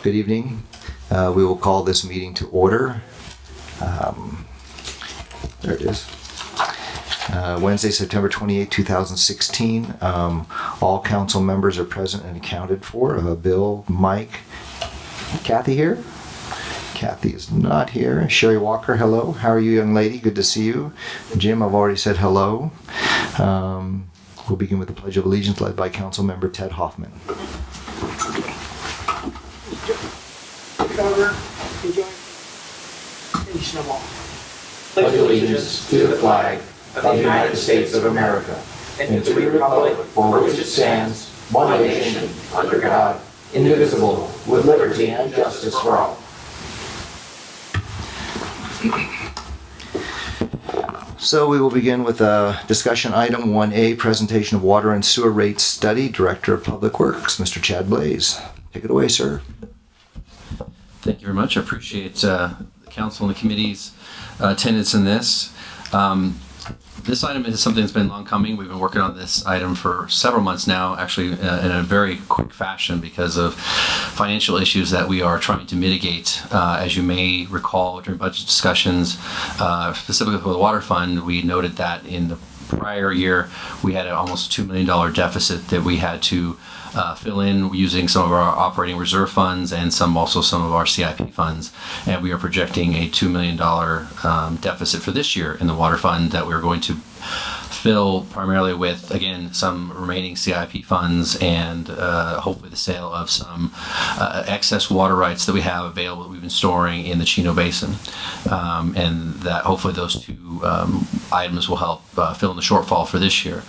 Good evening. We will call this meeting to order. There it is. Wednesday, September 28, 2016. All council members are present and accounted for. Bill, Mike, Kathy here? Kathy is not here. Sherry Walker, hello. How are you, young lady? Good to see you. Jim, I've already said hello. We'll begin with the Pledge of Allegiance led by Council Member Ted Hoffman. Pledge allegiance to the flag of the United States of America and to the republic for which it stands, one nation, under God, indivisible, with liberty and justice for all. So we will begin with discussion item 1A, presentation of water and sewer rates study. Director of Public Works, Mr. Chad Blaze. Take it away, sir. Thank you very much. I appreciate the council and the committee's attendance in this. This item is something that's been long coming. We've been working on this item for several months now, actually in a very quick fashion because of financial issues that we are trying to mitigate. As you may recall during budget discussions, specifically for the water fund, we noted that in the prior year we had an almost $2 million deficit that we had to fill in using some of our operating reserve funds and some of our CIP funds, and we are projecting a $2 million deficit for this year in the water fund that we're going to fill primarily with, again, some remaining CIP funds and hopefully the sale of some excess water rights that we have available that we've been storing in the Chino Basin, and that hopefully those two items will help fill in the shortfall for this year.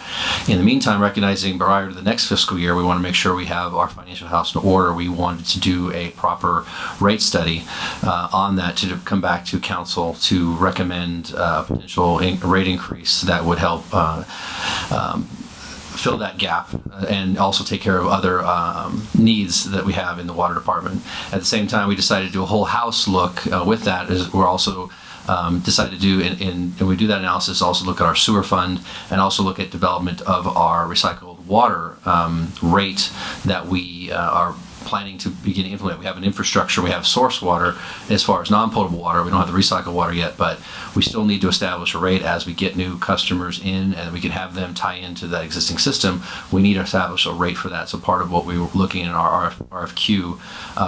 In the meantime, recognizing prior to the next fiscal year, we want to make sure we have our financial house in order. We wanted to do a proper rate study on that to come back to council to recommend a potential rate increase that would help fill that gap and also take care of other needs that we have in the water department. At the same time, we decided to do a whole house look with that. We're also decided to do, and we do that analysis, also look at our sewer fund and also look at development of our recycled water rate that we are planning to begin to implement. We have an infrastructure, we have source water as far as non-potable water. We don't have the recycled water yet, but we still need to establish a rate as we get new customers in and we can have them tie into that existing system. We need to establish a rate for that. So part of what we were looking in our RFQ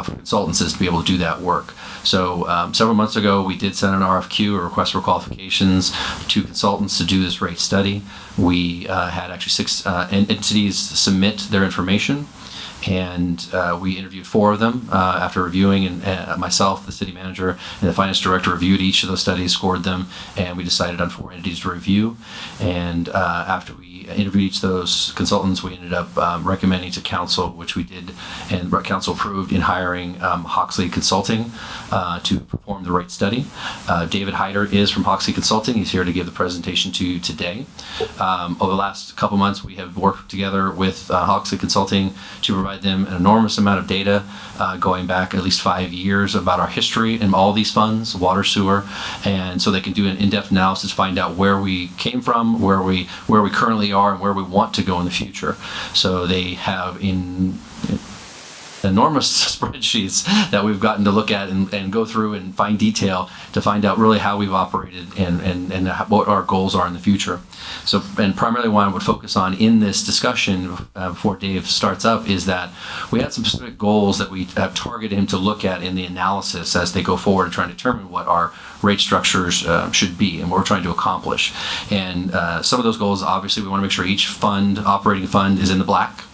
for consultants is to be able to do that work. So several months ago, we did send an RFQ, a request for qualifications, to consultants to do this rate study. We had actually 6 entities submit their information, and we interviewed 4 of them after reviewing, and myself, the city manager, and the finance director reviewed each of those studies, scored them, and we decided on 4 entities to review. And after we interviewed each of those consultants, we ended up recommending to council, which we did, and council approved, in hiring Hoxley Consulting to perform the rate study. David Hyder is from Hoxley Consulting. He's here to give the presentation to you today. Over the last couple months, we have worked together with Hoxley Consulting to provide them an enormous amount of data going back at least 5 years about our history in all these funds, water, sewer, and so they can do an in-depth analysis, find out where we came from, where we currently are, and where we want to go in the future. So they have enormous spreadsheets that we've gotten to look at and go through and find detail to find out really how we've operated and what our goals are in the future. So, and primarily what I would focus on in this discussion before Dave starts up is that we had some specific goals that we have targeted him to look at in the analysis as they go forward and try to determine what our rate structures should be and what we're trying to accomplish. And some of those goals, obviously, we want to make sure each fund, operating fund, is in the black.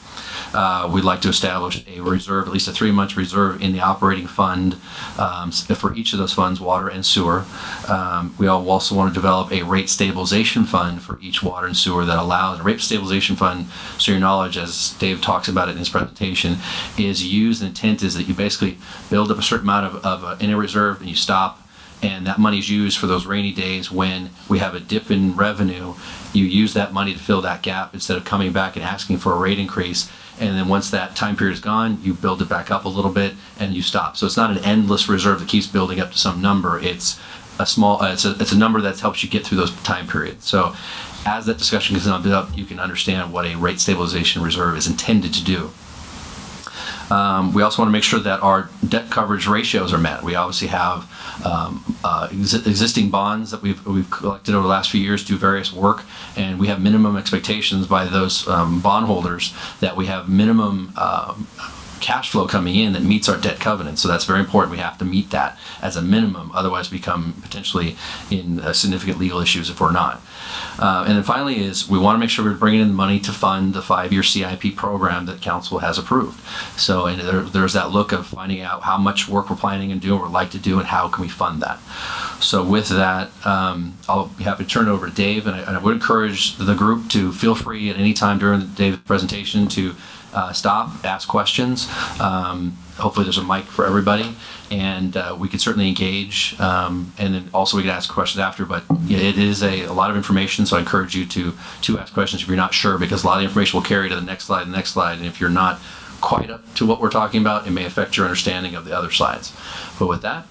We'd like to establish a reserve, at least a 3-month reserve in the operating fund for each of those funds, water and sewer. We also want to develop a rate stabilization fund for each water and sewer that allows a rate stabilization fund, so your knowledge, as Dave talks about it in his presentation, is used. The intent is that you basically build up a certain amount of in a reserve and you stop, and that money is used for those rainy days when we have a dip in revenue. You use that money to fill that gap instead of coming back and asking for a rate increase. And then once that time period is gone, you build it back up a little bit and you stop. So it's not an endless reserve that keeps building up to some number. It's a small, it's a number that helps you get through those time periods. So as that discussion gets up, you can understand what a rate stabilization reserve is intended to do. We also want to make sure that our debt coverage ratios are met. We obviously have existing bonds that we've collected over the last few years, do various work, and we have minimum expectations by those bondholders that we have minimum cash flow coming in that meets our debt covenant. So that's very important. We have to meet that as a minimum, otherwise become potentially in significant legal issues if we're not. And then finally is we want to make sure we're bringing in the money to fund the 5-year CIP program that council has approved. So and there's that look of finding out how much work we're planning and doing, what we'd like to do, and how can we fund that. So with that, I'll be happy to turn it over to Dave, and I would encourage the group to feel free at any time during Dave's presentation to stop, ask questions. Hopefully there's a mic for everybody, and we could certainly engage, and then also we could ask questions after, but yeah, it is a lot of information, so I encourage you to ask questions if you're not sure, because a lot of the information will carry to the next slide, and if you're not quite up to what we're talking about, it may affect your understanding of the other slides. But with that,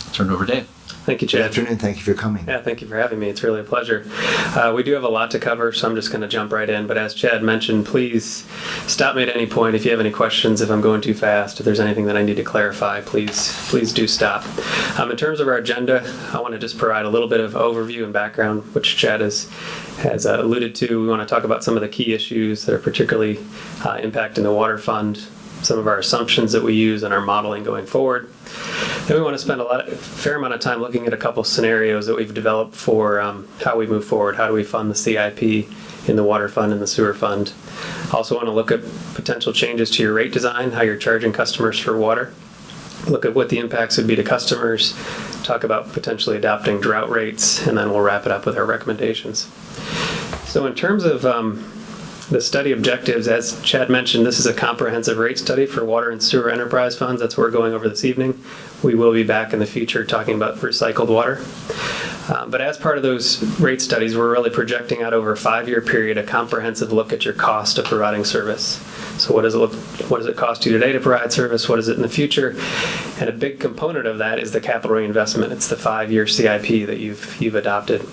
I'll turn it over to Dave. Thank you, Good Chad. afternoon. Thank you for coming. Yeah, thank you for having me. It's really a pleasure. We do have a lot to cover, so I'm just going to jump right in. But as Chad mentioned, please stop me at any point if you have any questions, if I'm going too fast, if there's anything that I need to clarify, please do stop. In terms of our agenda, I want to just provide a little bit of overview and background, which Chad has alluded to. We want to talk about some of the key issues that are particularly impacting the water fund, some of our assumptions that we use in our modeling going forward. Then we want to spend a fair amount of time looking at a couple scenarios that we've developed for how we move forward. How do we fund the CIP in the water fund and the sewer fund? Also want to look at potential changes to your rate design, how you're charging customers for water. Look at what the impacts would be to customers, talk about potentially adopting drought rates, and then we'll wrap it up with our recommendations. So in terms of the study objectives, as Chad mentioned, this is a comprehensive rate study for water and sewer enterprise funds. That's what we're going over this evening. We will be back in the future talking about recycled water. But as part of those rate studies, we're really projecting out over a 5-year period a comprehensive look at your cost of providing service. So what does it cost you today to provide service? What is it in the future? And a big component of that is the capital reinvestment. It's the 5-year CIP that you've adopted.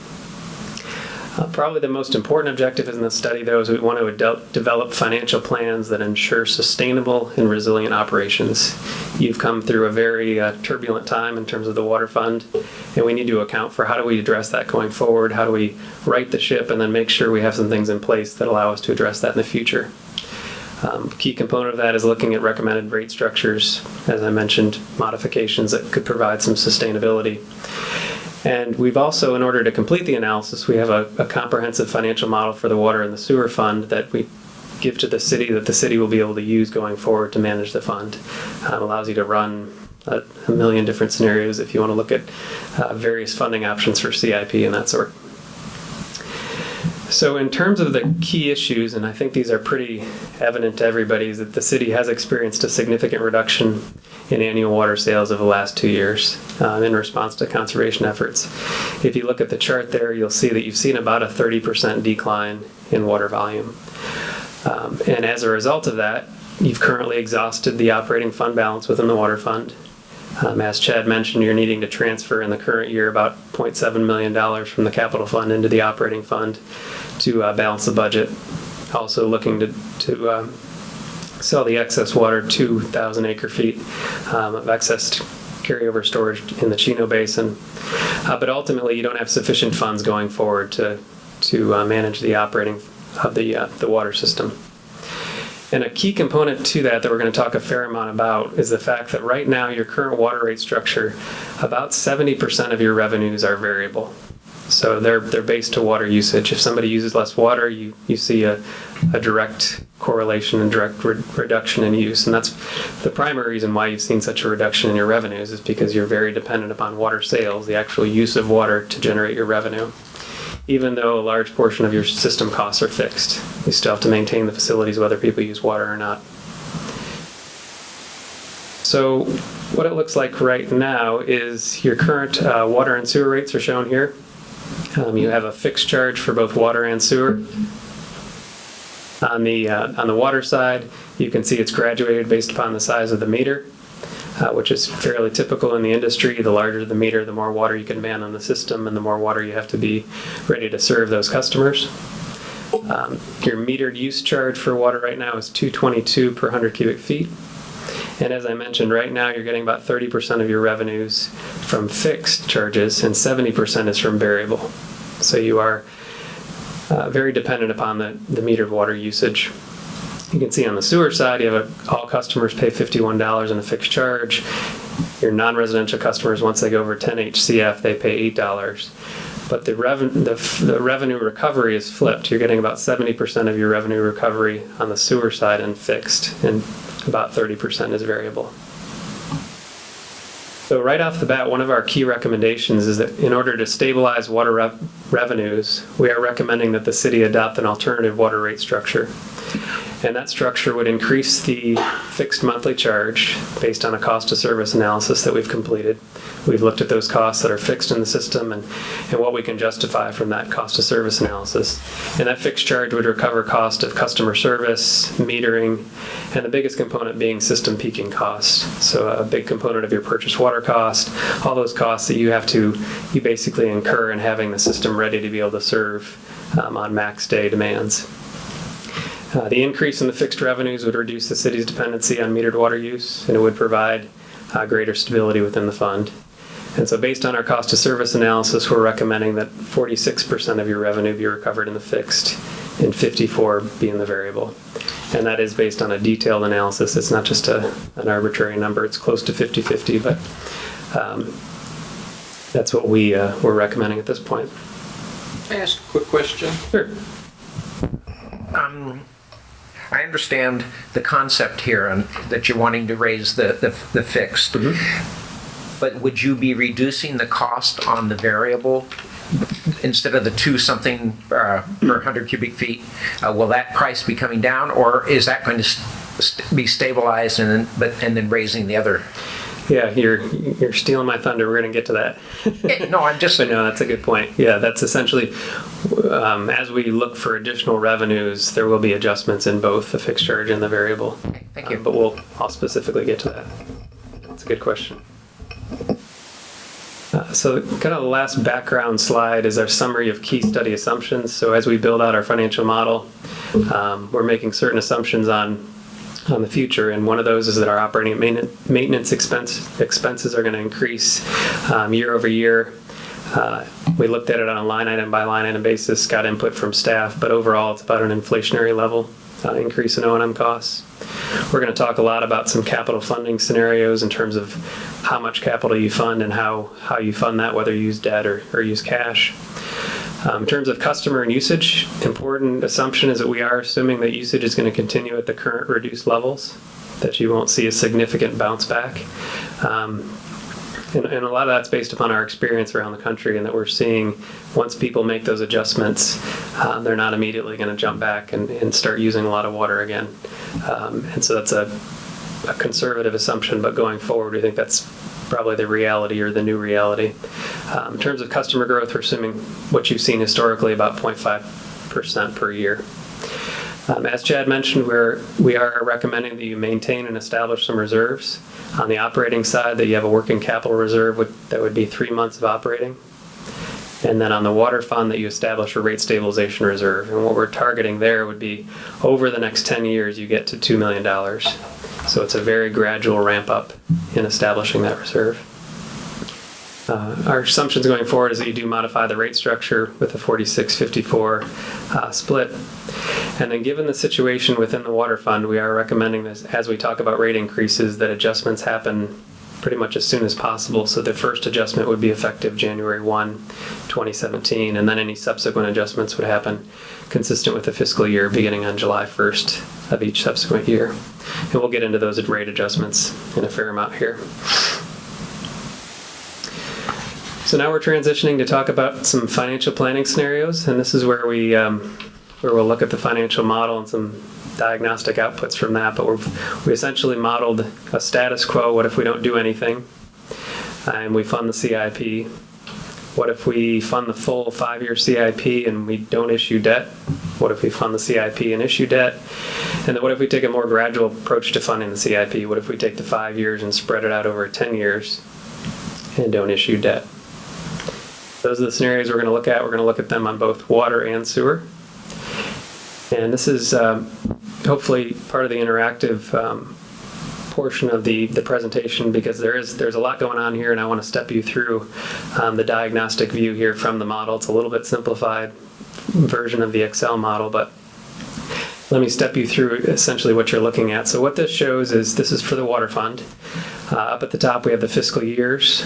Probably the most important objective in this study, though, is we want to develop financial plans that ensure sustainable and resilient operations. You've come through a very turbulent time in terms of the water fund, and we need to account for how do we address that going forward, how do we right the ship, and then make sure we have some things in place that allow us to address that in the future. Key component of that is looking at recommended rate structures, as I mentioned, modifications that could provide some sustainability. And we've also, in order to complete the analysis, we have a comprehensive financial model for the water and the sewer fund that we give to the city that the city will be able to use going forward to manage the fund. It allows you to run a million different scenarios if you want to look at various funding options for CIP and that sort. So in terms of the key issues, and I think these are pretty evident to everybody, is that the city has experienced a significant reduction in annual water sales over the last 2 years in response to conservation efforts. If you look at the chart there, you'll see that you've seen about a 30% decline in water volume. And as a result of that, you've currently exhausted the operating fund balance within the water fund. As Chad mentioned, you're needing to transfer in the current year about $0.7 million from the capital fund into the operating fund to balance the budget. Also looking to sell the excess water, 2,000 acre feet of excess carryover storage in the Chino Basin. But ultimately, you don't have sufficient funds going forward to manage the operating of the water system. And a key component to that we're going to talk a fair amount about is the fact that right now your current water rate structure, about 70% of your revenues are variable. So they're based to water usage. If somebody uses less water, you see a direct correlation and direct reduction in use. And that's the primary reason why you've seen such a reduction in your revenues, is because you're very dependent upon water sales, the actual use of water to generate your revenue. Even though a large portion of your system costs are fixed, you still have to maintain the facilities whether people use water or not. So what it looks like right now is your current water and sewer rates are shown here. You have a fixed charge for both water and sewer. On the water side, you can see it's graduated based upon the size of the meter, which is fairly typical in the industry. The larger the meter, the more water you can man on the system, and the more water you have to be ready to serve those customers. Your metered use charge for water right now is $2.22 per 100 cubic feet. And as I mentioned, right now you're getting about 30% of your revenues from fixed charges and 70% is from variable. So you are very dependent upon the metered water usage. You can see on the sewer side, you have all customers pay $51 in a fixed charge. Your non-residential customers, once they go over 10 HCF, they pay $8. But the revenue recovery is flipped. You're getting about 70% of your revenue recovery on the sewer side and fixed, and about 30% is variable. So right off the bat, one of our key recommendations is that in order to stabilize water revenues, we are recommending that the city adopt an alternative water rate structure. And that structure would increase the fixed monthly charge based on a cost of service analysis that we've completed. We've looked at those costs that are fixed in the system and what we can justify from that cost of service analysis. And that fixed charge would recover cost of customer service, metering, and the biggest component being system peaking cost. So a big component of your purchased water cost, all those costs that you basically incur in having the system ready to be able to serve on max day demands. The increase in the fixed revenues would reduce the city's dependency on metered water use, and it would provide greater stability within the fund. And so based on our cost of service analysis, we're recommending that 46% of your revenue be recovered in the fixed and 54% be in the variable. And that is based on a detailed analysis. It's not just an arbitrary number. It's close to 50-50, but that's what we're recommending at this point. Can I ask a quick question? Sure. I understand the concept here and that you're wanting to raise the fixed. Mm-hmm. But would you be reducing the cost on the variable instead of the 2 something per 100 cubic feet? Will that price be coming down, or is that going to be stabilized and then raising the other? Yeah, you're stealing my thunder. We're going to get to that. No, I'm just. But no, that's a good point. Yeah, that's essentially, as we look for additional revenues, there will be adjustments in both the fixed charge and the variable. Okay, thank you. But I'll specifically get to that. That's a good question. So kind of the last background slide is our summary of key study assumptions. So as we build out our financial model, we're making certain assumptions on the future, and one of those is that our operating and maintenance expenses are going to increase year over year. We looked at it on a line item by line item basis, got input from staff, but overall it's about an inflationary level increase in O&M costs. We're going to talk a lot about some capital funding scenarios in terms of how much capital you fund and how you fund that, whether you use debt or use cash. In terms of customer and usage, important assumption is that we are assuming that usage is going to continue at the current reduced levels, that you won't see a significant bounce back. And a lot of that's based upon our experience around the country, and that we're seeing once people make those adjustments, they're not immediately going to jump back and start using a lot of water again. And so that's a conservative assumption, but going forward, we think that's probably the reality or the new reality. In terms of customer growth, we're assuming what you've seen historically, about 0.5% per year. As Chad mentioned, we are recommending that you maintain and establish some reserves. On the operating side, that you have a working capital reserve that would be 3 months of operating. And then on the water fund, that you establish a rate stabilization reserve. And what we're targeting there would be over the next 10 years, you get to $2 million. So it's a very gradual ramp up in establishing that reserve. Our assumptions going forward is that you do modify the rate structure with a 46-54 split. And then given the situation within the water fund, we are recommending this, as we talk about rate increases, that adjustments happen pretty much as soon as possible. So the first adjustment would be effective January 1, 2017, and then any subsequent adjustments would happen consistent with the fiscal year beginning on July 1st of each subsequent year. And we'll get into those rate adjustments in a fair amount here. So now we're transitioning to talk about some financial planning scenarios, and this is where we'll look at the financial model and some diagnostic outputs from that. But we essentially modeled a status quo. What if we don't do anything and we fund the CIP? What if we fund the full 5-year CIP and we don't issue debt? What if we fund the CIP and issue debt? And then what if we take a more gradual approach to funding the CIP? What if we take the 5 years and spread it out over 10 years and don't issue debt? Those are the scenarios we're going to look at. We're going to look at them on both water and sewer. And this is hopefully part of the interactive portion of the presentation because there's a lot going on here, and I want to step you through the diagnostic view here from the model. It's a little bit simplified version of the Excel model, but let me step you through essentially what you're looking at. So what this shows is this is for the water fund. Up at the top we have the fiscal years.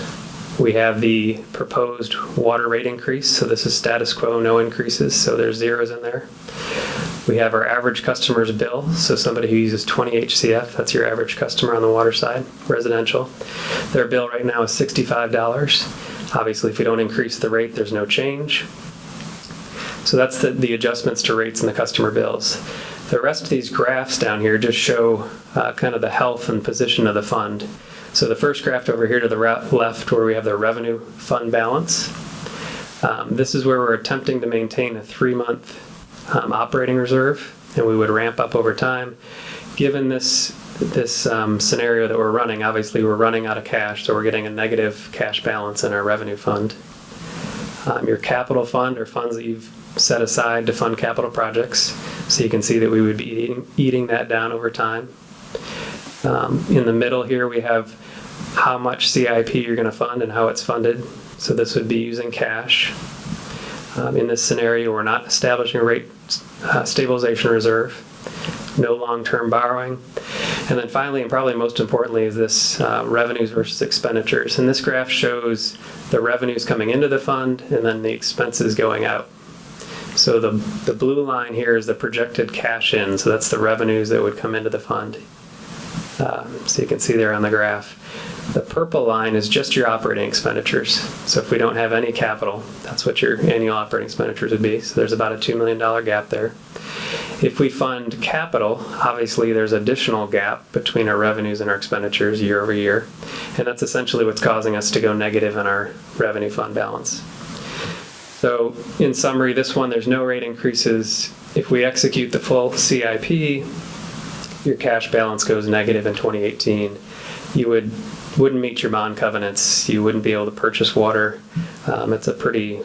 We have the proposed water rate increase. So this is status quo, no increases. So there's zeros in there. We have our average customer's bill. So somebody who uses 20 HCF, that's your average customer on the water side, residential. Their bill right now is $65. Obviously, if we don't increase the rate, there's no change. So that's the adjustments to rates and the customer bills. The rest of these graphs down here just show kind of the health and position of the fund. So the first graph over here to the left where we have the revenue fund balance. This is where we're attempting to maintain a 3-month operating reserve, and we would ramp up over time. Given this scenario that we're running, obviously we're running out of cash, so we're getting a negative cash balance in our revenue fund. Your capital fund are funds that you've set aside to fund capital projects, so you can see that we would be eating that down over time. In the middle here we have how much CIP you're going to fund and how it's funded. So this would be using cash. In this scenario, we're not establishing a rate stabilization reserve, no long-term borrowing. And then finally, and probably most importantly, is this revenues versus expenditures. And this graph shows the revenues coming into the fund and then the expenses going out. So the blue line here is the projected cash in, so that's the revenues that would come into the fund. So you can see there on the graph. The purple line is just your operating expenditures. So if we don't have any capital, that's what your annual operating expenditures would be. So there's about a $2 million gap there. If we fund capital, obviously there's additional gap between our revenues and our expenditures year over year. And that's essentially what's causing us to go negative in our revenue fund balance. So in summary, this one, there's no rate increases. If we execute the full CIP, your cash balance goes negative in 2018. You wouldn't meet your bond covenants. You wouldn't be able to purchase water. It's a pretty,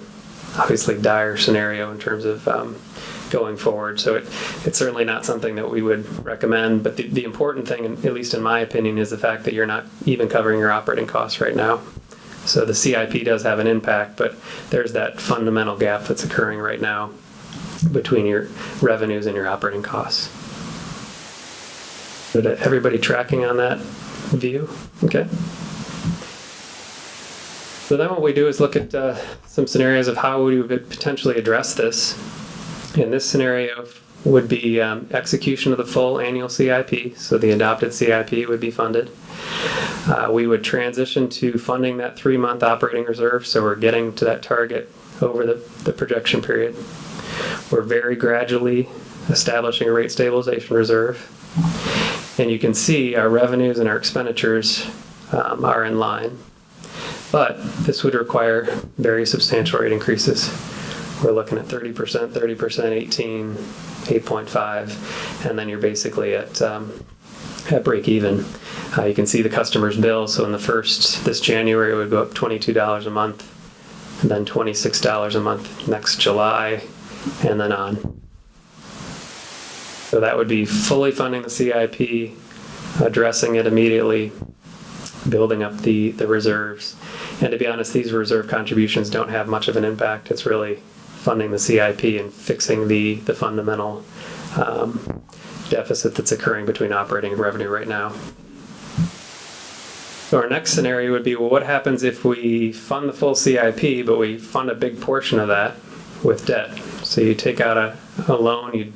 obviously, dire scenario in terms of going forward. So it's certainly not something that we would recommend. But the important thing, at least in my opinion, is the fact that you're not even covering your operating costs right now. So the CIP does have an impact, but there's that fundamental gap that's occurring right now between your revenues and your operating costs. So everybody tracking on that view? Okay. So then what we do is look at some scenarios of how we would potentially address this. In this scenario would be execution of the full annual CIP, so the adopted CIP would be funded. We would transition to funding that 3-month operating reserve, so we're getting to that target over the projection period. We're very gradually establishing a rate stabilization reserve. And you can see our revenues and our expenditures are in line. But this would require very substantial rate increases. We're looking at 30%, 18, 8.5, and then you're basically at break even. You can see the customer's bill. So in this January, it would go up $22 a month, and then $26 a month next July, and then on. So that would be fully funding the CIP, addressing it immediately, building up the reserves. And to be honest, these reserve contributions don't have much of an impact. It's really funding the CIP and fixing the fundamental deficit that's occurring between operating and revenue right now. So our next scenario would be, well, what happens if we fund the full CIP, but we fund a big portion of that with debt? So you take out a loan, you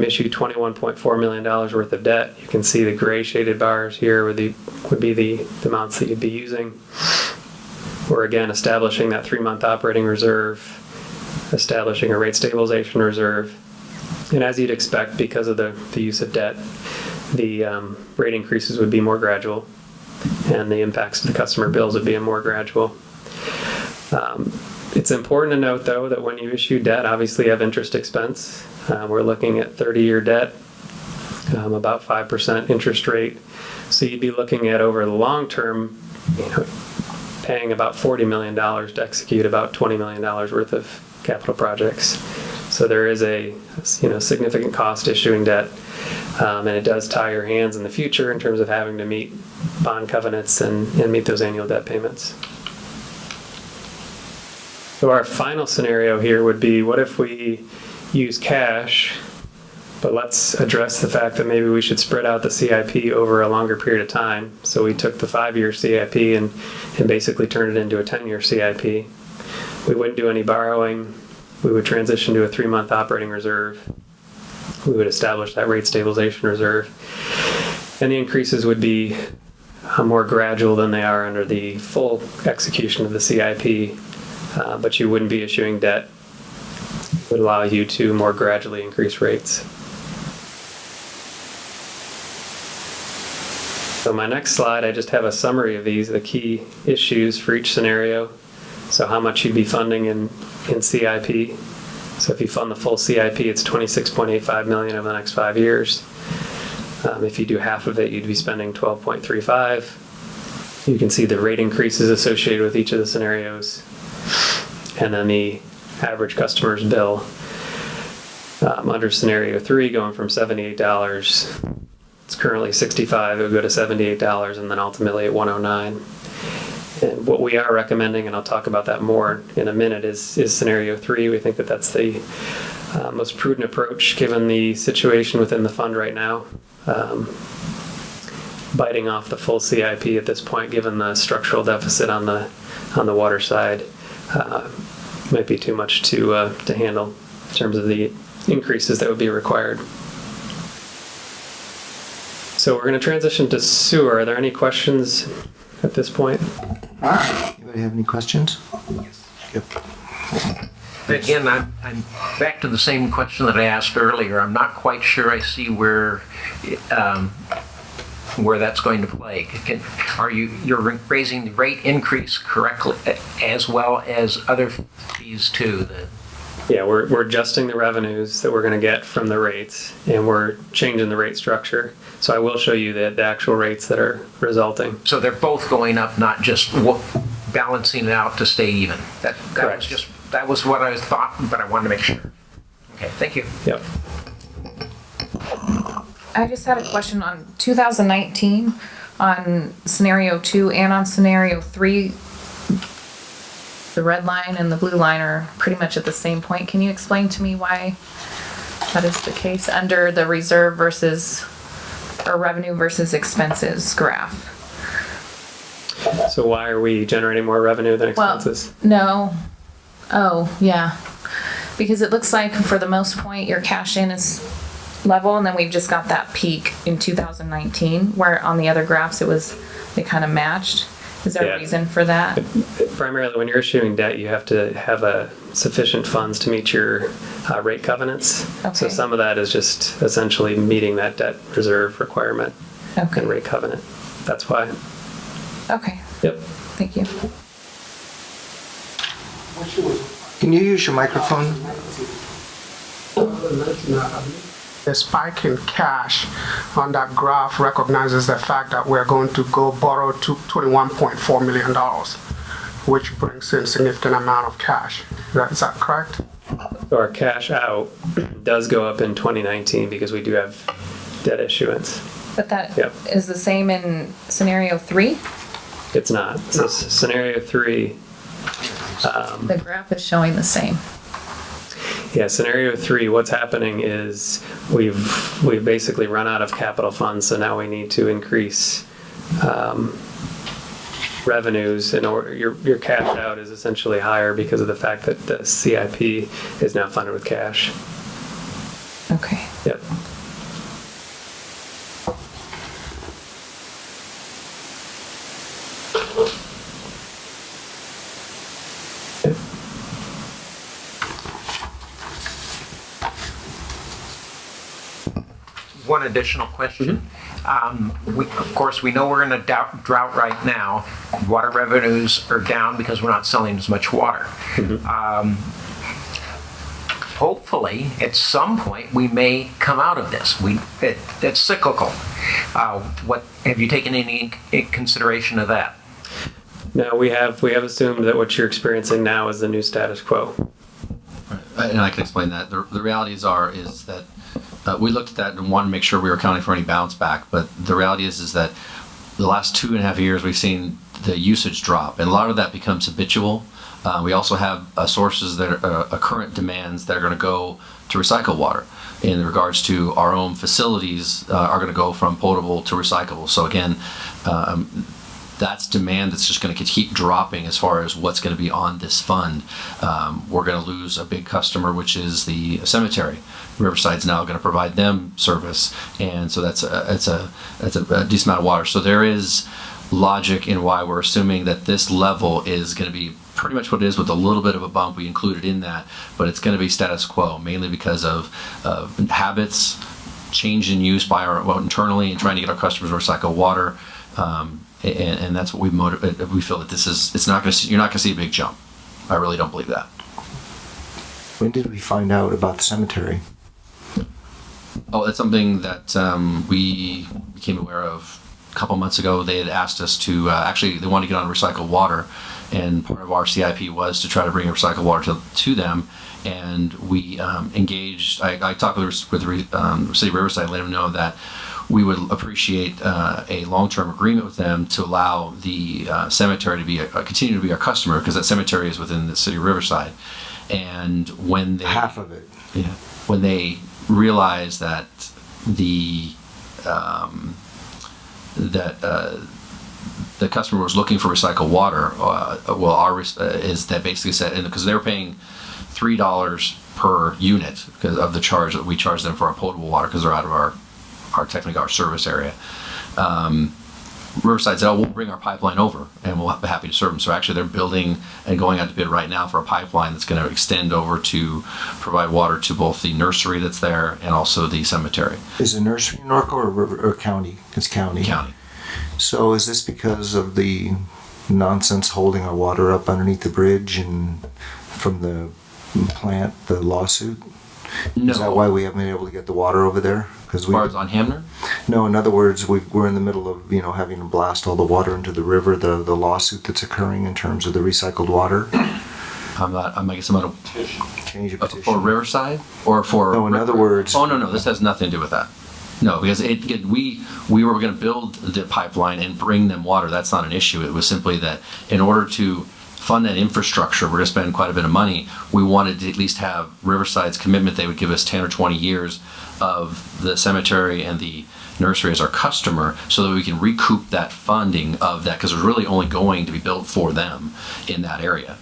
issue $21.4 million worth of debt. You can see the gray shaded bars here would be the amounts that you'd be using. We're again establishing that 3-month operating reserve, establishing a rate stabilization reserve. And as you'd expect, because of the use of debt, the rate increases would be more gradual, and the impacts to the customer bills would be more gradual. It's important to note, though, that when you issue debt, obviously you have interest expense. We're looking at 30-year debt, about 5% interest rate. So you'd be looking at, over the long term, paying about $40 million to execute about $20 million worth of capital projects. So there is a significant cost issuing debt. And it does tie your hands in the future in terms of having to meet bond covenants and meet those annual debt payments. So our final scenario here would be, what if we use cash, but let's address the fact that maybe we should spread out the CIP over a longer period of time. So we took the 5-year CIP and basically turned it into a 10-year CIP. We wouldn't do any borrowing. We would transition to a 3-month operating reserve. We would establish that rate stabilization reserve. And the increases would be more gradual than they are under the full execution of the CIP, but you wouldn't be issuing debt. It would allow you to more gradually increase rates. So my next slide, I just have a summary of these, the key issues for each scenario. So how much you'd be funding in CIP. So if you fund the full CIP, it's $26.85 million over the next 5 years. If you do half of it, you'd be spending $12.35. You can see the rate increases associated with each of the scenarios, and then the average customer's bill. Under scenario 3, going from $78, it's currently $65, it would go to $78, and then ultimately at $109. And what we are recommending, and I'll talk about that more in a minute, is scenario 3. We think that that's the most prudent approach given the situation within the fund right now. Biting off the full CIP at this point, given the structural deficit on the water side, might be too much to handle in terms of the increases that would be required. So we're going to transition to sewer. Are there any questions at this point? Anybody have any questions? Yep. Again, I'm back to the same question that I asked earlier. I'm not quite sure I see where that's going to play. You're raising the rate increase correctly as well as other fees too? Yeah, we're adjusting the revenues that we're going to get from the rates, and we're changing the rate structure. So I will show you the actual rates that are resulting. So they're both going up, not just balancing it out to stay even. Correct. That was what I thought, but I wanted to make sure. Okay, thank you. Yep. I just had a question on 2019 on scenario 2 and on scenario 3. The red line and the blue line are pretty much at the same point. Can you explain to me why that is the case under the reserve versus or revenue versus expenses graph? So why are we generating more revenue than expenses? Well, no. Oh, yeah. Because it looks like for the most point your cash in is level, and then we've just got that peak in 2019 where on the other graphs they kind of matched. Is there a reason for that? Primarily when you're issuing debt, you have to have sufficient funds to meet your rate covenants. Okay. So some of that is just essentially meeting that debt reserve requirement and rate covenant. That's why. Okay. Yep. Thank you. Can you use your microphone? The spike in cash on that graph recognizes the fact that we're going to go borrow $21.4 million, which brings in significant amount of cash. Is that correct? So our cash out does go up in 2019 because we do have debt issuance. But that is the same in scenario 3? It's not. So scenario 3. The graph is showing the same. Yeah, scenario 3, what's happening is we've basically run out of capital funds, so now we need to increase revenues in order. Your cash out is essentially higher because of the fact that the CIP is now funded with cash. Okay. Yep. One additional question. Of course, we know we're in a drought right now. Water revenues are down because we're not selling as much water. Hopefully, at some point, we may come out of this. It's cyclical. What have you taken any consideration of that? No, we have assumed that what you're experiencing now is the new status quo. And I can explain that. The realities is that We looked at that and wanted to make sure we were accounting for any bounce back, but the reality is that the last 2.5 years we've seen the usage drop, and a lot of that becomes habitual. We also have sources that are current demands that are going to go to recycle water. In regards to our own facilities, are going to go from potable to recyclable. So again, that's demand that's just going to keep dropping as far as what's going to be on this fund. We're going to lose a big customer, which is the cemetery. Riverside's now going to provide them service, and so that's a decent amount of water. So there is logic in why we're assuming that this level is going to be pretty much what it is, with a little bit of a bump we included in that, but it's going to be status quo, mainly because of habits, change in use by internally, and trying to get our customers to recycle water. And that's what we feel that you're not going to see a big jump. I really don't believe that. When did we find out about the cemetery? Oh, that's something that we became aware of a couple months ago. They had asked us to, actually, they wanted to get on recycled water, and part of our CIP was to try to bring recycled water to them. And we engaged, I talked with the City of Riverside, let them know that we would appreciate a long-term agreement with them to allow the cemetery to be continue to be our customer, because that cemetery is within the City of Riverside. And when they Half of it. Yeah, when they realized that the customer was looking for recycled water, is that basically said, because they were paying $3 per unit because of the charge that we charge them for our potable water, because they're out of our technically our service area. Riverside said, "Oh, we'll bring our pipeline over, and we'll be happy to serve them." So actually, they're building and going out to bid right now for a pipeline that's going to extend over to provide water to both the nursery that's there and also the cemetery. Is the nursery in Norco or county? It's county. County. So is this because of the nonsense holding our water up underneath the bridge and from the plant, the lawsuit? No. Is that why we haven't been able to get the water over there? As far as on Hamner? No, in other words, we're in the middle of, having to blast all the water into the river, the lawsuit that's occurring in terms of the recycled water. I guess I'm not Change of petition. for Riverside or for. No, in other words. Oh no, this has nothing to do with that. No, because we were going to build the pipeline and bring them water. That's not an issue. It was simply that in order to fund that infrastructure, we're going to spend quite a bit of money. We wanted to at least have Riverside's commitment. They would give us 10 or 20 years of the cemetery and the nursery as our customer, so that we can recoup that funding of that, because it was really only going to be built for them in that area.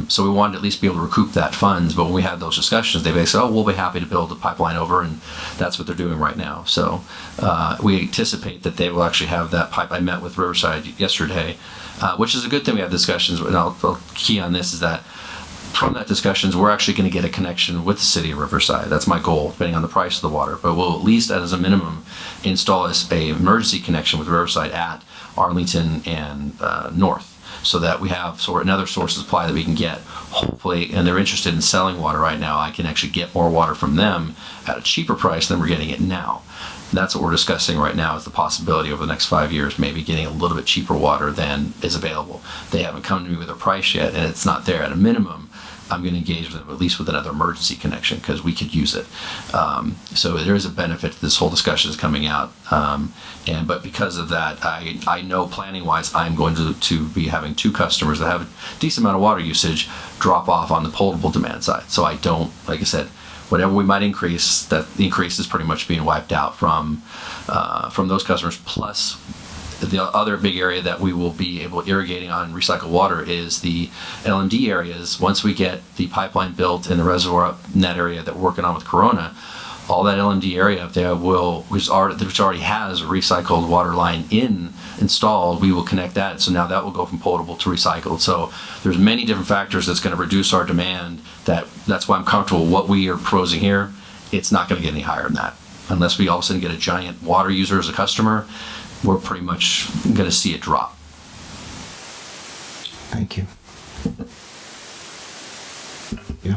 So we wanted to at least be able to recoup that funds. But when we had those discussions, they basically said, "Oh, we'll be happy to build the pipeline over," and that's what they're doing right now. So we anticipate that they will actually have that pipe. I met with Riverside yesterday, which is a good thing. We have discussions, and I'll key on this, is that from that discussions, we're actually going to get a connection with the City of Riverside. That's my goal, depending on the price of the water. But we'll at least, as a minimum, install a emergency connection with Riverside at Arlington and North, so that we have another source of supply that we can get. Hopefully, and they're interested in selling water right now, I can actually get more water from them at a cheaper price than we're getting it now. That's what we're discussing right now, is the possibility over the next 5 years, maybe getting a little bit cheaper water than is available. They haven't come to me with a price yet, and it's not there. At a minimum, I'm going to engage with them at least with another emergency connection, because we could use it. So there is a benefit to this whole discussion that's coming out. But because of that, I know planning-wise, I'm going to be having two customers that have a decent amount of water usage drop off on the potable demand side. So I don't, like I said, whatever we might increase, that the increase is pretty much being wiped out from those customers. Plus, the other big area that we will be able to irrigating on recycled water is the LMD areas. Once we get the pipeline built in the reservoir in that area that we're working on with Corona, all that LMD area up there which already has a recycled water line installed, we will connect that. So now that will go from potable to recycled. So there's many different factors that's going to reduce our demand. That's why I'm comfortable what we are proposing here. It's not going to get any higher than that. Unless we all of a sudden get a giant water user as a customer, we're pretty much going to see it drop. Thank you. Yeah.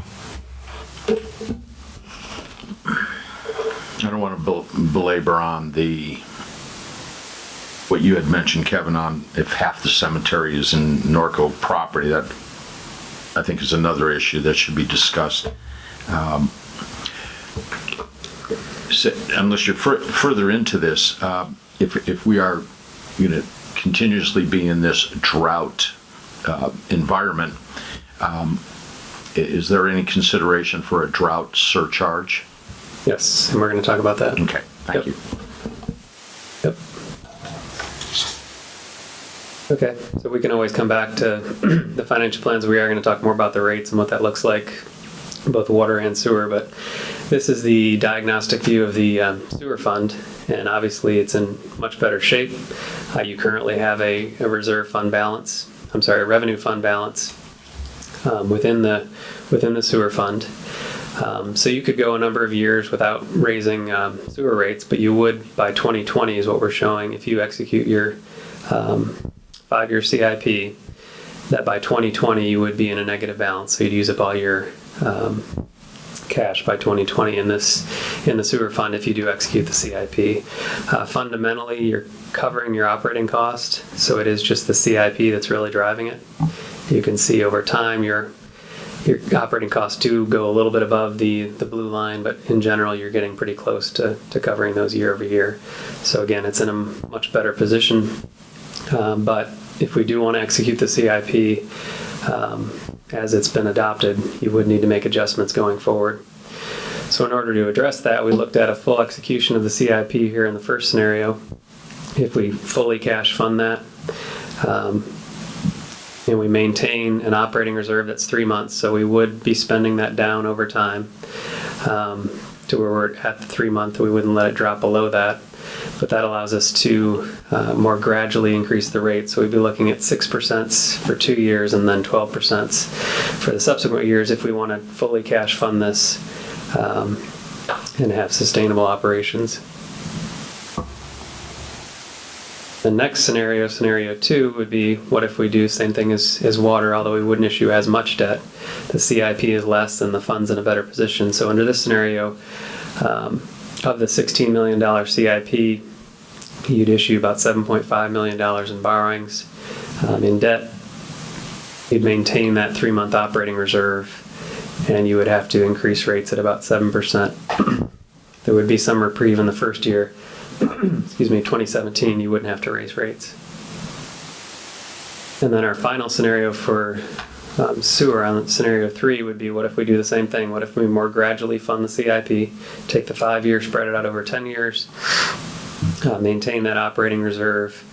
I don't want to belabor on what you had mentioned, Kevin, on if half the cemetery is in Norco property. That, I think, is another issue that should be discussed. unless you're further into this, if we are going to continuously be in this drought environment, is there any consideration for a drought surcharge? Yes, and we're going to talk about that. Okay, thank you. Yep. Okay, so we can always come back to the financial plans. We are going to talk more about the rates and what that looks like, both water and sewer, but this is the diagnostic view of the sewer fund, and obviously it's in much better shape. You currently have a reserve fund balance, a revenue fund balance within the sewer fund. So you could go a number of years without raising sewer rates, but you would by 2020 is what we're showing if you execute your 5-year CIP, that by 2020 you would be in a negative balance. So you'd use up all your cash by 2020 in the sewer fund if you do execute the CIP. Fundamentally, you're covering your operating cost, so it is just the CIP that's really driving it. You can see over time your operating costs do go a little bit above the blue line, but in general you're getting pretty close to covering those year over year. So again, it's in a much better position. But if we do want to execute the CIP as it's been adopted, you would need to make adjustments going forward. So in order to address that, we looked at a full execution of the CIP here in the first scenario. If we fully cash fund that, and we maintain an operating reserve that's 3 months, so we would be spending that down over time to where we're at the 3 month. We wouldn't let it drop below that, but that allows us to more gradually increase the rate. So we'd be looking at 6% for 2 years and then 12% for the subsequent years if we want to fully cash fund this and have sustainable operations. The next scenario, scenario 2, would be what if we do same thing as water, although we wouldn't issue as much debt. The CIP is less and the fund's in a better position. So under this scenario, of the $16 million CIP, you'd issue about $7.5 million in borrowings. In debt, you'd maintain that 3-month operating reserve, and you would have to increase rates at about 7%. There would be some reprieve in the first year. 2017, you wouldn't have to raise rates. And then our final scenario for sewer on scenario 3 would be, what if we do the same thing? What if we more gradually fund the CIP, take the 5 years, spread it out over 10 years, maintain that operating reserve.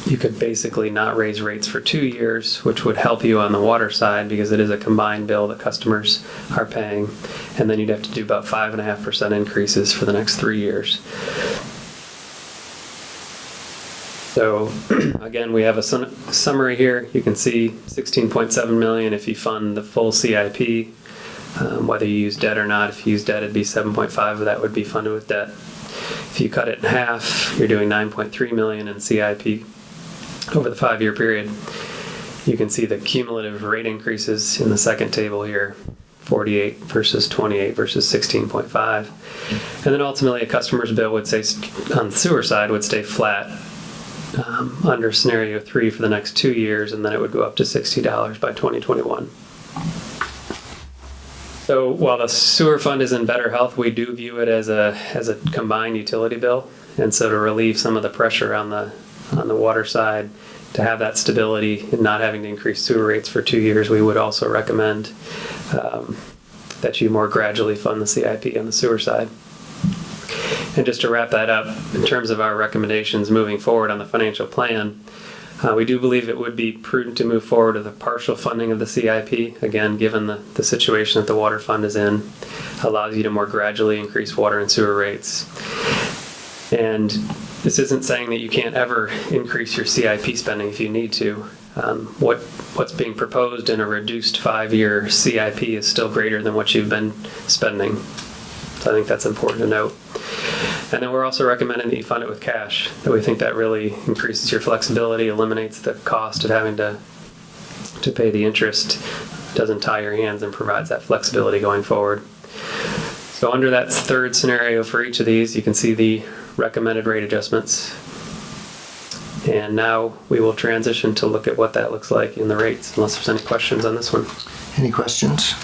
You could basically not raise rates for 2 years, which would help you on the water side because it is a combined bill that customers are paying. And then you'd have to do about 5.5% increases for the next 3 years. So again, we have a summary here. You can see $16.7 million if you fund the full CIP, whether you use debt or not. If you use debt, it'd be 7.5 of that would be funded with debt. If you cut it in half, you're doing $9.3 million in CIP over the 5-year period. You can see the cumulative rate increases in the second table here, 48 versus 28 versus 16.5. And then ultimately a customer's bill would say, on the sewer side, would stay flat under scenario 3 for the next 2 years, and then it would go up to $60 by 2021. So while the sewer fund is in better health, we do view it as a combined utility bill. And so to relieve some of the pressure on the water side, to have that stability and not having to increase sewer rates for 2 years, we would also recommend that you more gradually fund the CIP on the sewer side. And just to wrap that up, in terms of our recommendations moving forward on the financial plan, we do believe it would be prudent to move forward with a partial funding of the CIP. Again, given the situation that the water fund is in, allows you to more gradually increase water and sewer rates. And this isn't saying that you can't ever increase your CIP spending if you need to. What's being proposed in a reduced 5-year CIP is still greater than what you've been spending. So I think that's important to note. And then we're also recommending that you fund it with cash. That we think that really increases your flexibility, eliminates the cost of having to pay the interest, doesn't tie your hands, and provides that flexibility going forward. So under that third scenario for each of these, you can see the recommended rate adjustments. And now we will transition to look at what that looks like in the rates, unless there's any questions on this one. Any questions?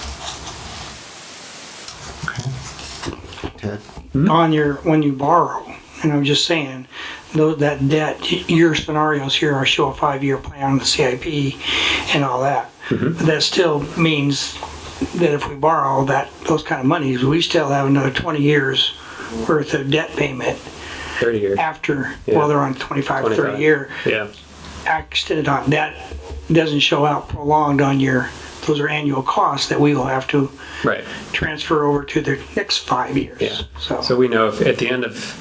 Okay. ahead. when you borrow, and I'm just saying, that debt, your scenarios here are show a 5-year plan on the CIP and all that. But that still means that if we borrow those kind of monies, we still have another 20 years worth of debt payment 30 years. after, Yeah. well, they're on 25, 30 25. year. Yeah. Extended on, that doesn't show out prolonged on those are annual costs that we will have to Right. transfer over to the next 5 years. Yeah. So we know if at the end of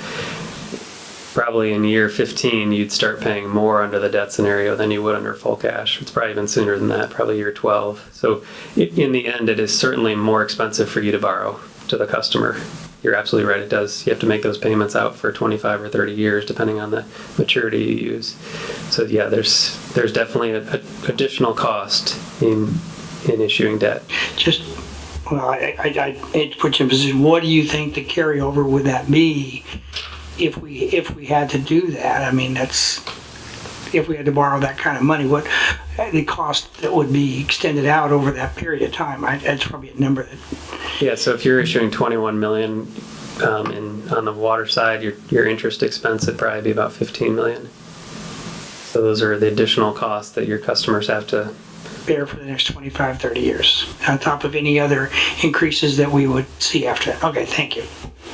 probably in year 15, you'd start paying more under the debt scenario than you would under full cash. It's probably even sooner than that, probably year 12. So in the end, it is certainly more expensive for you to borrow to the customer. You're absolutely right. It does. You have to make those payments out for 25 or 30 years, depending on the maturity you use. So yeah, there's definitely an additional cost in issuing debt. Just, well, I hate to put you in a position, what do you think the carryover would that be if we had to do that? I mean, if we had to borrow that kind of money, what the cost that would be extended out over that period of time? That's probably a number that. Yeah, so if you're issuing 21 million on the water side, your interest expense would probably be about 15 million. So those are the additional costs that your customers have to bear for the next 25, 30 years, on top of any other increases that we would see after that. Okay, thank you.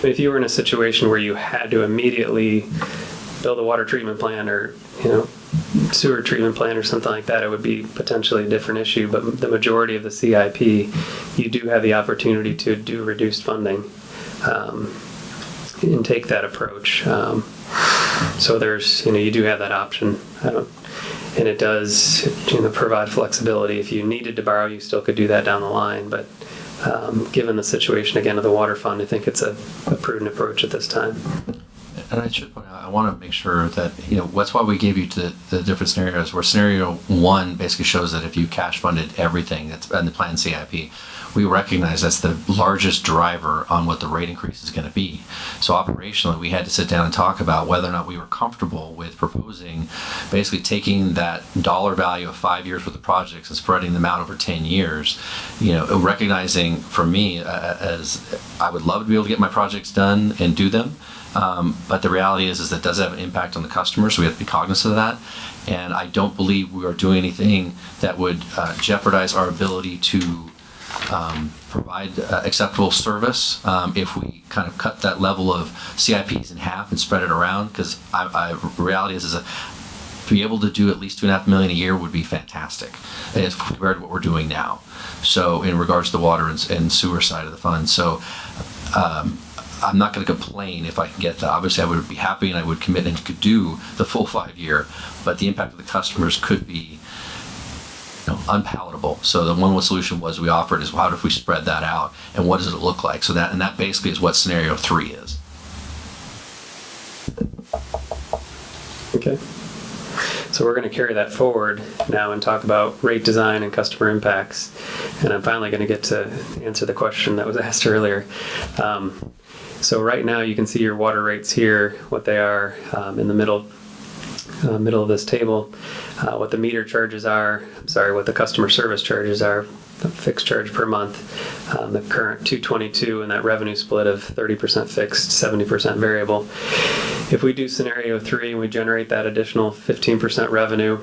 If you were in a situation where you had to immediately build a water treatment plant or, sewer treatment plant or something like that, it would be potentially a different issue. But the majority of the CIP, you do have the opportunity to do reduced funding and take that approach. So there's, you do have that option. And it does, provide flexibility. If you needed to borrow, you still could do that down the line. But given the situation, again, of the water fund, I think it's a prudent approach at this time. And I should point out, I want to make sure that, that's why we gave you the different scenarios, where scenario 1 basically shows that if you cash funded everything that's in the planned CIP, we recognize that's the largest driver on what the rate increase is going to be. So operationally, we had to sit down and talk about whether or not we were comfortable with proposing basically taking that dollar value of 5 years worth of projects and spreading them out over 10 years, recognizing for me, as I would love to be able to get my projects done and do them. But the reality is that does have an impact on the customer, so we have to be cognizant of that. And I don't believe we are doing anything that would jeopardize our ability to provide acceptable service if we kind of cut that level of CIPs in half and spread it around. Because reality is to be able to do at least $2.5 million a year would be fantastic as compared to what we're doing now. So in regards to the water and sewer side of the fund. So I'm not going to complain if I can get that. Obviously, I would be happy and I would commit and could do the full 5 year, but the impact of the customers could be unpalatable. So the one solution was we offered is, well, how if we spread that out and what does it look like? So that basically is what scenario 3 is. Okay. So we're going to carry that forward now and talk about rate design and customer impacts. And I'm finally going to get to answer the question that was asked earlier. So right now you can see your water rates here, what they are in the middle of this table, what the meter charges are, what the customer service charges are, the fixed charge per month, the current 222 and that revenue split of 30% fixed, 70% variable. If we do scenario 3 and we generate that additional 15% revenue,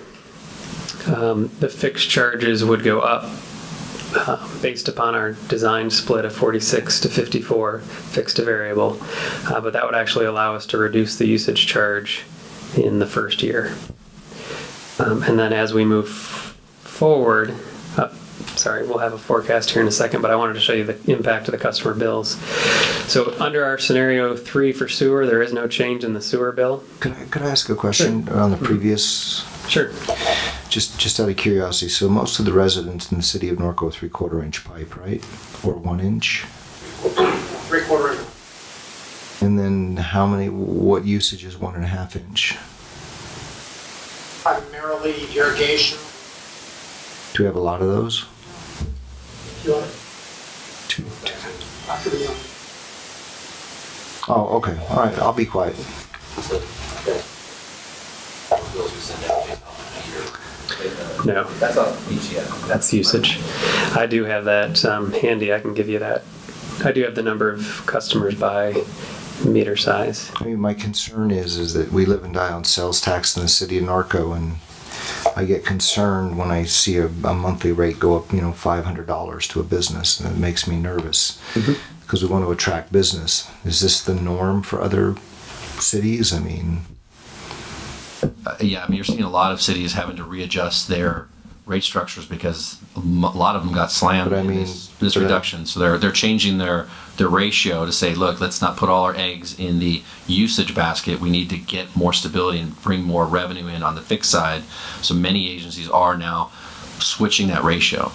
the fixed charges would go up based upon our design split of 46 to 54 fixed to variable, but that would actually allow us to reduce the usage charge in the first year. And then as we move forward, we'll have a forecast here in a second, but I wanted to show you the impact of the customer bills. So under our scenario 3 for sewer, there is no change in the sewer bill. Could I ask a question on the previous? Sure. Just out of curiosity, so most of the residents in the city of Norco 3/4 inch pipe, right? Or 1 inch? 3/4 inch. And then what usage is 1.5 inch? Primarily irrigation. Do we have a lot of those? Two. Oh, okay. All right. I'll be quiet. No, that's usage. I do have that handy. I can give you that I do have the number of customers by meter size. I mean, my concern is that we live and die on sales tax in the city of Norco, and I get concerned when I see a monthly rate go up, $500 to a business, and it makes me nervous because we want to attract business. Is this the norm for other cities? I mean, Yeah, I mean, you're seeing a lot of cities having to readjust their rate structures because a lot of them got slammed But I in mean, this but I- reduction. So they're changing their ratio to say, look, let's not put all our eggs in the usage basket. We need to get more stability and bring more revenue in on the fixed side. So many agencies are now switching that ratio.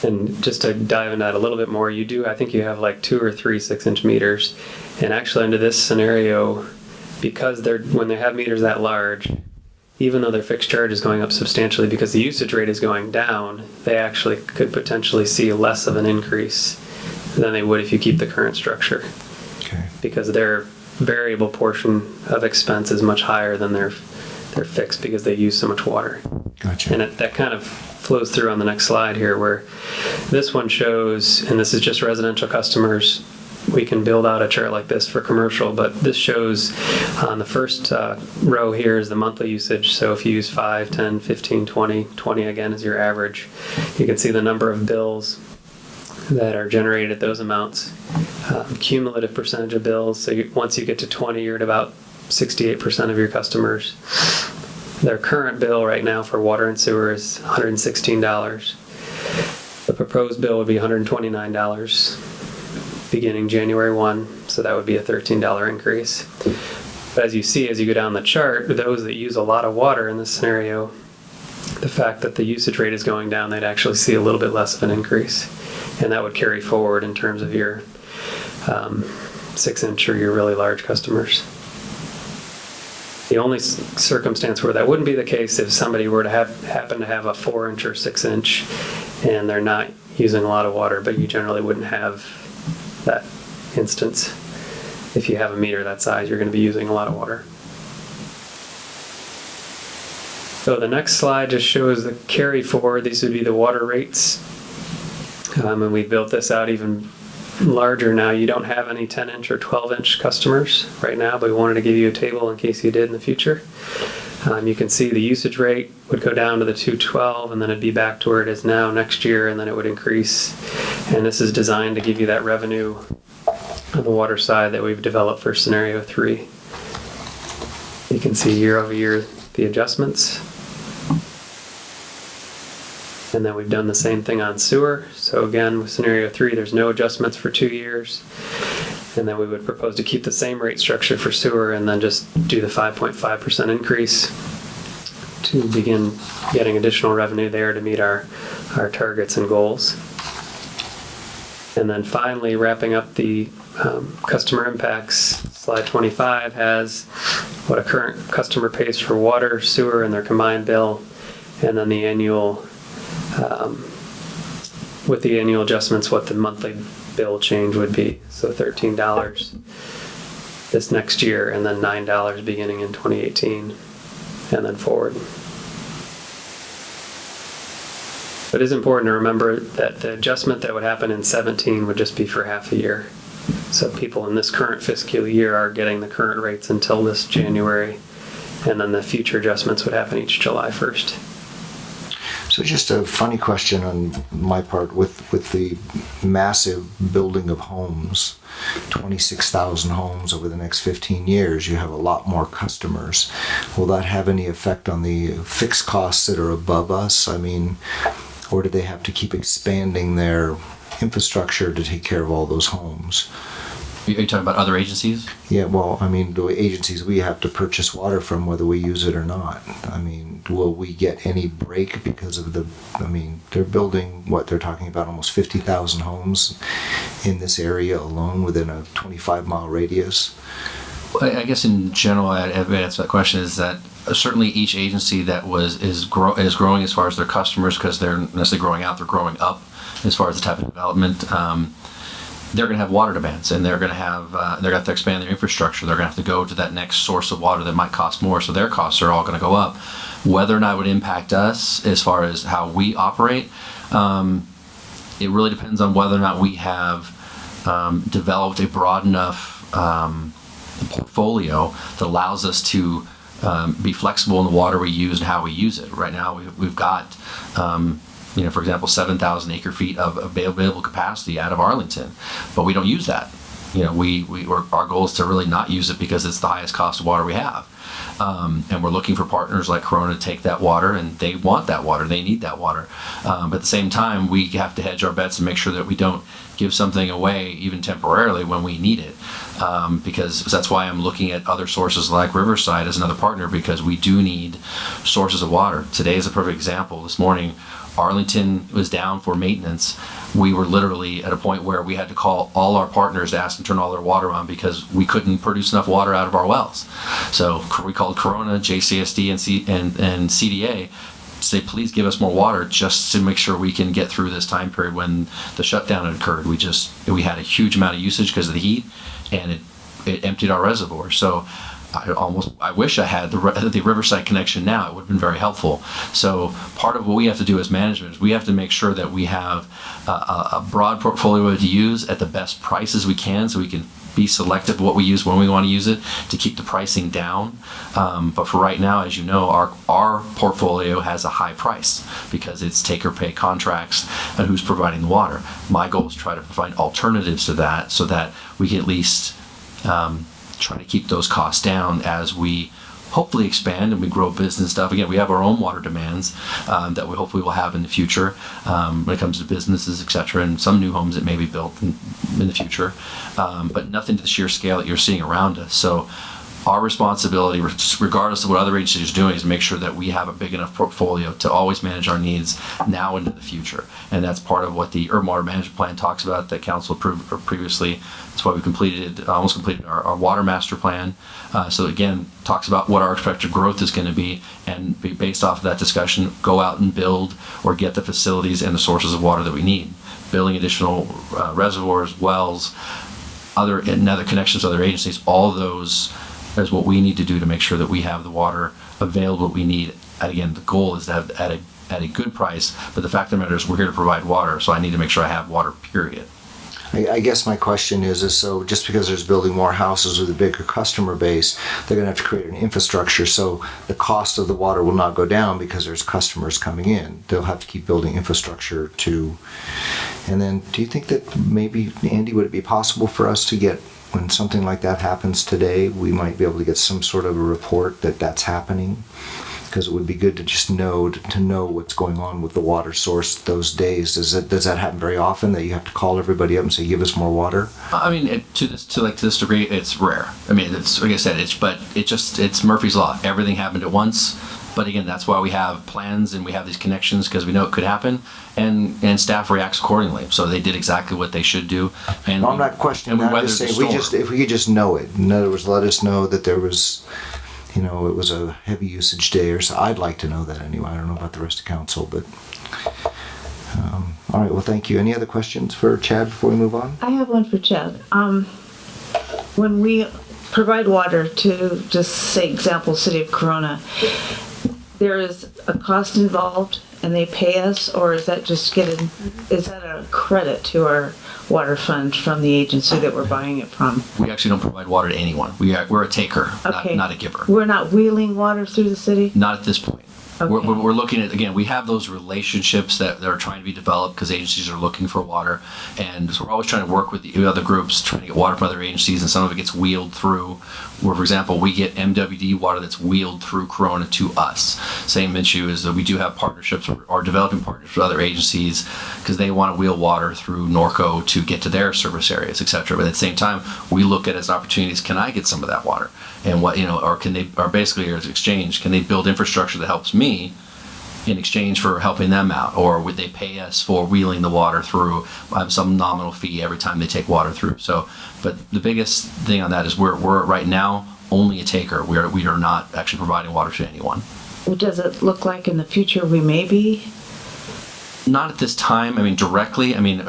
And just to dive into that a little bit more, I think you have like 2 or 3 6-inch meters. And actually under this scenario, because when they have meters that large, even though their fixed charge is going up substantially because the usage rate is going down, they actually could potentially see less of an increase than they would if you keep the current structure. okay. Because their variable portion of expense is much higher than their fixed because they use so much water. Gotcha. And that kind of flows through on the next slide here, where this one shows, and this is just residential customers. We can build out a chart like this for commercial, but this shows on the first row here is the monthly usage. So if you use 5, 10, 15, 20, 20 again is your average. You can see the number of bills that are generated at those amounts. Cumulative percentage of bills. So once you get to 20, you're at about 68% of your customers. Their current bill right now for water and sewer is $116. The proposed bill would be $129 beginning January 1, so that would be a $13 increase. But as you see, as you go down the chart, those that use a lot of water in this scenario, the fact that the usage rate is going down, they'd actually see a little bit less of an increase. And that would carry forward in terms of your 6-inch or your really large customers. The only circumstance where that wouldn't be the case if somebody were to happen to have a 4-inch or 6-inch and they're not using a lot of water, but you generally wouldn't have that instance. If you have a meter that size, you're going to be using a lot of water. So the next slide just shows the carry forward. These would be the water rates. And we built this out even larger now. You don't have any 10-inch or 12-inch customers right now, but we wanted to give you a table in case you did in the future. You can see the usage rate would go down to the 212, and then it'd be back to where it is now next year, and then it would increase. And this is designed to give you that revenue on the water side that we've developed for scenario 3. You can see year over year the adjustments. And then we've done the same thing on sewer. So again, with scenario 3, there's no adjustments for 2 years. And then we would propose to keep the same rate structure for sewer and then just do the 5.5% increase to begin getting additional revenue there to meet our targets and goals. And then finally, wrapping up the customer impacts, slide 25 has what a current customer pays for water, sewer, and their combined bill, and then the annual, with the annual adjustments, what the monthly bill change would be. So $13 this next year, and then $9 beginning in 2018, and then forward. But it is important to remember that the adjustment that would happen in 17 would just be for half a year. So people in this current fiscal year are getting the current rates until this January, and then the future adjustments would happen each July 1st. So just a funny question on my part with the massive building of homes, 26,000 homes over the next 15 years, you have a lot more customers. Will that have any effect on the fixed costs that are above us? I mean, or do they have to keep expanding their infrastructure to take care of all those homes? Are you talking about other agencies? Yeah, well, I mean, the agencies we have to purchase water from, whether we use it or not. I mean, will we get any break because of they're building, they're talking about almost 50,000 homes in this area alone within a 25-mile radius? Well, I guess in general, I'd answer that question is that certainly each agency that is growing as far as their customers, because they're not necessarily growing out, they're growing up as far as the type of development. They're going to have water demands, and they're going to have to expand their infrastructure. They're going to have to go to that next source of water that might cost more, so their costs are all going to go up. Whether or not it would impact us as far as how we operate, it really depends on whether or not we have developed a broad enough portfolio that allows us to be flexible in the water we use and how we use it. Right now, we've got, for example, 7,000 acre feet of available capacity out of Arlington, but we don't use that. Our goal is to really not use it because it's the highest cost of water we have. And we're looking for partners like Corona to take that water, and they want that water, they need that water. But at the same time, we have to hedge our bets and make sure that we don't give something away even temporarily when we need it. Because that's why I'm looking at other sources like Riverside as another partner, because we do need sources of water. Today is a perfect example. This morning, Arlington was down for maintenance. We were literally at a point where we had to call all our partners to ask them to turn all their water on because we couldn't produce enough water out of our wells. So we called Corona, JCSD, and CDA to say, please give us more water just to make sure we can get through this time period when the shutdown had occurred. We had a huge amount of usage because of the heat, and it emptied our reservoir. So I wish I had the Riverside connection now. It would have been very helpful. So part of what we have to do as management is we have to make sure that we have a broad portfolio to use at the best prices we can, so we can be selective of what we use when we want to use it to keep the pricing down. But for right now, as you know, our portfolio has a high price because it's take or pay contracts and who's providing the water. My goal is to try to provide alternatives to that so that we can at least try to keep those costs down as we hopefully expand and we grow business stuff. Again, we have our own water demands that we hopefully will have in the future when it comes to businesses, et cetera, and some new homes that may be built in the future, but nothing to the sheer scale that you're seeing around us. So our responsibility, regardless of what other agencies are doing, is to make sure that we have a big enough portfolio to always manage our needs now into the future. And that's part of what the Urban Water Management Plan talks about that Council approved previously. That's why we almost completed our Water Master Plan. So again, talks about what our expected growth is going to be, and based off of that discussion, go out and build or get the facilities and the sources of water that we need. Building additional reservoirs, wells, other connections to other agencies, all of those is what we need to do to make sure that we have the water available that we need. And again, the goal is to have at a good price, but the fact of the matter is we're here to provide water, so I need to make sure I have water, period. I guess my question is so just because there's building more houses with a bigger customer base, they're going to have to create an infrastructure, so the cost of the water will not go down because there's customers coming in. They'll have to keep building infrastructure too. And then do you think that maybe, Andy, would it be possible for us to get, when something like that happens today, we might be able to get some sort of a report that that's happening? Because it would be good to just know what's going on with the water source those days. Does that happen very often that you have to call everybody up and say, give us more water? I mean, to this degree, it's rare. I mean, it's like I said, it's Murphy's Law. Everything happened at once. But again, that's why we have plans and we have these connections, because we know it could happen, and staff reacts accordingly. So they did exactly what they should do. And I'm not questioning that. I'm just saying if we could just know it. In other words, let us know that there was, it was a heavy usage day or so. I'd like to know that anyway. I don't know about the rest of council, but all right. Well, thank you. Any other questions for Chad before we move on? I have one for Chad. When we provide water to, just say, example, City of Corona, there is a cost involved and they pay us, or is that just is that a credit to our water fund from the agency that we're buying it from? We actually don't provide water to anyone. We're a taker, Okay. not a giver. We're not wheeling water through the city? Not at this point. Okay. We're looking at, again, we have those relationships that are trying to be developed because agencies are looking for water. And so we're always trying to work with the other groups, trying to get water from other agencies, and some of it gets wheeled through. Where, for example, we get MWD water that's wheeled through Corona to us. Same issue is that we do have partnerships or developing partnerships with other agencies because they want to wheel water through Norco to get to their service areas, et cetera. But at the same time, we look at it as opportunities. Can I get some of that water? And or can they, or basically as exchange, can they build infrastructure that helps me in exchange for helping them out? Or would they pay us for wheeling the water through some nominal fee every time they take water through? So, but the biggest thing on that is we're right now only a taker. We are not actually providing water to anyone. Well, does it look like in the future we may be? Not at this time. I mean, directly. I mean,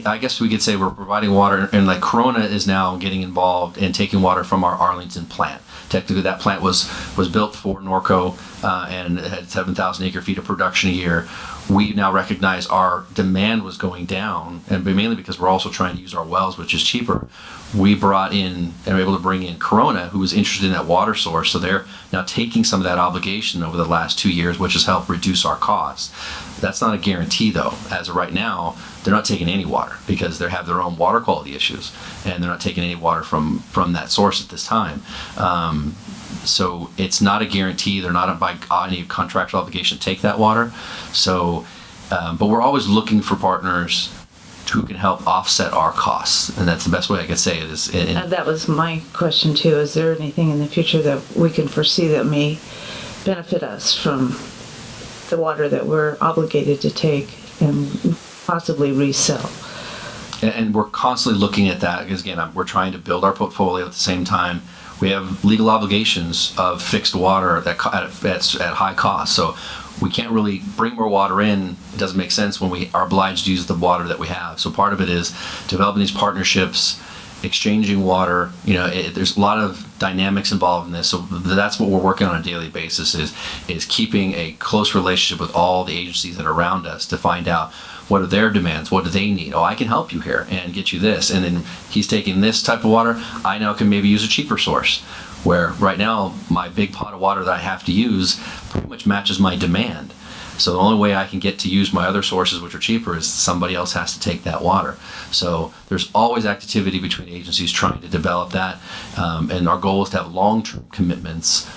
I guess we could say we're providing water, and like Corona is now getting involved in taking water from our Arlington plant. Technically, that plant was built for Norco and it had 7,000 acre feet of production a year. We now recognize our demand was going down, and mainly because we're also trying to use our wells, which is cheaper. We brought in and were able to bring in Corona, who was interested in that water source. So they're now taking some of that obligation over the last 2 years, which has helped reduce our costs. That's not a guarantee, though. As of right now, they're not taking any water because they have their own water quality issues, and they're not taking any water from that source at this time. So it's not a guarantee. They're not by any contractual obligation to take that water. So, but we're always looking for partners who can help offset our costs, and that's the best way I could say it is. That was my question too. Is there anything in the future that we can foresee that may benefit us from the water that we're obligated to take and possibly resell? And we're constantly looking at that because, again, we're trying to build our portfolio at the same time. We have legal obligations of fixed water at high cost. So we can't really bring more water in. It doesn't make sense when we are obliged to use the water that we have. So part of it is developing these partnerships, exchanging water. There's a lot of dynamics involved in this. So that's what we're working on a daily basis is keeping a close relationship with all the agencies that are around us to find out what are their demands, what do they need. Oh, I can help you here and get you this. And then he's taking this type of water. I now can maybe use a cheaper source. Where right now, my big pot of water that I have to use pretty much matches my demand. So the only way I can get to use my other sources, which are cheaper, is somebody else has to take that water. So there's always activity between agencies trying to develop that. And our goal is to have long-term commitments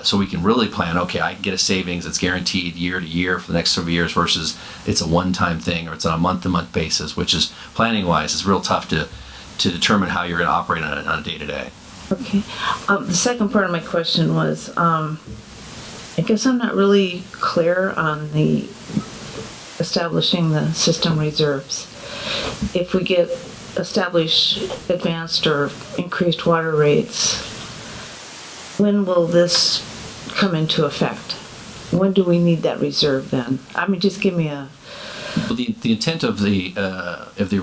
so we can really plan, okay, I can get a savings that's guaranteed year to year for the next several years versus it's a one-time thing or it's on a month-to-month basis, which is planning-wise, it's real tough to determine how you're going to operate on a day-to-day. Okay. The second part of my question was, I guess I'm not really clear on the establishing the system reserves. If we get established advanced or increased water rates, when will this come into effect? When do we need that reserve then? I mean, just give me a... Well, the intent of the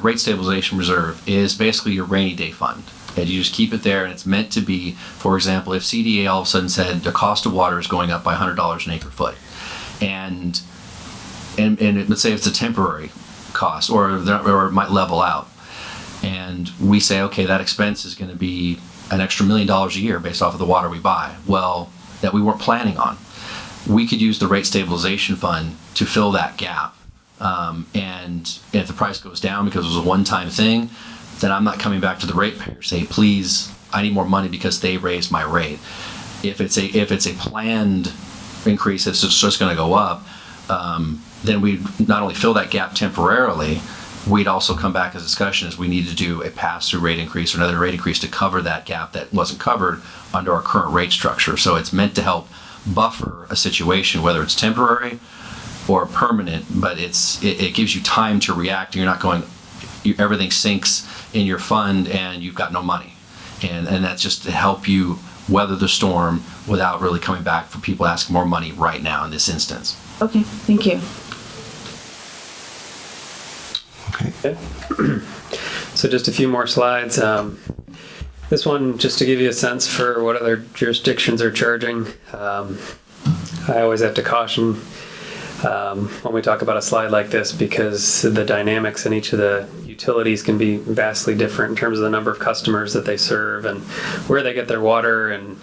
rate stabilization reserve is basically your rainy day fund. And you just keep it there, and it's meant to be, for example, if CDA all of a sudden said the cost of water is going up by $100 an acre foot, and let's say it's a temporary cost, or it might level out, and we say, okay, that expense is going to be an extra $1 million a year based off of the water we buy. Well, that we weren't planning on. We could use the rate stabilization fund to fill that gap. And if the price goes down because it was a one-time thing, then I'm not coming back to the ratepayer say, please, I need more money because they raised my rate. If it's a planned increase that's just going to go up, then we not only fill that gap temporarily, we'd also come back as a discussion as we need to do a pass-through rate increase or another rate increase to cover that gap that wasn't covered under our current rate structure. So it's meant to help buffer a situation, whether it's temporary or permanent, but it gives you time to react. You're not going, everything sinks in your fund and you've got no money. And that's just to help you weather the storm without really coming back for people asking more money right now in this instance. Okay, thank you. Okay. So just a few more slides. This one, just to give you a sense for what other jurisdictions are charging. I always have to caution when we talk about a slide like this because the dynamics in each of the utilities can be vastly different in terms of the number of customers that they serve and where they get their water and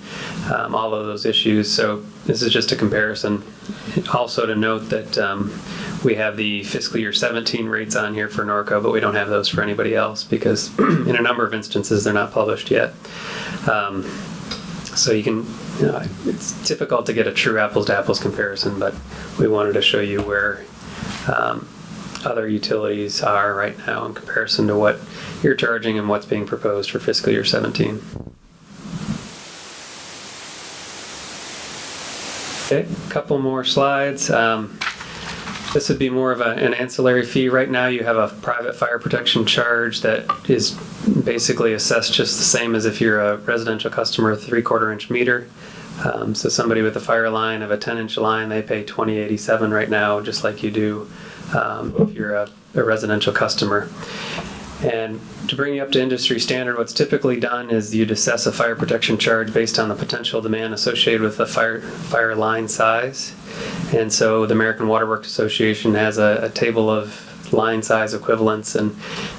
all of those issues. So this is just a comparison. Also to note that we have the fiscal year 17 rates on here for Norco, but we don't have those for anybody else because in a number of instances they're not published yet. So you can, it's difficult to get a true apples to apples comparison, but we wanted to show you where other utilities are right now in comparison to what you're charging and what's being proposed for fiscal year 17. Okay, a couple more slides. This would be more of an ancillary fee. Right now you have a private fire protection charge that is basically assessed just the same as if you're a residential customer, 3/4 inch meter. So somebody with a fire line of a 10-inch line, they pay $20.87 right now, just like you do if you're a residential customer. And to bring you up to industry standard, what's typically done is you'd assess a fire protection charge based on the potential demand associated with the fire line size. And so the American Water Works Association has a table of line size equivalents, and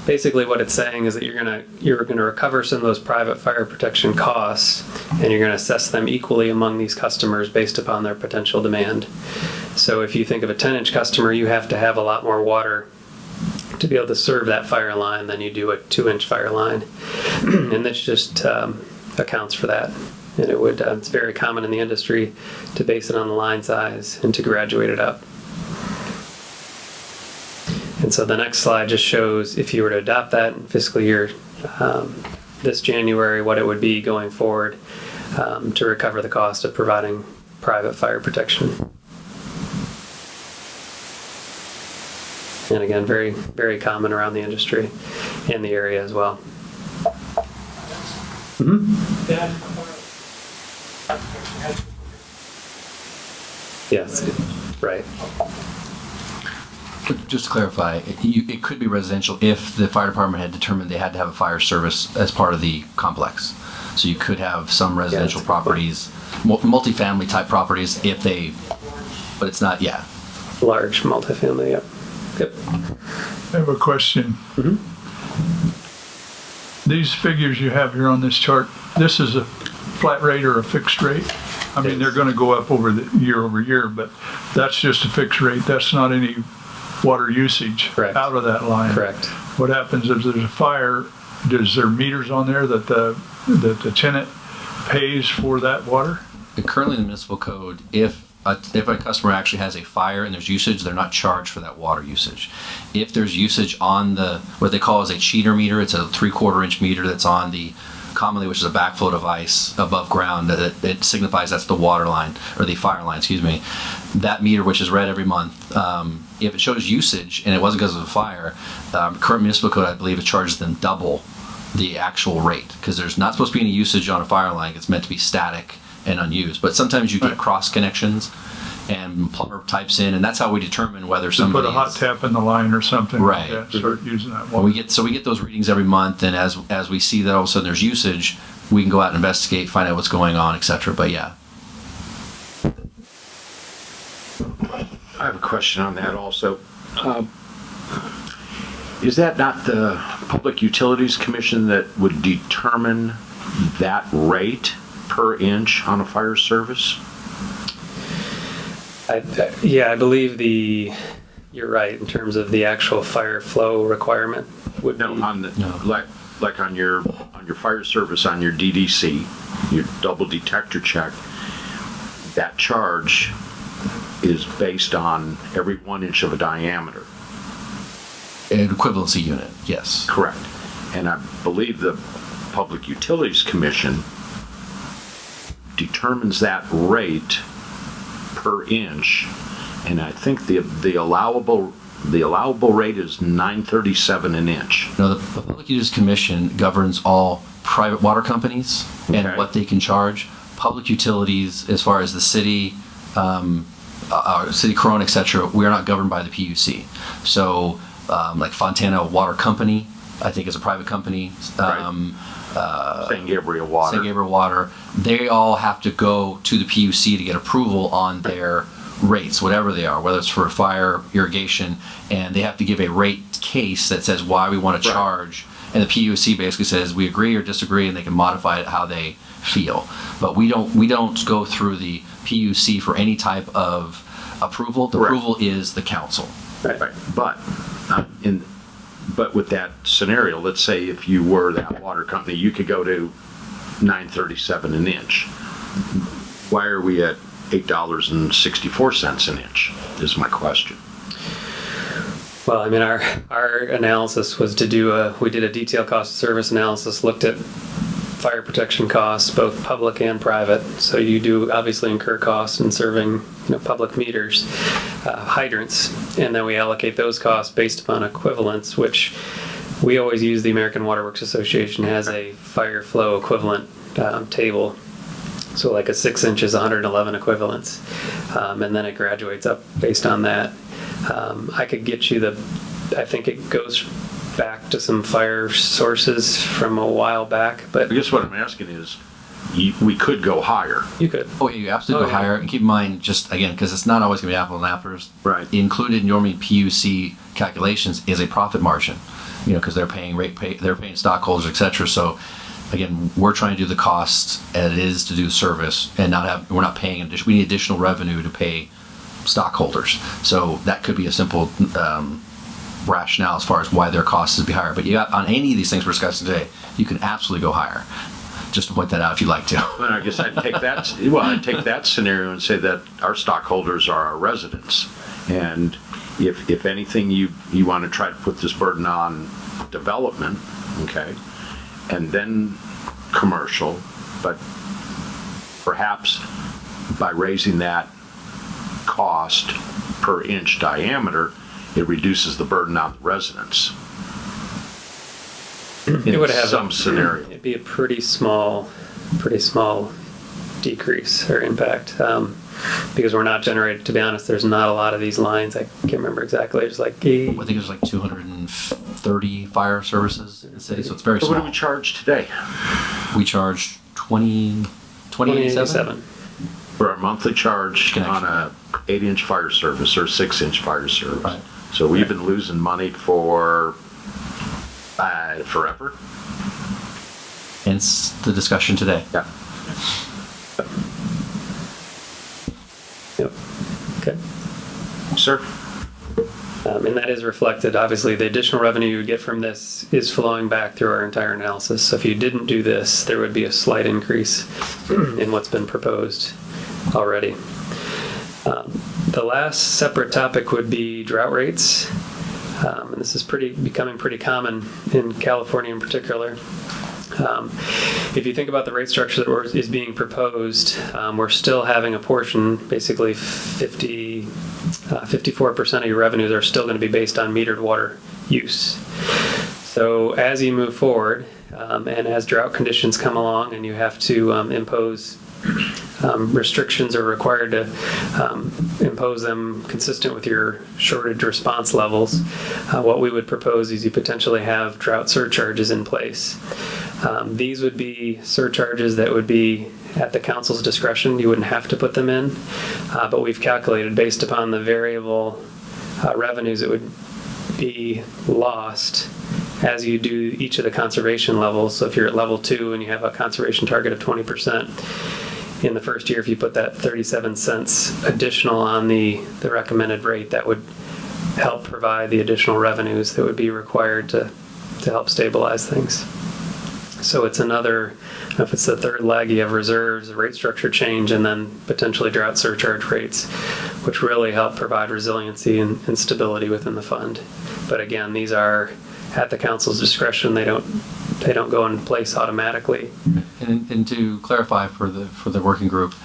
basically what it's saying is that you're gonna recover some of those private fire protection costs, and you're gonna assess them equally among these customers based upon their potential demand. So if you think of a 10-inch customer, you have to have a lot more water to be able to serve that fire line than you do a 2-inch fire line. And this just accounts for that. And it would, it's very common in the industry to base it on the line size and to graduate it up. And so the next slide just shows if you were to adopt that in fiscal year this January, what it would be going forward to recover the cost of providing private fire protection. And again, very, very common around the industry and the area as well. Yes, right. Just to clarify, it could be residential if the fire department had determined they had to have a fire service as part of the complex. So you could have some residential properties, multifamily type properties, but it's not, Large multifamily, yep. Yep. I have a question. These figures you have here on this chart, this is a flat rate or a fixed rate? I mean, they're gonna go up over year, but that's just a fixed rate. That's not any water usage out of that line. Correct. What happens if there's a fire? Is there meters on there that the tenant pays for that water? And currently in the municipal code, if a customer actually has a fire and there's usage, they're not charged for that water usage. If there's usage on what they call as a cheater meter, it's a 3/4 inch meter that's on commonly, which is a backflow device above ground, it signifies that's the water line, or the fire line, excuse me. That meter, which is read every month, if it shows usage and it wasn't because of a fire, current municipal code, I believe, it charges them double the actual rate, because there's not supposed to be any usage on a fire line. It's meant to be static and unused. But sometimes you get cross connections, and plumber types in, and that's how we determine whether somebody put a hot tap in the line or something right. like that, start using that Well, water. we get those readings every month, and as we see that all of a sudden there's usage, we can go out and investigate, find out what's going on, etc. But yeah. I have a question on that also. Is that not the Public Utilities Commission that would determine that rate per inch on a fire service? I believe you're right in terms of the actual fire flow requirement would be. Like on your fire service, on your DDC, your double detector check, that charge is based on every 1 inch of a diameter. An equivalency unit, yes. Correct. And I believe the Public Utilities Commission determines that rate per inch, and I think the allowable rate is $9.37 an inch. No, the Public Utilities Commission governs all private water companies and what they can charge. Public utilities, as far as the city, City Corona, etc., we are not governed by the PUC. So, like Fontana Water Company, I think is a private company. St. Gabriel Water. St. Gabriel Water. They all have to go to the PUC to get approval on their rates, whatever they are, whether it's for fire, irrigation, and they have to give a rate case that says why we want to charge. And the PUC basically says we agree or disagree, and they can modify it how they feel. But we don't go through the PUC for any type of approval. The approval is the council. Right. But with that scenario, let's say if you were that water company, you could go to $9.37 an inch. Why are we at $8.64 an inch is my question. Well, I mean, our analysis was we did a detailed cost of service analysis, looked at fire protection costs, both public and private. So you do obviously incur costs in serving public meters, hydrants, and then we allocate those costs based upon equivalence, which we always use. The American Water Works Association has a fire flow equivalent table. So like a 6 inch is 111 equivalents, and then it graduates up based on that. I could get you I think it goes back to some fire sources from a while back, but I guess what I'm asking is, we could go higher. you could. Oh, yeah, you absolutely go Oh, yeah. higher. And keep in mind, just again, because it's not always going to be apples and apples. Right. Included in your PUC calculations is a profit margin, because they're paying they're paying stockholders, et cetera. So again, we're trying to do the cost as it is to do the service and we're not paying additional, we need additional revenue to pay stockholders. So that could be a simple rationale as far as why their costs would be higher. But on any of these things we're discussing today, you can absolutely go higher. Just to point that out if you'd like to. Well, I guess I'd take that scenario and say that our stockholders are our residents. And if anything, you want to try to put this burden on development, okay, and then commercial, but perhaps by raising that cost per inch diameter, it reduces the burden on the residents. It would have some scenario. It'd be a pretty small decrease or impact, because we're not generating. To be honest, there's not a lot of these lines. I can't remember exactly. There's like I think there's like 230 fire services in the city, so it's very So small. what do we charge today? We charge 2087 For our monthly charge Connection. on a 8-inch fire service or 6-inch fire service. Right. So we've been losing money for forever. Hence the discussion today. Yeah. Yep. Okay. Sir? And that is reflected. Obviously, the additional revenue you would get from this is flowing back through our entire analysis. So if you didn't do this, there would be a slight increase in what's been proposed already. The last separate topic would be drought rates. And this is becoming pretty common in California in particular. If you think about the rate structure that is being proposed, we're still having a portion, basically 54% of your revenues are still going to be based on metered water use. So as you move forward, and as drought conditions come along and you have to impose restrictions are required to impose them consistent with your shortage response levels, what we would propose is you potentially have drought surcharges in place. These would be surcharges that would be at the council's discretion. You wouldn't have to put them in, but we've calculated based upon the variable revenues that would be lost as you do each of the conservation levels. So if you're at level 2 and you have a conservation target of 20%, in the first year, if you put that 37 cents additional on the recommended rate, that would help provide the additional revenues that would be required to help stabilize things. So it's another, if it's the third leg, you have reserves, rate structure change, and then potentially drought surcharge rates, which really help provide resiliency and stability within the fund. But again, these are at the council's discretion. They don't go into place automatically. And to clarify for the working group,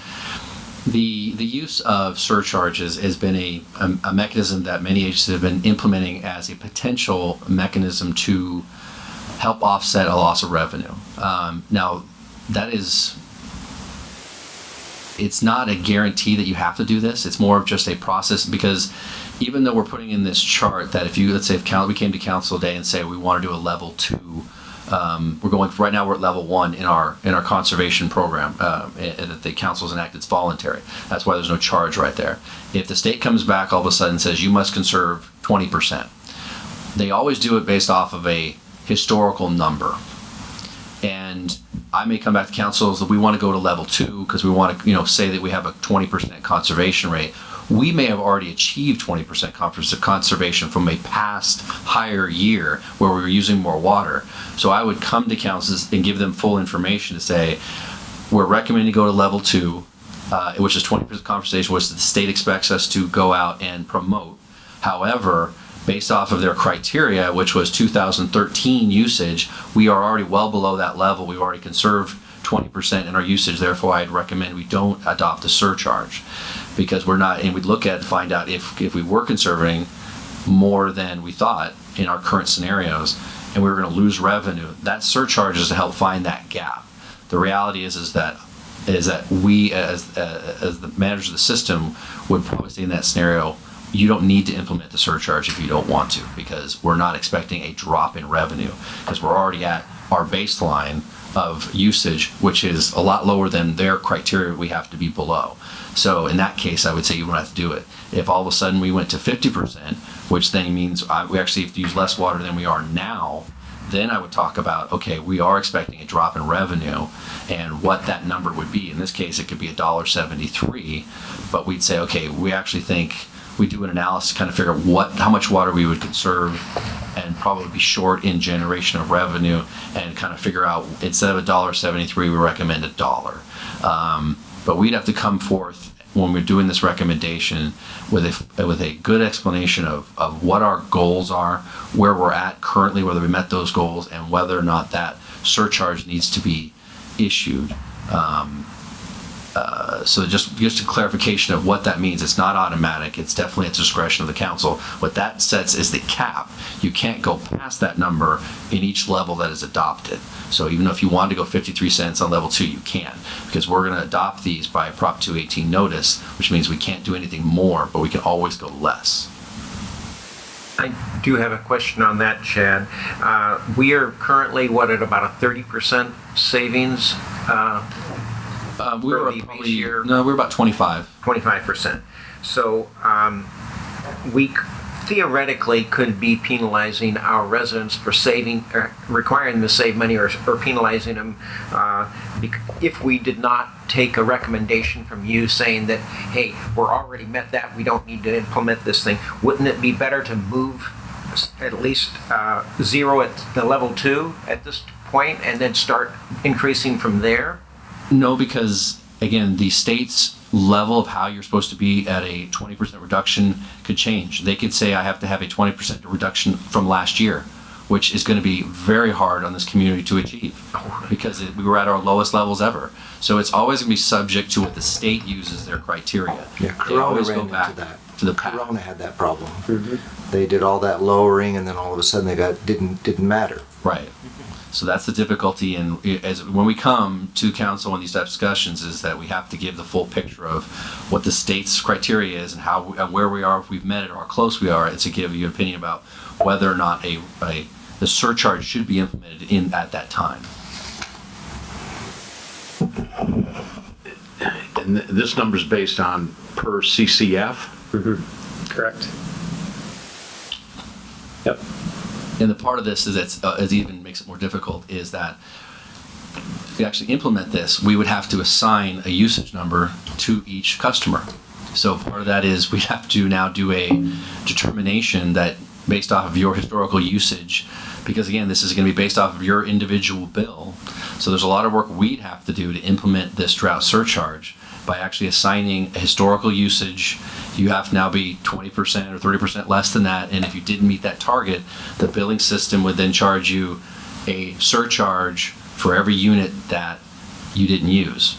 the use of surcharges has been a mechanism that many agencies have been implementing as a potential mechanism to help offset a loss of revenue. Now, it's not a guarantee that you have to do this. It's more of just a process, because even though we're putting in this chart that let's say if we came to council today and say we want to do a level 2, right now we're at level 1 in our conservation program that the council's enacted. It's voluntary. That's why there's no charge right there. If the state comes back all of a sudden and says you must conserve 20%, they always do it based off of a historical number. And I may come back to council that we want to go to level 2 because we want to say that we have a 20% conservation rate. We may have already achieved 20% conservation from a past higher year where we were using more water. So I would come to councils and give them full information to say, we're recommending to go to level 2, which is 20% conservation, which the state expects us to go out and promote. However, based off of their criteria, which was 2013 usage, we are already well below that level. We've already conserved 20% in our usage. Therefore, I'd recommend we don't adopt the surcharge, because we're not, and we'd look at it to find out if we were conserving more than we thought in our current scenarios and we were going to lose revenue. That surcharge is to help find that gap. The reality is that we as the managers of the system would probably say in that scenario, you don't need to implement the surcharge if you don't want to, because we're not expecting a drop in revenue, because we're already at our baseline of usage, which is a lot lower than their criteria we have to be below. So in that case, I would say you wouldn't have to do it. If all of a sudden we went to 50%, which then means we actually have to use less water than we are now, then I would talk about, okay, we are expecting a drop in revenue and what that number would be. In this case, it could be $1.73, but we'd say, okay, we actually think we do an analysis, kind of figure out how much water we would conserve and probably be short in generation of revenue, and kind of figure out, instead of $1.73, we recommend $1. But we'd have to come forth when we're doing this recommendation with a good explanation of what our goals are, where we're at currently, whether we met those goals, and whether or not that surcharge needs to be issued. So just a clarification of what that means. It's not automatic. It's definitely at the discretion of the council. What that sets is the cap. You can't go past that number in each level that is adopted. So even if you want to go 53 cents on level 2, you can, because we're going to adopt these by Prop 218 notice, which means we can't do anything more, but we can always go less. I do have a question on that, Chad. We are currently, at about a 30% savings? We were probably, no, we were about 25. 25%. So we theoretically could be penalizing our residents for requiring them to save money, or penalizing them if we did not take a recommendation from you saying that, hey, we're already met that, we don't need to implement this thing. Wouldn't it be better to move at least 0 at the level 2 at this point and then start increasing from there? No, because again, the state's level of how you're supposed to be at a 20% reduction could change. They could say I have to have a 20% reduction from last year, which is going to be very hard on this community to achieve, because we were at our lowest levels ever. So it's always going to be subject to what the state uses their criteria. Yeah, They Corona always ran go into back that. to the past. Corona had that problem. They did all that lowering, and then all of a sudden didn't matter. Right. So that's the difficulty, and when we come to council in these types of discussions, is that we have to give the full picture of what the state's criteria is and where we are, if we've met it, or how close we are, and to give you an opinion about whether or not the surcharge should be implemented at that time. And this number's based on per CCF? Correct. Yep. And the part of this is it even makes it more difficult, is that if we actually implement this, we would have to assign a usage number to each customer. So part of that is we have to now do a determination that based off of your historical usage, because again, this is going to be based off of your individual bill. So there's a lot of work we'd have to do to implement this drought surcharge by actually assigning a historical usage. You have to now be 20% or 30% less than that, and if you didn't meet that target, the billing system would then charge you a surcharge for every unit that you didn't use.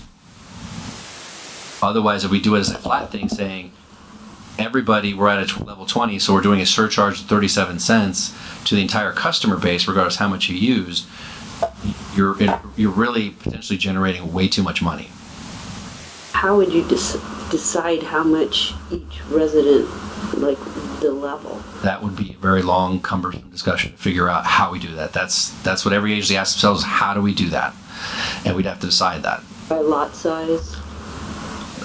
Otherwise, if we do it as a flat thing, saying everybody, we're at a level 20, so we're doing a surcharge of 37 cents to the entire customer base, regardless how much you used, you're really potentially generating way too much money. How would you decide how much each resident, like the level? That would be a very long, cumbersome discussion to figure out how we do that. That's what every agency asks themselves, how do we do that? And we'd have to decide that. By lot size?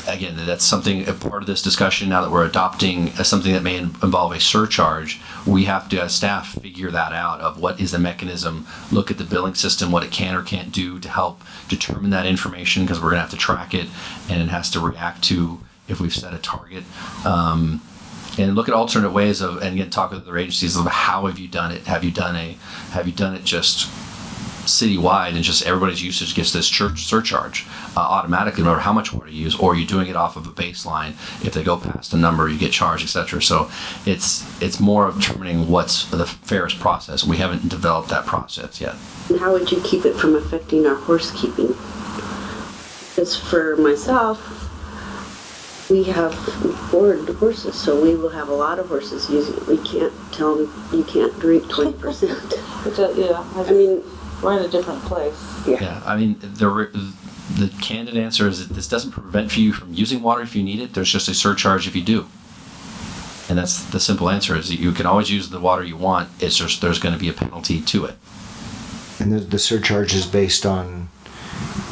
Again, that's something, a part of this discussion now that we're adopting something that may involve a surcharge. We have to, as staff, figure that out of what is the mechanism, look at the billing system, what it can or can't do to help determine that information, because we're going to have to track it, and it has to react to if we've set a target. And look at alternate ways of, and again, talk with other agencies of how have you done it? Have you done it just citywide and just everybody's usage gets this surcharge automatically no matter how much water you use, or you're doing it off of a baseline? If they go past a number, you get charged, etc. So it's more of determining what's the fairest process. We haven't developed that process yet. And how would you keep it from affecting our horse keeping? Because for myself, we have 4 horses, so we will have a lot of horses using it. We can't tell them you can't drink 20%. Yeah, I mean, we're in a different place. Yeah, I mean, the candid answer is that this doesn't prevent you from using water if you need it. There's just a surcharge if you do. And that's the simple answer is you can always use the water you want. It's just there's going to be a penalty to it. And the surcharge is based on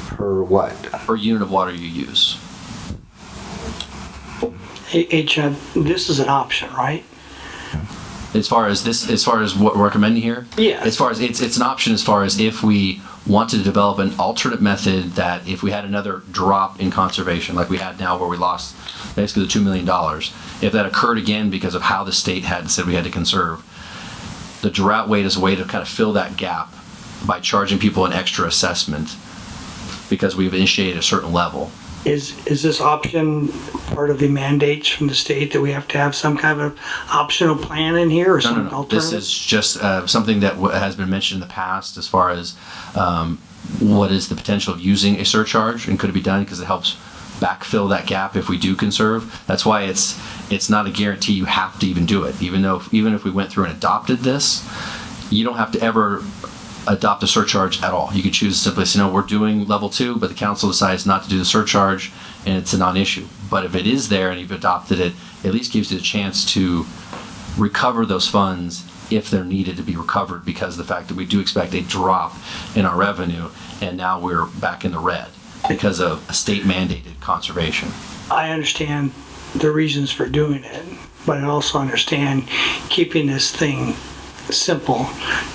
per what? Per unit of water you use. Hey, Chad, this is an option, right? As far as what we're recommending here? Yeah. As far as it's an option as far as if we wanted to develop an alternate method that if we had another drop in conservation like we had now where we lost basically the $2 million, if that occurred again because of how the state had said we had to conserve, the drought rate is a way to kind of fill that gap by charging people an extra assessment because we've initiated a certain level. Is this option part of the mandates from the state that we have to have some kind of optional plan in here or some No. alternative? This is just something that has been mentioned in the past as far as what is the potential of using a surcharge and could it be done because it helps backfill that gap if we do conserve. That's why it's not a guarantee you have to even do it. Even if we went through and adopted this, you don't have to ever adopt a surcharge at all. You could choose to simply say, no, we're doing level 2, but the council decides not to do the surcharge and it's a non-issue. But if it is there and you've adopted it, it at least gives you the chance to recover those funds if they're needed to be recovered because of the fact that we do expect a drop in our revenue and now we're back in the red because of a state mandated conservation. I understand the reasons for doing it, but I also understand keeping this thing simple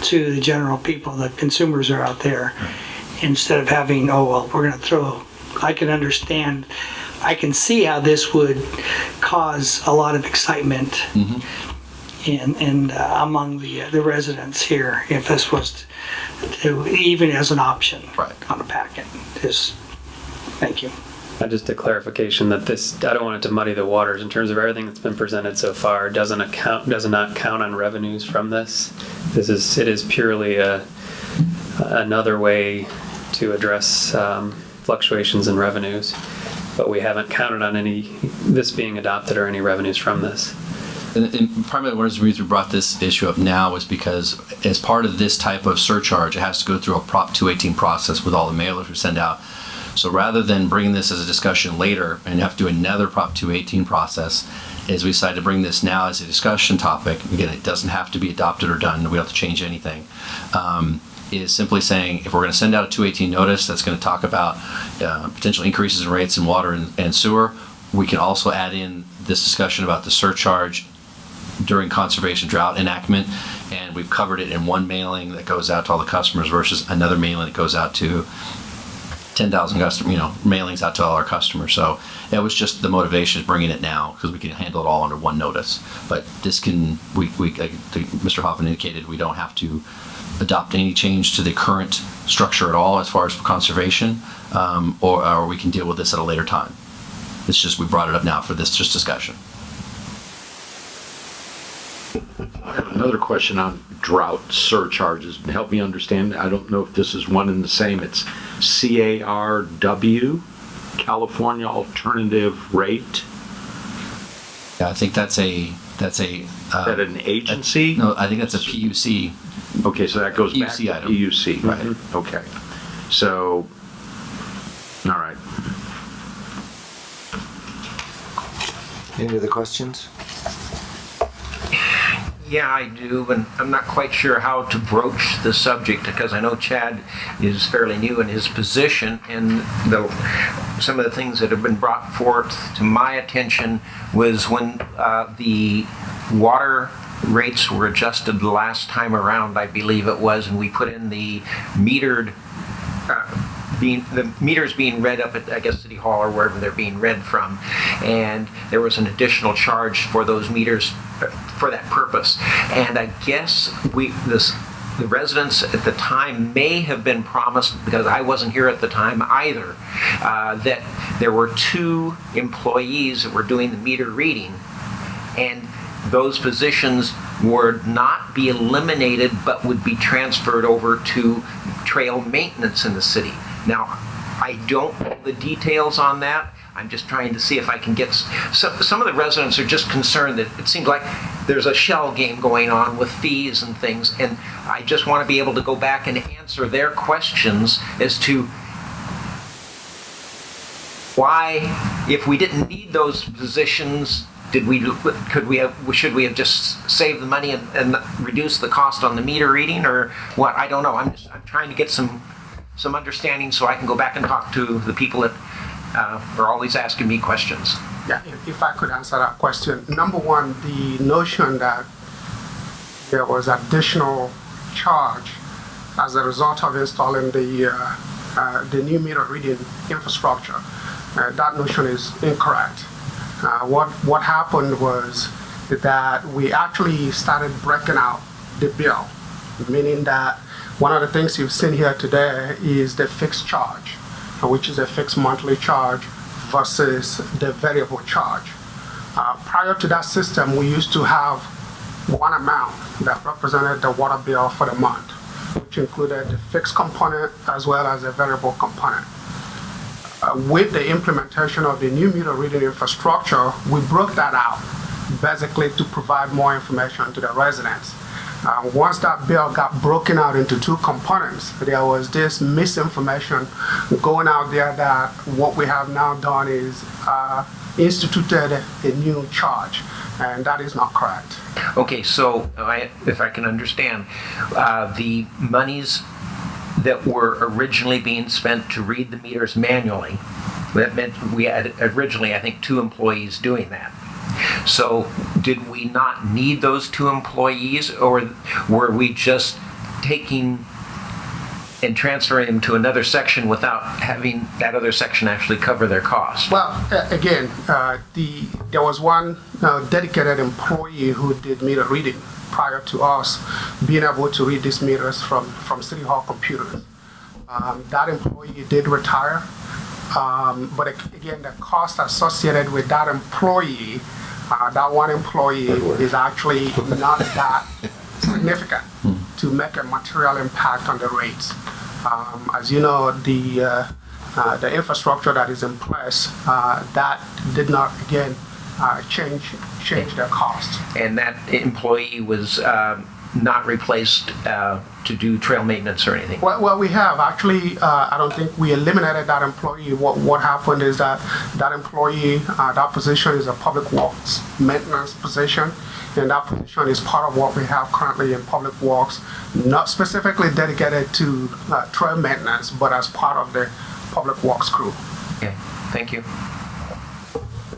to the general people, the consumers are out there, instead of having, oh, well, we're going to throw, I can see how this would cause a lot of excitement in among the residents here if this was even as an option on a packet. Thank you. Just a clarification that I don't want it to muddy the waters in terms of everything that's been presented so far. Does not count on revenues from this. It is purely another way to address fluctuations in revenues, but we haven't counted on this being adopted or any revenues from this. And primarily one of the reasons we brought this issue up now is because as part of this type of surcharge, it has to go through a Prop 218 process with all the mailers we send out. So rather than bringing this as a discussion later and have to do another Prop 218 process, is we decided to bring this now as a discussion topic. Again, it doesn't have to be adopted or done. We don't have to change anything. Is simply saying if we're going to send out a 218 notice that's going to talk about potential increases in rates in water and sewer, we can also add in this discussion about the surcharge during conservation drought enactment, and we've covered it in one mailing that goes out to all the customers versus another mailing that goes out to 10,000 mailings out to all our customers. So that was just the motivation is bringing it now because we can handle it all under one notice. But this can, like Mr. Hoffman indicated, we don't have to adopt any change to the current structure at all as far as conservation, or we can deal with this at a later time. It's just we brought it up now for this just discussion. I have another question on drought surcharges. Help me understand. I don't know if this is one and the same. It's CARW, California Alternative Rate. Yeah, I think that's a. Is that an agency? No, I think that's a PUC. Okay, so that goes back PUC to item. PUC. Right. Okay. So, all right. Any other questions? Yeah, I do, and I'm not quite sure how to broach the subject because I know Chad is fairly new in his position, and some of the things that have been brought forth to my attention was when the water rates were adjusted the last time around, I believe it was, and we put in the metered the meters being read up at, I guess, City Hall or wherever they're being read from, and there was an additional charge for those meters for that purpose. And I guess the residents at the time may have been promised, because I wasn't here at the time either, that there were 2 employees that were doing the meter reading, and those positions would not be eliminated but would be transferred over to trail maintenance in the city. Now, I don't know the details on that. I'm just trying to see if I can get some of the residents are just concerned that it seems like there's a shell game going on with fees and things, and I just want to be able to go back and answer their questions as to why, if we didn't need those positions should we have just saved the money and reduced the cost on the meter reading, or what? I don't know. I'm trying to get some understanding so I can go back and talk to the people that are always asking me questions. Yeah, if I could answer that question. Number one, the notion that there was additional charge as a result of installing the new meter reading infrastructure, that notion is incorrect. What happened was that we actually started breaking out the bill, meaning that one of the things you've seen here today is the fixed charge, which is a fixed monthly charge versus the variable charge. Prior to that system, we used to have one amount that represented the water bill for the month, which included the fixed component as well as the variable component. With the implementation of the new meter reading infrastructure, we broke that out basically to provide more information to the residents. Once that bill got broken out into two components, there was this misinformation going out there that what we have now done is instituted a new charge, and that is not correct. Okay, so if I can understand, the monies that were originally being spent to read the meters manually, that meant we had originally, I think, 2 employees doing that. So did we not need those 2 employees, or were we just taking and transferring them to another section without having that other section actually cover their cost? Well, again, there was one dedicated employee who did meter reading prior to us being able to read these meters from City Hall computers. That employee did retire, but again, the cost associated with that employee, that one employee, is actually not that significant to make a material impact on the rates. As you know, the infrastructure that is in place, that did not, again, change their cost. And that employee was not replaced to do trail maintenance or anything? Well, we have. Actually, I don't think we eliminated that employee. What happened is that employee, that position is a public works maintenance position, and that position is part of what we have currently in public works, not specifically dedicated to trail maintenance, but as part of the public works crew. Okay, thank you.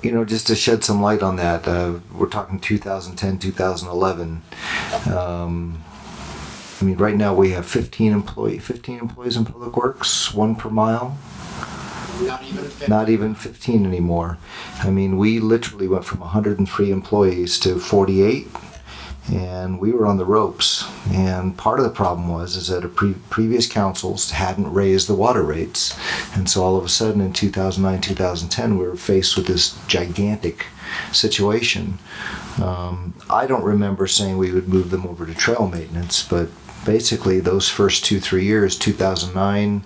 You know, just to shed some light on that, we're talking 2010, 2011. I mean, right now we have 15 employees in Public Works, 1 per mile. Not even 15 anymore. I mean, we literally went from 103 employees to 48, and we were on the ropes. And part of the problem is that previous councils hadn't raised the water rates, and so all of a sudden in 2009, 2010, we were faced with this gigantic situation. I don't remember saying we would move them over to trail maintenance, but basically those first 2-3 years, 2009,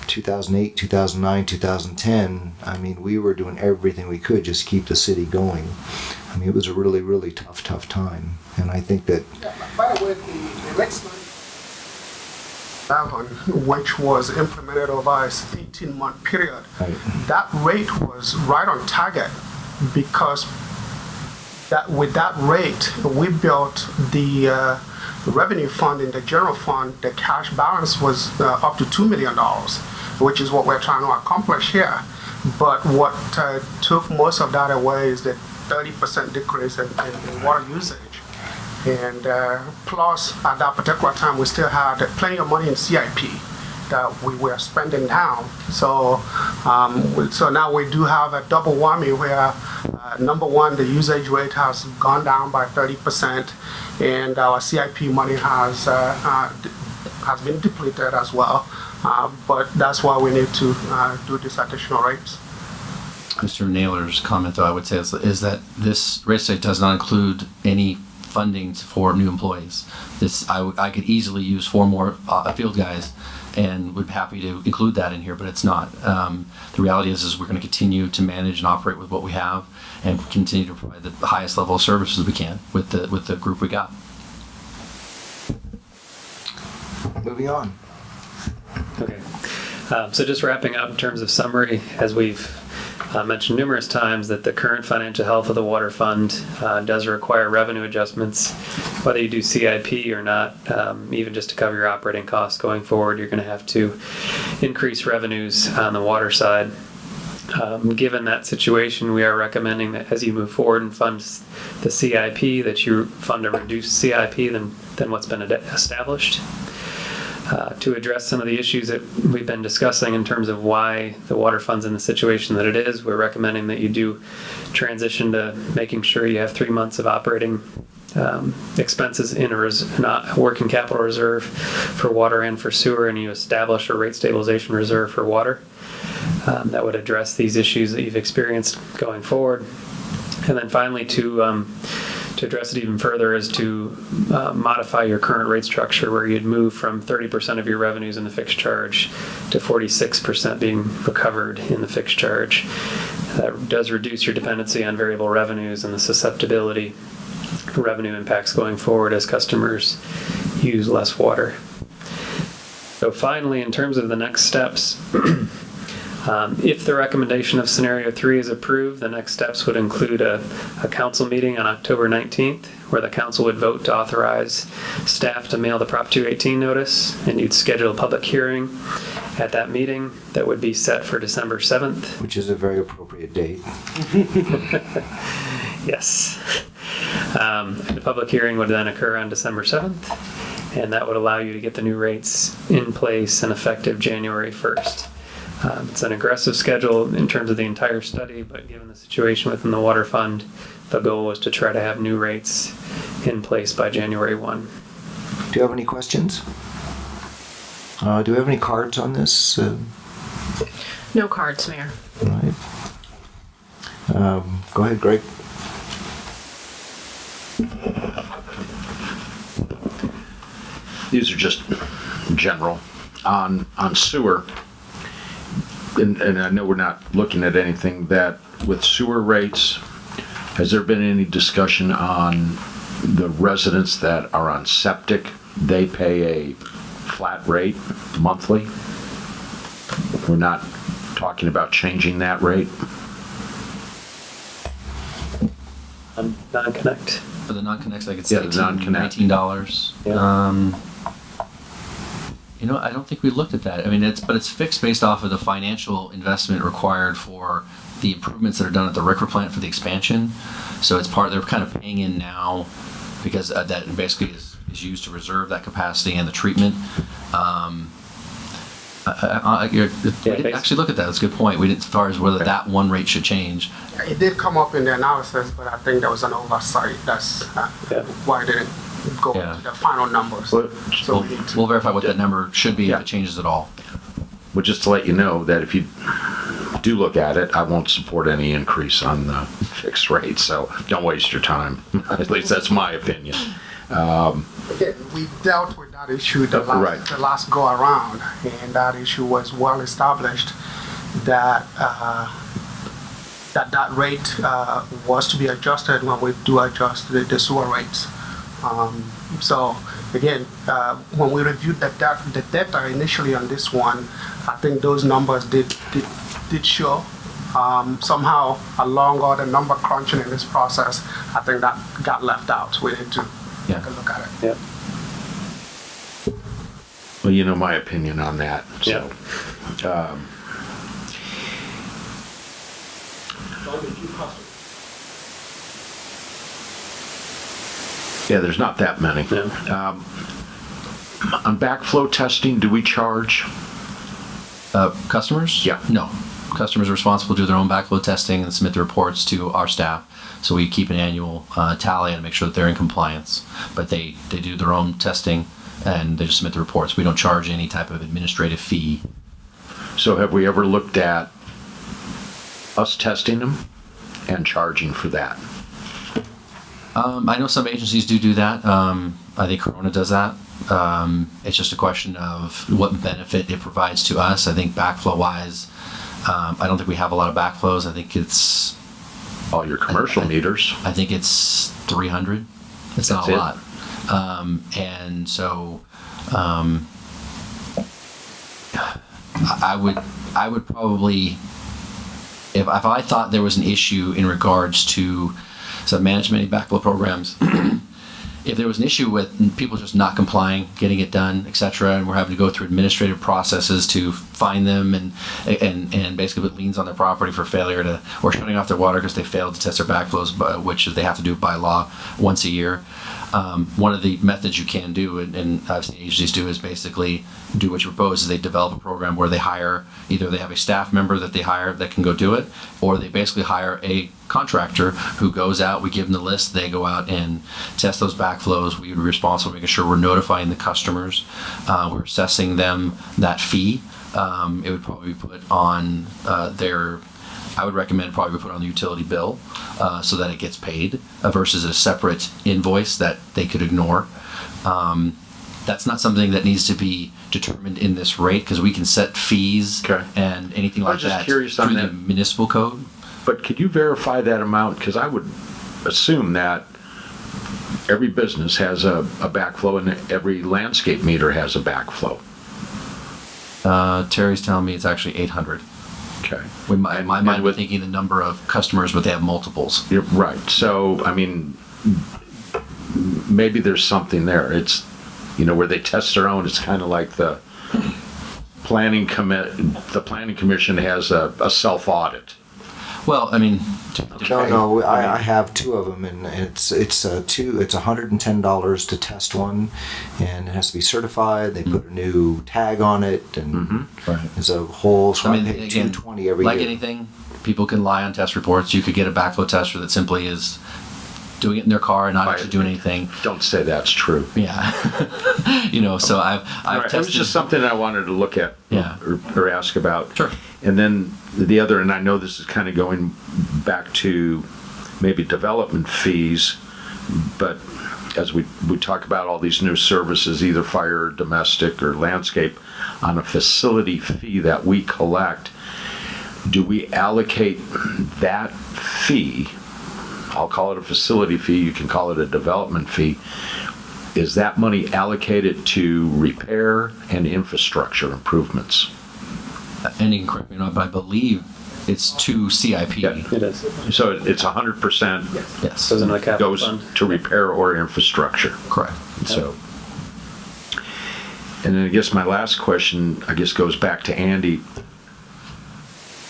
2008, 2009, 2010, I mean, we were doing everything we could just keep the city going. I mean, it was a really, really tough time. And I think that... By the way, the next one, which was implemented over an 18-month period, Right. That rate was right on target, because with that rate, we built the revenue fund in the general fund. The cash balance was up to $2 million, which is what we're trying to accomplish here. But what took most of that away is the 30% decrease in water usage. And plus, at that particular time, we still had plenty of money in CIP that we were spending down. So now we do have a double whammy where, number one, the usage rate has gone down by 30%, and our CIP money has been depleted as well. But that's why we need to do these additional rates. Mr. Naylor's comment, though, I would say is that this rate study does not include any funding for new employees. I could easily use 4 more field guys and would be happy to include that in here, but it's not. The reality is we're going to continue to manage and operate with what we have and continue to provide the highest level of services we can with the group we got. Moving on. Okay. So just wrapping up in terms of summary, as we've mentioned numerous times that the current financial health of the water fund does require revenue adjustments, whether you do CIP or not. Even just to cover your operating costs going forward, you're going to have to increase revenues on the water side. Given that situation, we are recommending that as you move forward and fund the CIP, that you fund a reduced CIP than what's been established. To address some of the issues that we've been discussing in terms of why the water fund's in the situation that it is, we're recommending that you do transition to making sure you have 3 months of operating expenses in a working capital reserve for water and for sewer, and you establish a rate stabilization reserve for water. That would address these issues that you've experienced going forward. And then finally, to address it even further, is to modify your current rate structure, where you'd move from 30% of your revenues in the fixed charge to 46% being recovered in the fixed charge. That does reduce your dependency on variable revenues and the susceptibility revenue impacts going forward as customers use less water. So finally, in terms of the next steps, if the recommendation of scenario 3 is approved, the next steps would include a council meeting on October 19th, where the council would vote to authorize staff to mail the Prop 218 notice, and you'd schedule a public hearing at that meeting that would be set for December 7th. Which is a very appropriate date. Yes. The public hearing would then occur on December 7th, and that would allow you to get the new rates in place and effective January 1st. It's an aggressive schedule in terms of the entire study, but given the situation within the water fund, the goal was to try to have new rates in place by January 1. Do you have any questions? Do we have any cards on this? No cards, Mayor. All right. Go ahead, Greg. These are just general. On sewer, and I know we're not looking at anything, that with sewer rates, has there been any discussion on the residents that are on septic? They pay a flat rate monthly? We're not talking about changing that rate? Non-connect. For the non-connects, I could Yeah, say the non-connect. $19. Yeah. I don't think we looked at that. I mean, it's fixed based off of the financial investment required for the improvements that are done at the Ricker plant for the expansion. So they're kind of paying in now because that basically is used to reserve that capacity and the treatment. We didn't actually look at that. That's a good point. We didn't, as far as whether that one rate should change. It did come up in the analysis, but I think there was an oversight. That's why it didn't go to the final numbers. So We'll verify what that number should be Yeah. if it changes at all. Well, just to let you know that if you do look at it, I won't support any increase on the fixed rate, so don't waste your time. At least that's my opinion. Again, we dealt with that issue the last go around, and that issue was well established that that rate was to be adjusted when we do adjust the sewer rates. So again, when we reviewed the data initially on this one, I think those numbers did show. Somehow along all the number crunching in this process, I think that got left out. We need to take a look at it. Yep. Well, you know my opinion on that. So, yeah, there's not that many. On backflow testing, do we charge? Customers? Yeah. No. Customers are responsible to do their own backflow testing and submit the reports to our staff. So we keep an annual tally and make sure that they're in compliance. But they do their own testing and they just submit the reports. We don't charge any type of administrative fee. So have we ever looked at us testing them and charging for that? I know some agencies do that. I think Corona does that. It's just a question of what benefit it provides to us. I think backflow wise, I don't think we have a lot of backflows. I think it's all your commercial meters. I think it's 300. It's not a lot. And so I would probably if I thought there was an issue in regards to some management backflow programs, if there was an issue with people just not complying, getting it done, et cetera, and we're having to go through administrative processes to find them and basically put liens on their property for failure to, or shutting off their water because they failed to test their backflows, which they have to do by law once a year. One of the methods you can do, and I've seen agencies do, is basically do what you propose, is they develop a program where they hire, either they have a staff member that they hire that can go do it, or they basically hire a contractor who goes out, we give them the list, they go out and test those backflows. We would be responsible for making sure we're notifying the customers, we're assessing them that fee. It would probably be put on I would recommend probably put on the utility bill so that it gets paid versus a separate invoice that they could ignore. That's not something that needs to be determined in this rate because we can set fees and anything like that through the municipal code. But could you verify that amount? Because I would assume that every business has a backflow and every landscape meter has a backflow. Terry's telling me it's actually 800. Okay. In my mind, we're thinking the number of customers, but they have multiples. You're right. So, I mean, maybe there's something there. It's, where they test their own. It's kind of like the planning commission has a self-audit. Well, I mean, No, I have two of them, and it's $110 to test one, and it has to be certified. They put a new tag on it, and there's a whole. So I pay $220 every year. Like anything, people can lie on test reports. You could get a backflow tester that simply is doing it in their car and not actually doing anything. Don't say that's true. Yeah, So I've tested. It was just something I wanted to look at, or ask about. Sure. And then the other, and I know this is kind of going back to maybe development fees, but as we talk about all these new services, either fire, domestic, or landscape, on a facility fee that we collect, do we allocate that fee? I'll call it a facility fee, you can call it a development fee. Is that money allocated to repair and infrastructure improvements? And you can correct me, but I believe it's to CIP. Yeah. It is. So it's 100% Yes. Goes into the capital goes fund. to repair or infrastructure. Correct. So, and then I guess my last question, goes back to Andy.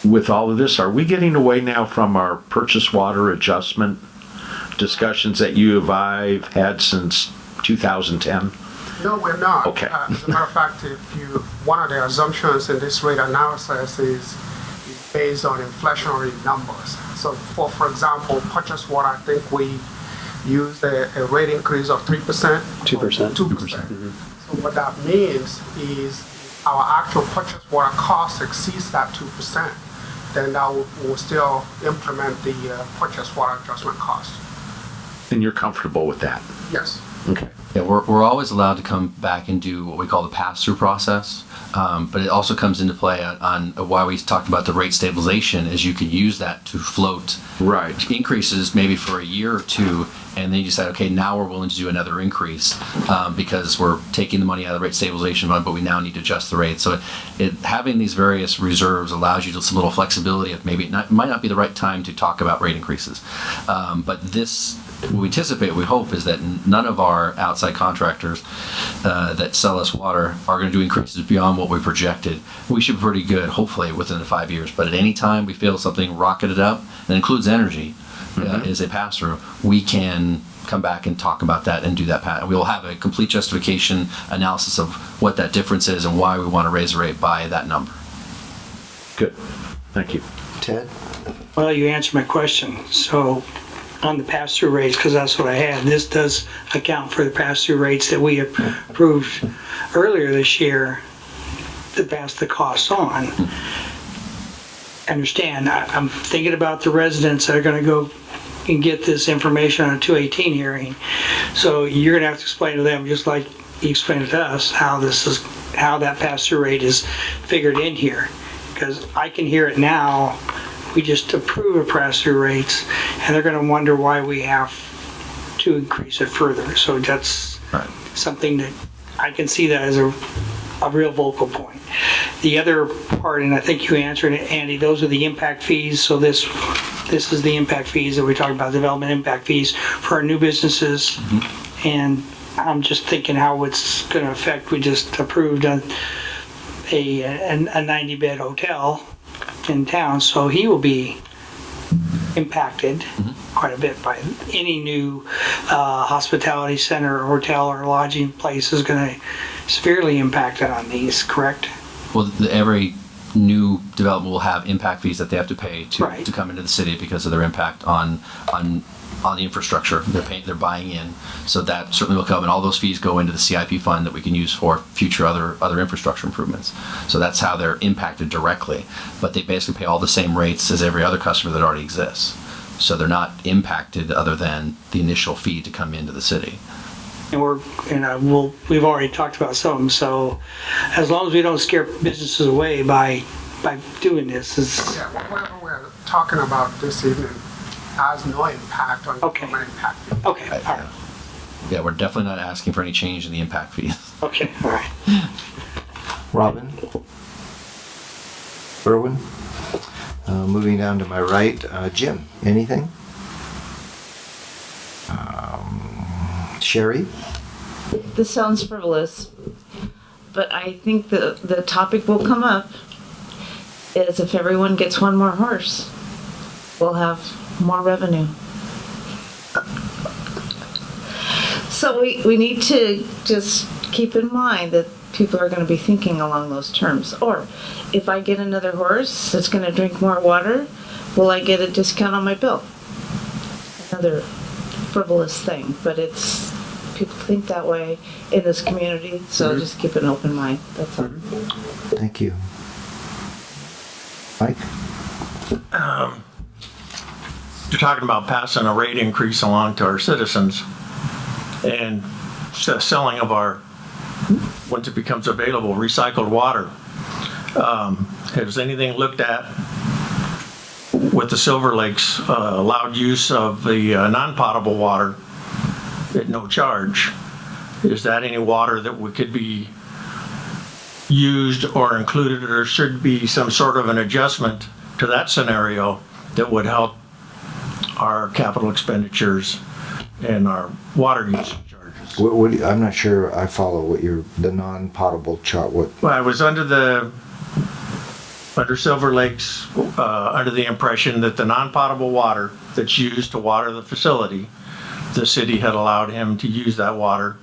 With all of this, are we getting away now from our purchase water adjustment discussions that you and I've had since 2010? No, we're not. Okay. As a matter of fact, one of the assumptions in this rate analysis is based on inflationary numbers. So for example, purchase water, I think we used a rate increase of 3%. 2%. 2%. So what that means is our actual purchase water cost exceeds that 2%. Then that will still implement the purchase water adjustment cost. And you're comfortable with that? Yes. Okay. Yeah, we're always allowed to come back and do what we call the pass-through process, but it also comes into play on why we talked about the rate stabilization, is you can use that to float increases maybe for a year or two, and then you decide, okay, now we're willing to do another increase because we're taking the money out of the rate stabilization fund, but we now need to adjust the rate. So having these various reserves allows you some little flexibility of maybe it might not be the right time to talk about rate increases, but this. What we anticipate, we hope, is that none of our outside contractors that sell us water are going to do increases beyond what we projected. We should be pretty good, hopefully, within the 5 years. But at any time we feel something rocketed up, that includes energy, is a pass-through, we can come back and talk about that and do that. We will have a complete justification analysis of what that difference is and why we want to raise the rate by that number. Good. Thank you. Ted? Well, you answered my question. So on the pass-through rates, because that's what I had, this does account for the pass-through rates that we approved earlier this year to pass the costs on. Understand, I'm thinking about the residents that are going to go and get this information on a 218 hearing. So you're going to have to explain to them, just like you explained to us, how that pass-through rate is figured in here. Because I can hear it now. We just approve of pass-through rates, and they're going to wonder why we have to increase it further. So that's something that I can see that as a real vocal point. the other part, and I think you answered it, Andy, those are the impact fees. So this is the impact fees that we're talking about, development impact fees for our new businesses. And I'm just thinking how it's going to affect, we just approved a 90-bed hotel in town, so he will be impacted quite a bit by any new hospitality center or hotel or lodging place is going to severely impact it on these, correct? Well, every new development will have impact fees that they have to pay Right. to come into the city because of their impact on the infrastructure they're buying in. So that certainly will come, and all those fees go into the CIP fund that we can use for future other infrastructure improvements. So that's how they're impacted directly. But they basically pay all the same rates as every other customer that already exists. So they're not impacted other than the initial fee to come into the city. And we've already talked about some, so as long as we don't scare businesses away by doing this, is Yeah, whatever we're talking about this evening has no impact on the Okay. government impact fee. okay, all right, Yeah, we're definitely not asking for any change in the impact fees. okay, all right. Robin? Irwin? Moving down to my right, Jim, anything? Sherry? This sounds frivolous, but I think the topic will come up is if everyone gets one more horse, we'll have more revenue. So we need to just keep in mind that people are going to be thinking along those terms. Or if I get another horse that's going to drink more water, will I get a discount on my bill? Another frivolous thing, but people think that way in this community, so just keep an open mind. That's all. Thank you. Mike? You're talking about passing a rate increase along to our citizens and selling of our, once it becomes available, recycled water. Has anything looked at with the Silver Lakes allowed use of the non-potable water at no charge? Is that any water that could be used or included, or should be some sort of an adjustment to that scenario that would help our capital expenditures and our water usage charges? I'm not sure I follow the non-potable chart. Well, I was under Silver Lakes, under the impression that the non-potable water that's used to water the facility, the city had allowed him to use that water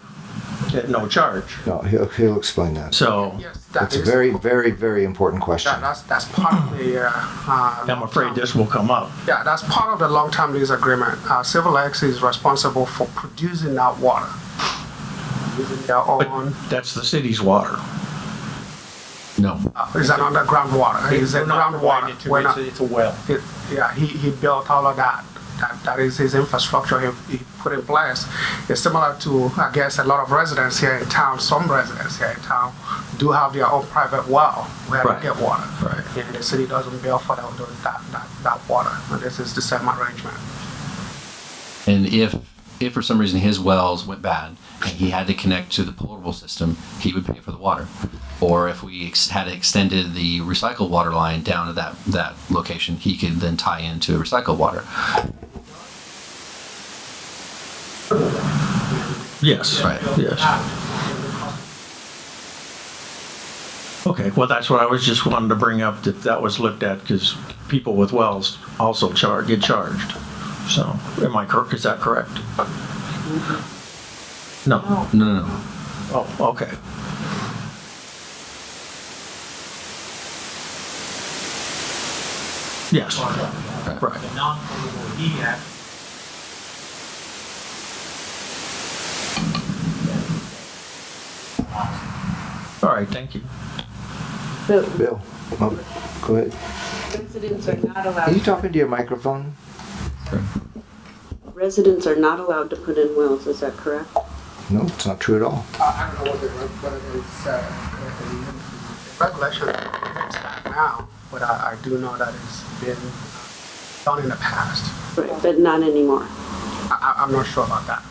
at no charge. No, he'll explain that. So Yes, That's a very, very, very important question. That's part of the. I'm afraid this will come up. Yeah, that's part of the long-term lease agreement. Silver Lakes is responsible for producing that water. Using their But own. that's the city's water. No. Is that underground water? Is it groundwater? It's a well. Yeah, he built all of that. That is his infrastructure he put in place. It's similar to, I guess, a lot of residents here in town. Some residents here in town do have their own private well where Right. they get water. Right. And the city doesn't bill for that water. And this is the same arrangement. And if for some reason his wells went bad and he had to connect to the potable system, he would pay for the water. Or if we had extended the recycled water line down to that location, he could then tie into recycled water. Yes. Right. Yes. Okay, well, that's what I was just wanting to bring up, that was looked at, because people with wells also get charged. So, am I correct? Is that correct? No. No. Oh, okay. Yes. Right. All right, thank you. Bill, go ahead. Residents are not Are allowed, you talking to your microphone? residents are not allowed to put in wells, is that correct? No, it's not true at all. I don't know whether it's regulation is back now, but I do know that it's been done in the past. Right, but not anymore. I'm not sure about that.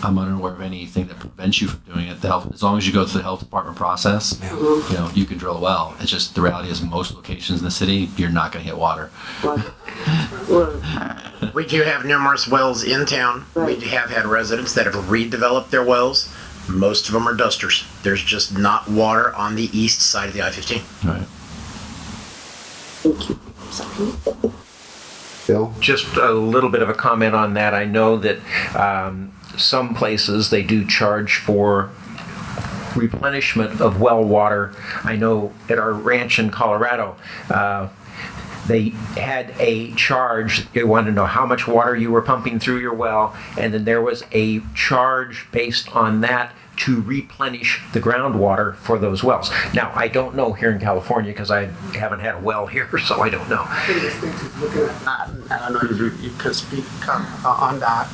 I'm unaware of anything that prevents you from doing it. The health, as long as you go through the health department process, you know, you can drill a well. It's just the reality is most locations in the city, you're not going to hit water. We do have numerous wells in town. We have had residents that have redeveloped their wells. Most of them are dusters. There's just not water on the east side of the I-15. Right. Thank you. Sorry. Bill? Just a little bit of a comment on that. I know that some places they do charge for replenishment of well water. I know at our ranch in Colorado, they had a charge. They wanted to know how much water you were pumping through your well, and then there was a charge based on that to replenish the groundwater for those wells. Now, I don't know here in California because I haven't had a well here, so I don't know. I think the state is looking at that, and I don't know if you can speak on that,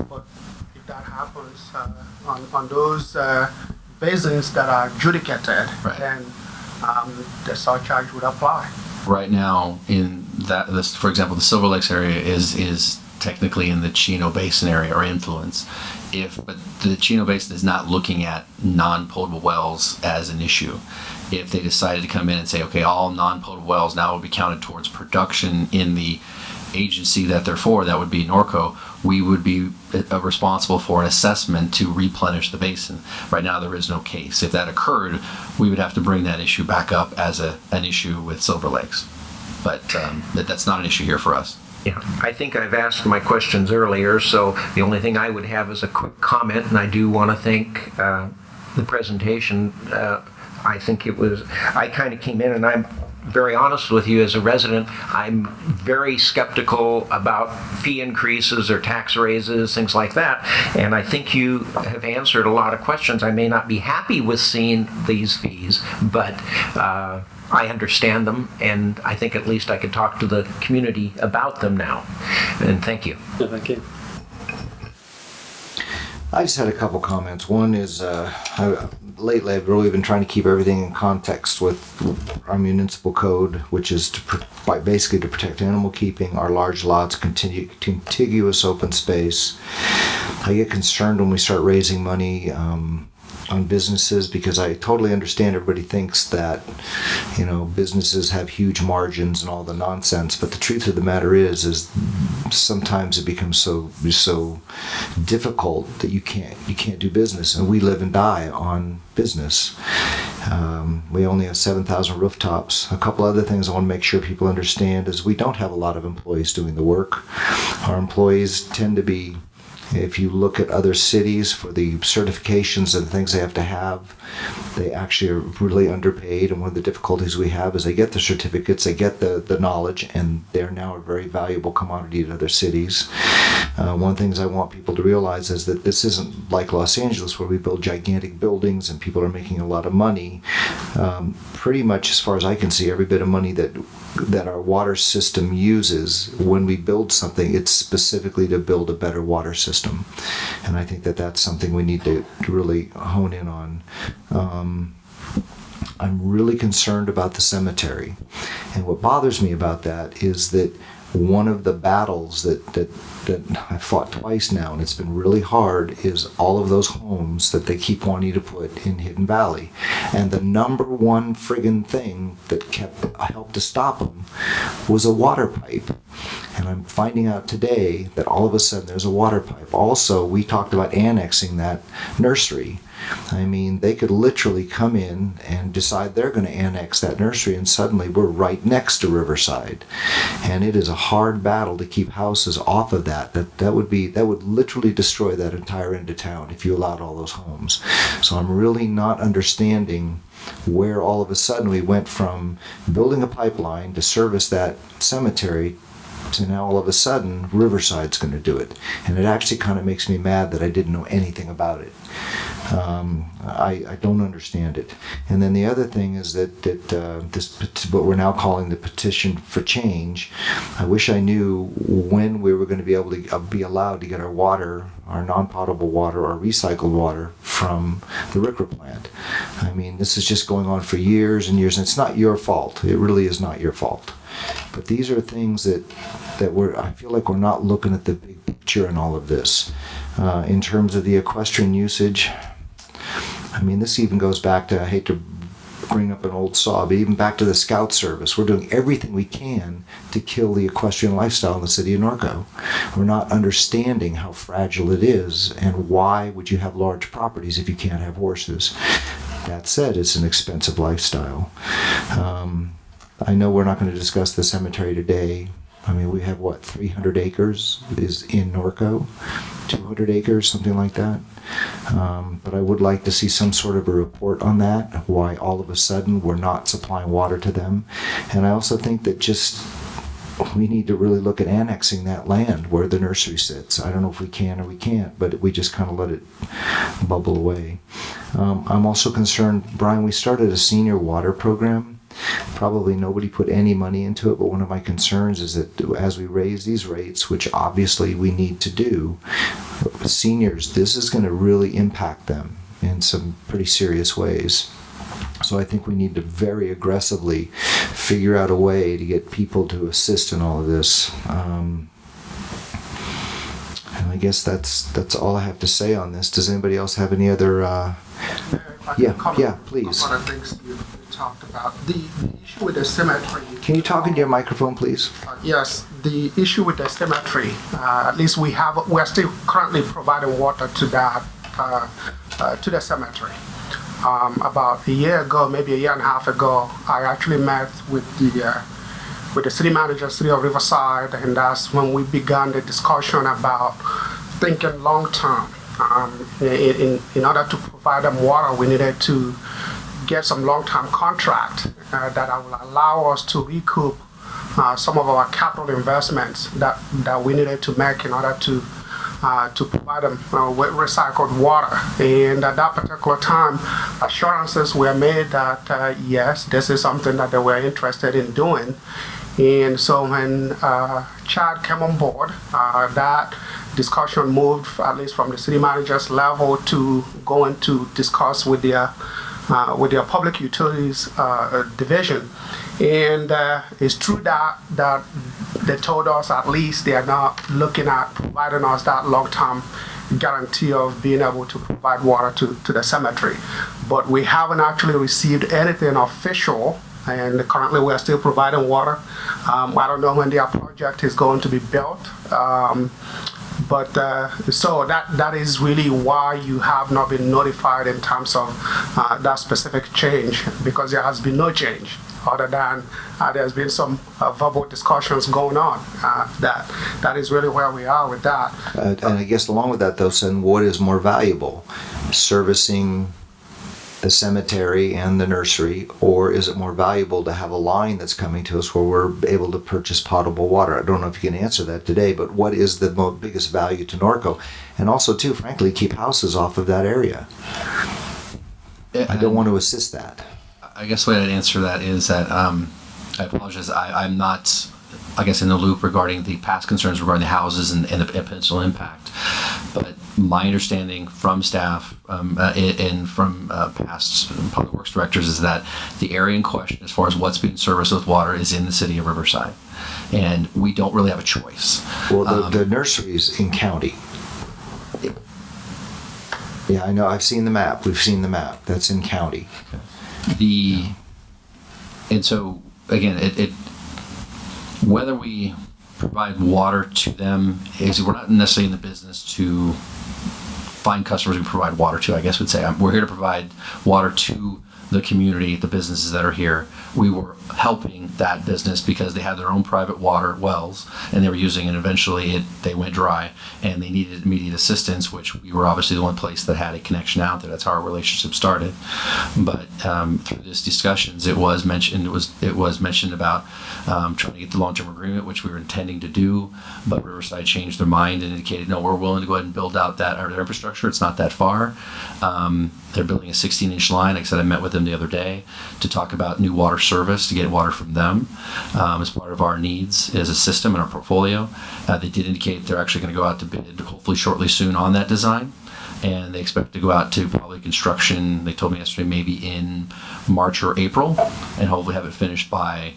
but if that happens on those basins that are adjudicated, then the surcharge would apply. Right now, in that, this, for example, the Silver Lakes area is technically in the Chino Basin area or influence. But the Chino Basin is not looking at non-potable wells as an issue. If they decided to come in and say, okay, all non-potable wells now will be counted towards production in the agency that they're for, that would be Norco, we would be responsible for an assessment to replenish the basin. Right now, there is no case. If that occurred, we would have to bring that issue back up as an issue with Silver Lakes. But that's not an issue here for us. Yeah, I think I've asked my questions earlier, so the only thing I would have is a quick comment, and I do want to thank the presentation. I think I kind of came in, and I'm very honest with you as a resident, I'm very skeptical about fee increases or tax raises, things like that. And I think you have answered a lot of questions. I may not be happy with seeing these fees, but I understand them, and I think at least I can talk to the community about them now. And thank you. Thank you. I just had a couple comments. One is, lately I've really been trying to keep everything in context with our municipal code, which is basically to protect animal keeping, our large lots, contiguous open space. I get concerned when we start raising money on businesses, because I totally understand everybody thinks that, you know, businesses have huge margins and all the nonsense, but the truth of the matter is sometimes it becomes so difficult that you can't do business, and we live and die on business. We only have 7,000 rooftops. A couple other things I want to make sure people understand is we don't have a lot of employees doing the work. Our employees tend to be, if you look at other cities for the certifications and things they have to have, they actually are really underpaid. And one of the difficulties we have is they get the certificates, they get the knowledge, and they're now a very valuable commodity to other cities. One of the things I want people to realize is that this isn't like Los Angeles, where we build gigantic buildings and people are making a lot of money. Pretty much, as far as I can see, every bit of money that our water system uses when we build something, it's specifically to build a better water system. And I think that that's something we need to really hone in on. I'm really concerned about the cemetery. And what bothers me about that is that one of the battles that I fought twice now, and it's been really hard, is all of those homes that they keep wanting to put in Hidden Valley. And the number one friggin' thing that helped to stop them was a water pipe. And I'm finding out today that all of a sudden there's a water pipe. Also, we talked about annexing that nursery. I mean, they could literally come in and decide they're going to annex that nursery, and suddenly we're right next to Riverside. And it is a hard battle to keep houses off of that. That would literally destroy that entire end of town if you allowed all those homes. So I'm really not understanding where all of a sudden we went from building a pipeline to service that cemetery to now all of a sudden Riverside's going to do it. And it actually kind of makes me mad that I didn't know anything about it. I don't understand it. And then the other thing is that this, what we're now calling the petition for change, I wish I knew when we were going to be able to be allowed to get our water, our non-potable water or recycled water from the RCRA plant. I mean, this is just going on for years and years, and it's not your fault. It really is not your fault. But these are things that I feel like we're not looking at the big picture. picture in all of this. In terms of the equestrian usage, I mean, this even goes back to, I hate to bring up an old saw, but even back to the Scout Service. We're doing everything we can to kill the equestrian lifestyle in the city of Norco. We're not understanding how fragile it is, and why would you have large properties if you can't have horses? That said, it's an expensive lifestyle. I know we're not going to discuss the cemetery today. I mean, we have, what, 300 acres is in Norco? 200 acres, something like that. But I would like to see some sort of a report on that, why all of a sudden we're not supplying water to them. And I also think that we need to really look at annexing that land where the nursery sits. I don't know if we can or we can't, but we just kind of let it bubble away. I'm also concerned, Brian, we started a senior water program. Probably nobody put any money into it, but one of my concerns is that as we raise these rates, which obviously we need to do, seniors, this is going to really impact them in some pretty serious ways. So I think we need to very aggressively figure out a way to get people to assist in all of this. And I guess that's all I have to say on this. Does anybody else have any other? Yeah, please. One of the things you talked about, the issue with the cemetery. Can you talk into your microphone, please? Yes, the issue with the cemetery. At least we're still currently providing water to that to the cemetery. About a year ago, maybe a year and a half ago, I actually met with the city manager, City of Riverside, and that's when we began the discussion about thinking long term. In order to provide them water, we needed to get some long-term contract that will allow us to recoup some of our capital investments that we needed to make in order to provide them with recycled water. And at that particular time, assurances were made that yes, this is something that they were interested in doing. And so when Chad came on board, that discussion moved, at least from the city manager's level, to going to discuss with their public utilities division. And it's true that they told us at least they are not looking at providing us that long-term guarantee of being able to provide water to the cemetery. But we haven't actually received anything official, and currently we are still providing water. I don't know when their project is going to be built. But so that is really why you have not been notified in terms of that specific change, because there has been no change other than there's been some verbal discussions going on. That is really where we are with that. And I guess along with that, though, then what is more valuable, servicing the cemetery and the nursery, or is it more valuable to have a line that's coming to us where we're able to purchase potable water? I don't know if you can answer that today, but what is the biggest value to Norco? And also, too, frankly, keep houses off of that area. I don't want to assist that. I guess the way I'd answer that is that I apologize. I'm not, I guess, in the loop regarding the past concerns regarding the houses and the potential impact. But my understanding from staff and from past public works directors is that the area in question, as far as what's being serviced with water, is in the city of Riverside, and we don't really have a choice. Well, the nursery's in county. Yeah, I know. I've seen the map. We've seen the map. That's in county. And so again, it whether we provide water to them is, we're not necessarily in the business to find customers we provide water to. I guess we'd say we're here to provide water to the community, the businesses that are here. We were helping that business because they had their own private water wells and they were using it, and eventually they went dry and they needed immediate assistance, which we were obviously the one place that had a connection out there. That's how our relationship started. But through these discussions, it was mentioned about trying to get the long-term agreement, which we were intending to do, but Riverside changed their mind and indicated, no, we're willing to go ahead and build out their infrastructure. It's not that far. They're building a 16-inch line. Like I said, I met with them them the other day to talk about new water service, to get water from them as part of our needs as a system in our portfolio. They did indicate they're actually going to go out to bid hopefully shortly soon on that design. And they expect to go out to probably construction, they told me yesterday, maybe in March or April, and hopefully have it finished by,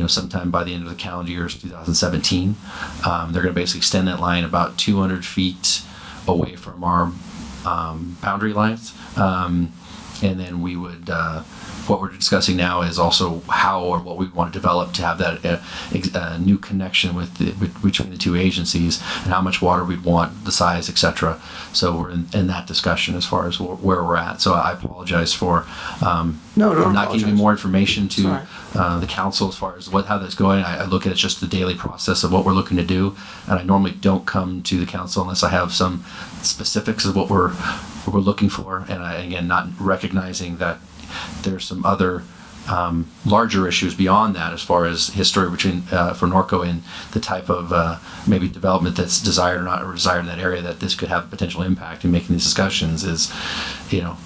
sometime by the end of the calendar year, 2017. They're going to basically extend that line about 200 feet away from our boundary lines. And then we would, what we're discussing now is also how or what we want to develop to have that new connection between the two agencies and how much water we'd want, the size, etc. So we're in that discussion as far as where we're at. So I apologize for not giving more information to the council as far as how that's going. I look at it just the daily process of what we're looking to do, and I normally don't come to the council unless I have some specifics of what we're looking for. And again, not recognizing that there's some other larger issues beyond that as far as history between for Norco and the type of maybe development that's desired or not desired in that area, that this could have a potential impact in making these discussions is,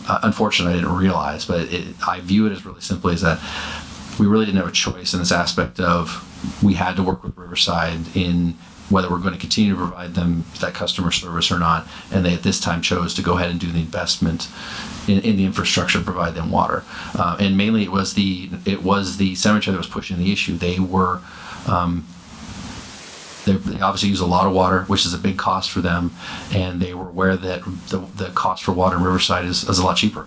unfortunately I didn't realize, but I view it as really simply as that we really didn't have a choice in this aspect of we had to work with Riverside in whether we're going to continue to provide them that customer service or not, and they at this time chose to go ahead and do the investment in the infrastructure to provide them water. And mainly it was the cemetery that was pushing the issue. They were they obviously use a lot of water, which is a big cost for them, and they were aware that the cost for water in Riverside is a lot cheaper.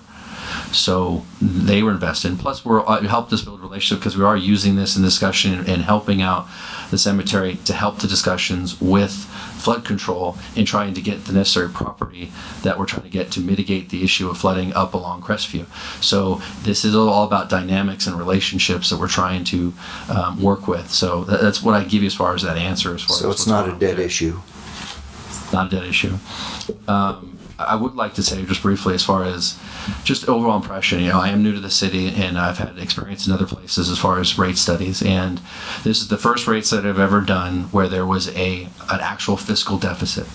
So they were invested in. Plus, it helped us build a relationship because we are using this in discussion and helping out the cemetery to help the discussions with flood control in trying to get the necessary property that we're trying to get to mitigate the issue of flooding up along Crestview. So this is all about dynamics and relationships that we're trying to work with. So that's what I give you as far as that answer. So it's not a dead issue. It's not a dead issue. I would like to say just briefly as far as just overall impression, I am new to the city and I've had experience in other places as far as rate studies, and this is the first rate study I've ever done where there was an actual fiscal deficit.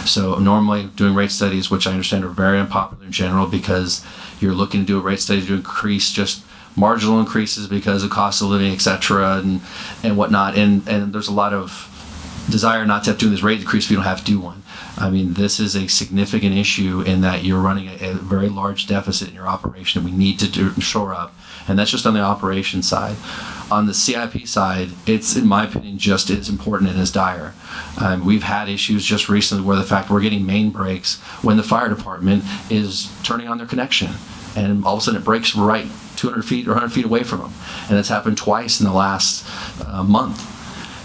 So normally doing rate studies, which I understand are very unpopular in general because you're looking to do a rate study to increase just marginal increases because of cost of living, etc. and whatnot, and there's a lot of desire not to have to do this rate increase if you don't have to do one. I mean, this is a significant issue in that you're running a very large deficit in your operation that we need to shore up, and that's just on the operation side. On the CIP side, it's, in my opinion, just as important and as dire. We've had issues just recently where the fact we're getting main breaks when the fire department is turning on their connection, and all of a sudden it breaks right 200 feet or 100 feet away from them, and it's happened twice in the last month.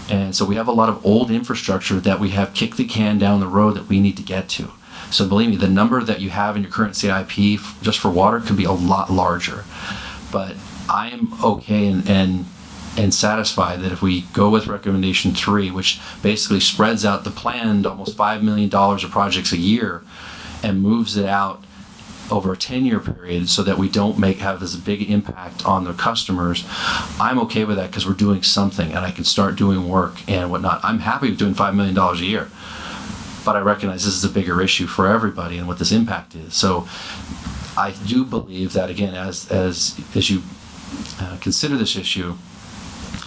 And so we have a lot of old infrastructure that we have kicked the can down the road that we need to get to. So believe me, the number that you have in your current CIP just for water could be a lot larger. But I am okay and satisfied that if we go with recommendation 3, which basically spreads out the planned almost $5 million of projects a year and moves it out over a 10-year period so that we don't have as big impact on the customers, I'm okay with that because we're doing something and I can start doing work and whatnot. I'm happy with doing $5 million a year, but I recognize this is a bigger issue for everybody and what this impact is. So I do believe that, again, as you consider this issue,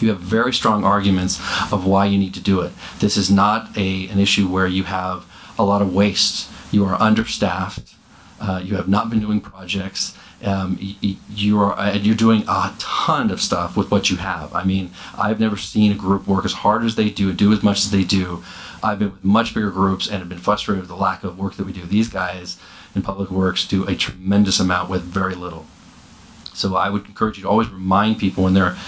you have very strong arguments of why you need to do it. This is not an issue where you have a lot of waste. You are understaffed. You have not been doing projects. You're doing a ton of stuff with what you have. I mean, I've never seen a group work as hard as they do and do as much as they do. I've been with much bigger groups and have been frustrated with the lack of work that we do. These guys in Public Works do a tremendous amount with very little. So I would encourage you to always remind people when they're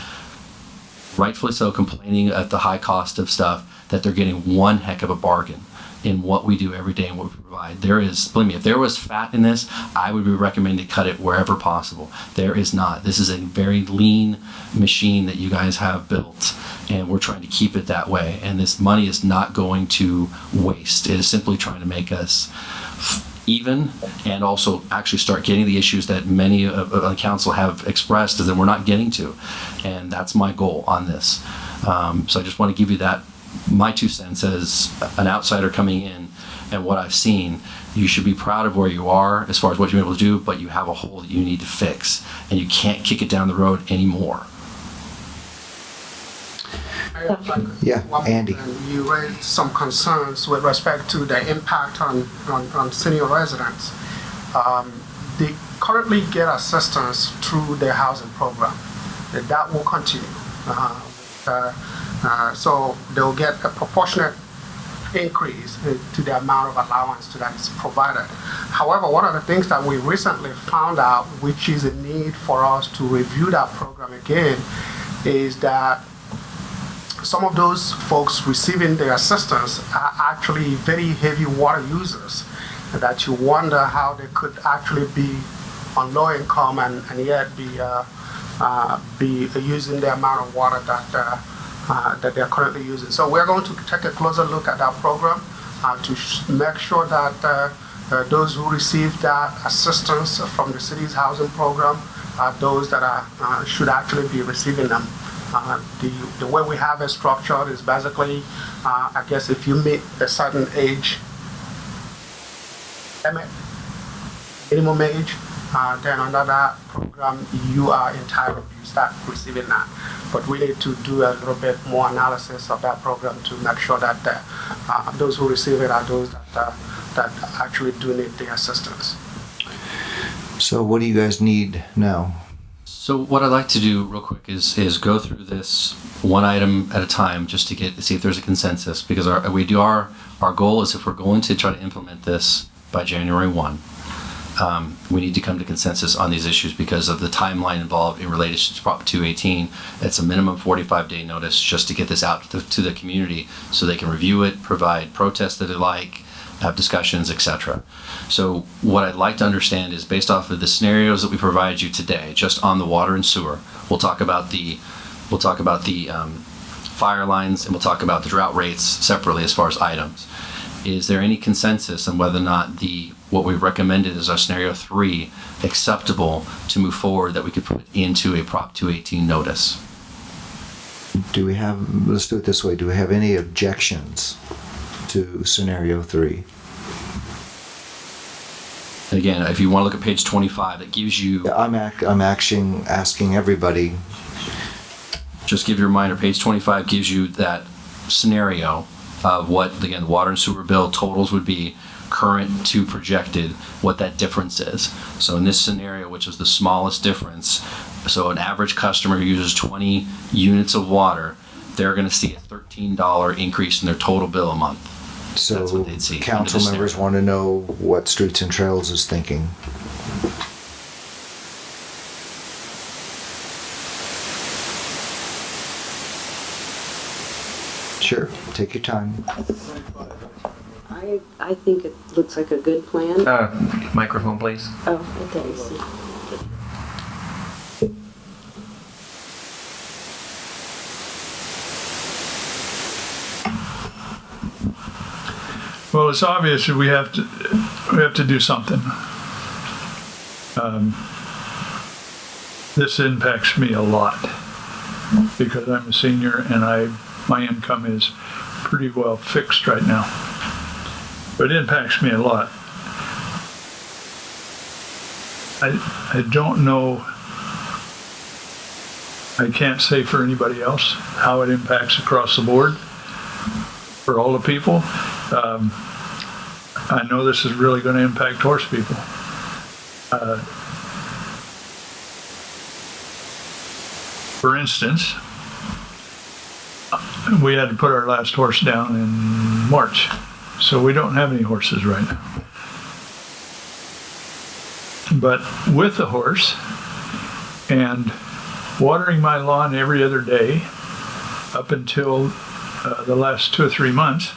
rightfully so complaining at the high cost of stuff that they're getting one heck of a bargain in what we do every day and what we provide. There is, believe me, if there was fat in this, I would be recommending to cut it wherever possible. There is not. This is a very lean machine that you guys have built, and we're trying to keep it that way. And this money is not going to waste. It is simply trying to make us even and also actually start getting the issues that many of the council have expressed is that we're not getting to. And that's my goal on this. So I just want to give you that, my 2 cents as an outsider coming in and what I've seen, you should be proud of where you are as far as what you're able to do, but you have a hole that you need to fix, and you can't kick it down the road anymore. Yeah, One Andy. thing, you raised some concerns with respect to the impact on senior residents. They currently get assistance through their housing program. That will continue. So they'll get a proportionate increase to the amount of allowance that is provided. However, one of the things that we recently found out, which is a need for us to review that program again, is that some of those folks receiving the assistance are actually very heavy water users, that you wonder how they could actually be on low income and yet be using the amount of water that they're currently using. So we're going to take a closer look at that program to make sure that those who receive that assistance from the city's housing program are those that should actually be receiving them. The way we have it structured is basically, I guess if you meet a certain age limit, minimum age, then under that program you are entitled, you start receiving that. But we need to do a little bit more analysis of that program to make sure that those who receive it are those that actually do need the assistance. So what do you guys need now? So what I'd like to do real quick is go through this one item at a time, just to see if there's a consensus, because our goal is, if we're going to try to implement this by January 1, we need to come to consensus on these issues because of the timeline involved in relation to Prop 218. It's a minimum 45-day notice just to get this out to the community so they can review it, provide protests that they like, have discussions, etc. So what I'd like to understand is, based off of the scenarios that we provide you today, just on the water and sewer, we'll talk about the fire lines, and we'll talk about the drought rates separately as far as items. Is there any consensus on whether or not what we recommended as our scenario 3 acceptable to move forward, that we could put into a Prop 218 notice? Let's do it this way. Do we have any objections to scenario 3? And again, if you want to look at page 25, that gives you... Yeah, I'm asking everybody. Just give your reminder, page 25 gives you that scenario of what, again, the water and sewer bill totals would be, current to projected, what that difference is. So in this scenario, which is the smallest difference, so an average customer who uses 20 units of water, they're going to see a $13 increase in their total bill a month. So that's what they'd see. Council members want to know what Streets and Trails is thinking. Sure, take your time. I think it looks like a good plan. Microphone, please. Oh, I thought you said. Well, it's obvious that we have to do something. This impacts me a lot because I'm a senior and my income is pretty well fixed right now. But it impacts me a lot. I don't know, I can't say for anybody else how it impacts across the board for all the people. I know this is really going to impact horse people. For instance, we had to put our last horse down in March, so we don't have any horses right now. But with the horse and watering my lawn every other day up until the last 2 or 3 months,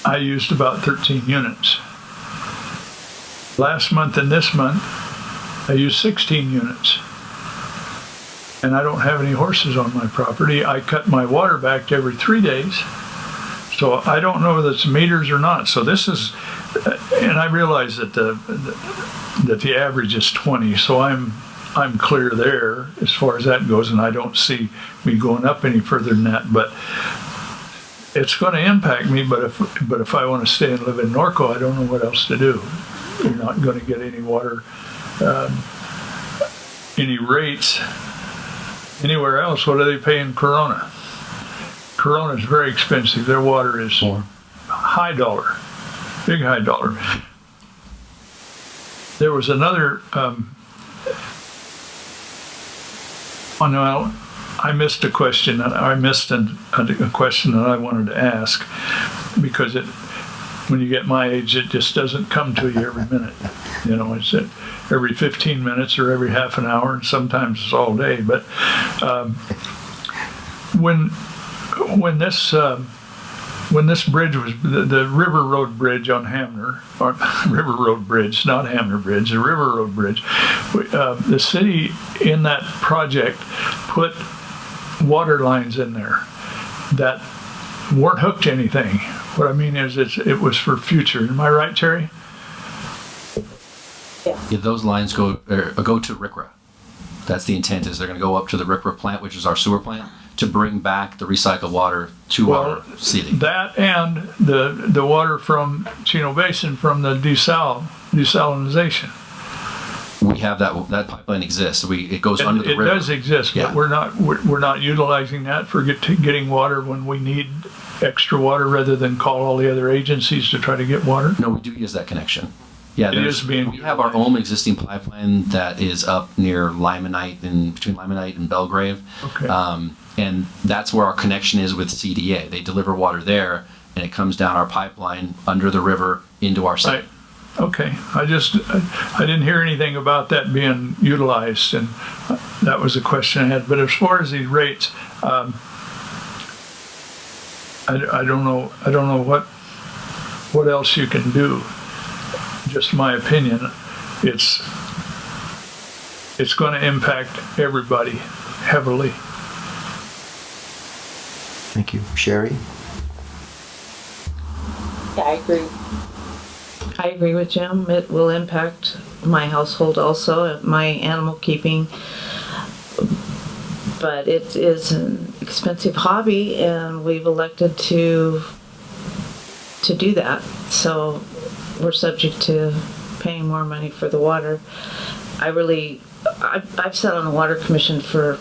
I used about 13 units. Last month and this month, I used 16 units. And I don't have any horses on my property. I cut my water back every 3 days. So I don't know whether it's meters or not. So this is, and I realize that the average is 20. So I'm clear there as far as that goes, and I don't see me going up any further than that. But it's going to impact me, but if I want to stay and live in Norco, I don't know what else to do. You're not going to get any water, any rates anywhere else. What are they paying Corona? Corona is very expensive. Their water is high dollar, big high dollar. There was another, I missed a question. I missed a question that I wanted to ask, because when you get my age, it just doesn't come to you every minute. You know, it's every 15 minutes or every half an hour, and sometimes it's all day. But when this bridge was the River Road Bridge on Hamner, or River Road Bridge, not Hamner Bridge, the River Road Bridge, the city in that project put water lines in there that weren't hooked to anything. What I mean is it was for future. Am I right, Terry? Yeah, those lines go to RCRA. That's the intent, is they're going to go up to the RCRA plant, which is our sewer plant, to bring back the recycled water to our city. That and the water from Chino Basin from the desalinization. We have that pipeline exists. It goes under the river. It does exist, but we're not utilizing that for getting water when we need extra water, rather than call all the other agencies to try to get water. No, we do use that connection. Yeah, we have our own existing pipeline that is up near Limonite, between Limonite and Belgrave. Okay. And that's where our connection is with CDA. They deliver water there, and it comes down our pipeline under the river into our site. Okay, I didn't hear anything about that being utilized, and that was a question I had. But as far as these rates, I don't know what else you can do. Just my opinion, it's going to impact everybody heavily. Thank you. Sherry? Yeah, I agree. I agree with Jim. It will impact my household also, my animal keeping. But it is an expensive hobby, and we've elected to do that. So we're subject to paying more money for the water. I've sat on the Water Commission for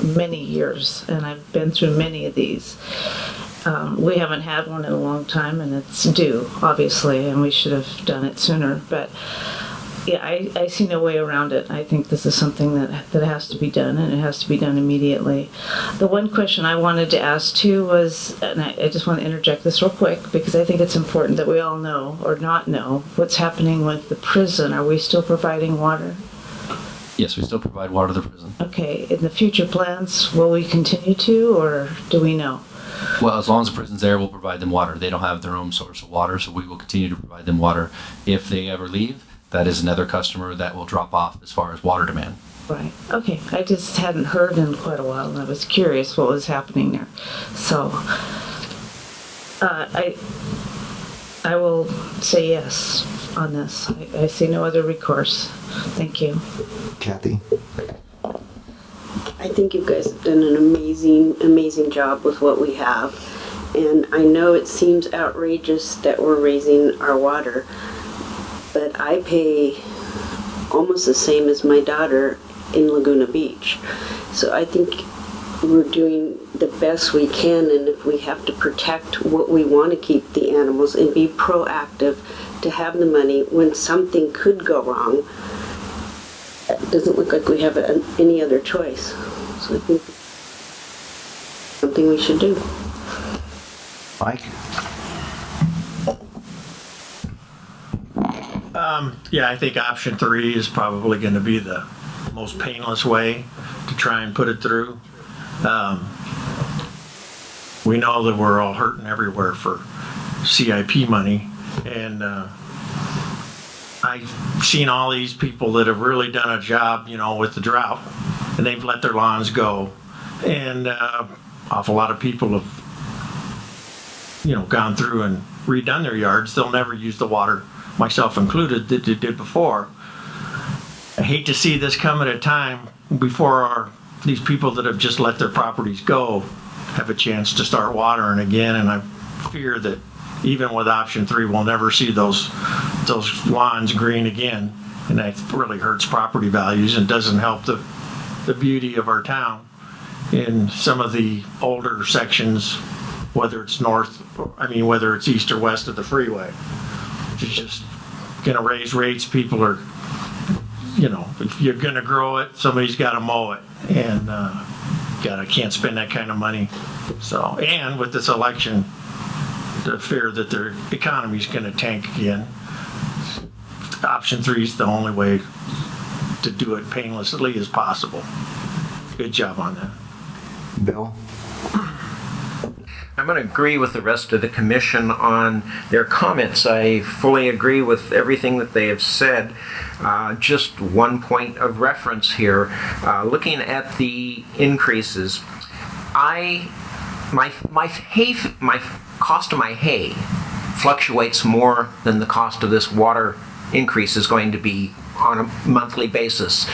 many years, and I've been through many of these. We haven't had one in a long time, and it's due, obviously, and we should have done it sooner. But yeah, I see no way around it. I think this is something that has to be done, and it has to be done immediately. The one question I wanted to ask too was, and I just want to interject this real quick, because I think it's important that we all know, or not know, what's happening with the prison. Are we still providing water? Yes, we still provide water to the prison. Okay, in the future plans, will we continue to, or do we know? Well, as long as the prison's there, we'll provide them water. They don't have their own source of water, so we will continue to provide them water. If they ever leave, that is another customer that will drop off as far as water demand. Right. Okay. I just hadn't heard in quite a while, and I was curious what was happening there. So, I will say yes on this. I see no other recourse. Thank you. Kathy? I think you guys have done an amazing job with what we have. And I know it seems outrageous that we're raising our water, but I pay almost the same as my daughter in Laguna Beach. So I think we're doing the best we can, and if we have to protect what we want to keep the animals and be proactive to have the money when something could go wrong, it doesn't look like we have any other choice. So I think something we should do. Mike? Yeah, I think option 3 is probably going to be the most painless way to try and put it through. We know that we're all hurting everywhere for CIP money, and I've seen all these people that have really done a job, with the drought, and they've let their lawns go, and awful lot of people have, gone through and redone their yards. They'll never use the water, myself included, that they did before. I hate to see this come at a time before these people that have just let their properties go have a chance to start watering again, and I fear that even with option 3, we'll never see those lawns green again, and that really hurts property values and doesn't help the beauty of our town in some of the older sections, whether it's whether it's east or west of the freeway. It's just gonna raise rates. People are, if you're gonna grow it, somebody's gotta mow it, and can't spend that kind of money. So, and with this election, the fear that their economy's gonna tank again, option 3 is the only way to do it painlessly as possible. Good job on that. Bill? I'm going to agree with the rest of the commission on their comments. I fully agree with everything that they have said. Just one point of reference here. Looking at the increases, my cost of my hay fluctuates more than the cost of this water increase is going to be on a monthly basis.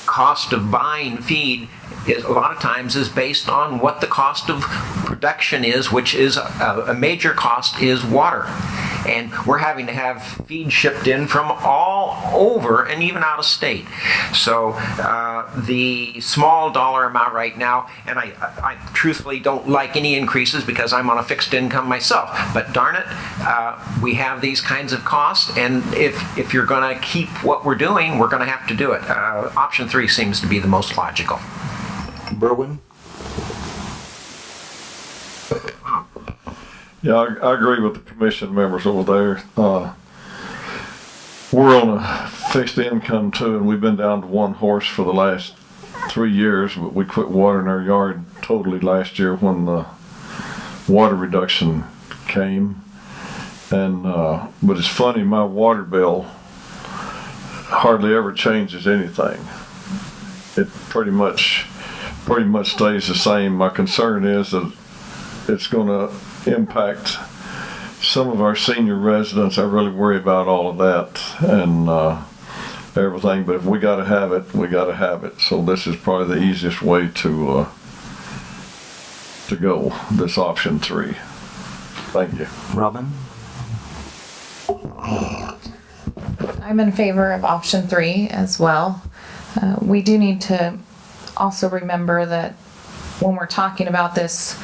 Cost of buying feed is a lot of times is based on what the cost of production is, which is a major cost is water. And we're having to have feed shipped in from all over and even out of state. So the small dollar amount right now, and I truthfully don't like any increases because I'm on a fixed income myself, but darn it, we have these kinds of costs, and if you're going to keep what we're doing, we're going to have to do it. Option 3 seems to be the most logical. Berwin? Yeah, I agree with the commission members over there. We're on a fixed income too, and we've been down to 1 horse for the last 3 years, but we quit watering our yard totally last year when the water reduction came. And but it's funny, my water bill hardly ever changes anything. It pretty much stays the same. My concern is that it's going to impact some of our senior residents. I really worry about all of that and everything, but if we got to have it, we got to have it. So this is probably the easiest way to go, this option 3. Thank you. Robin? I'm in favor of option 3 as well. We do need to also remember that when we're talking about this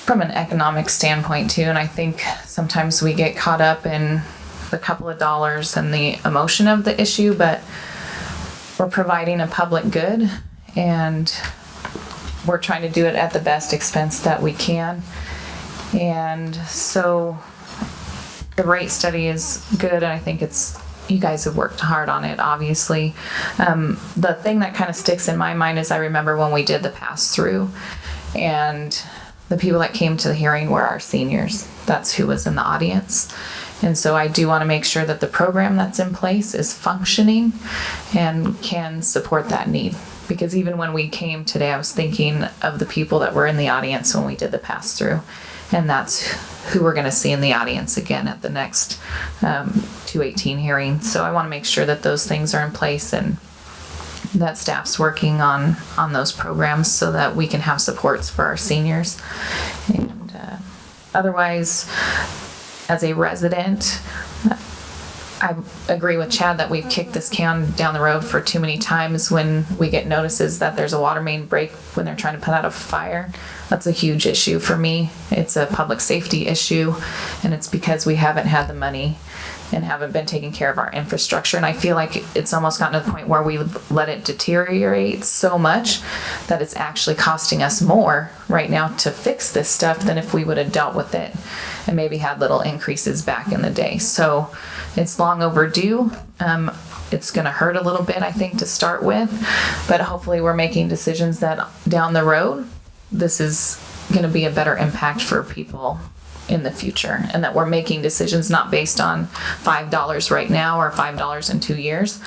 from an economic standpoint too, and I think sometimes we get caught up in the couple of dollars and the emotion of the issue, but we're providing a public good and we're trying to do it at the best expense that we can. And so the rate study is good, and I think you guys have worked hard on it, obviously. The thing that kind of sticks in my mind is I remember when we did the pass-through, and the people that came to the hearing were our seniors. That's who was in the audience. And so I do want to make sure that the program that's in place is functioning and can support that need. Because even when we came today, I was thinking of the people that were in the audience when we did the pass-through. And that's who we're going to see in the audience again at the next 218 hearing. So I want to make sure that those things are in place and that staff's working on those programs so that we can have supports for our seniors. And otherwise, as a resident, I agree with Chad that we've kicked this can down the road for too many times when we get notices that there's a water main break when they're trying to put out a fire. That's a huge issue for me. It's a public safety issue, and it's because we haven't had the money and haven't been taking care of our infrastructure. And I feel like it's almost gotten to the point where we let it deteriorate so much that it's actually costing us more right now to fix this stuff than if we would have dealt with it and maybe had little increases back in the day. So it's long overdue. It's going to hurt a little bit, I think, to start with, but hopefully we're making decisions that down the road, this is going to be a better impact for people in the future, and that we're making decisions not based on $5 right now or $5 in 2 years.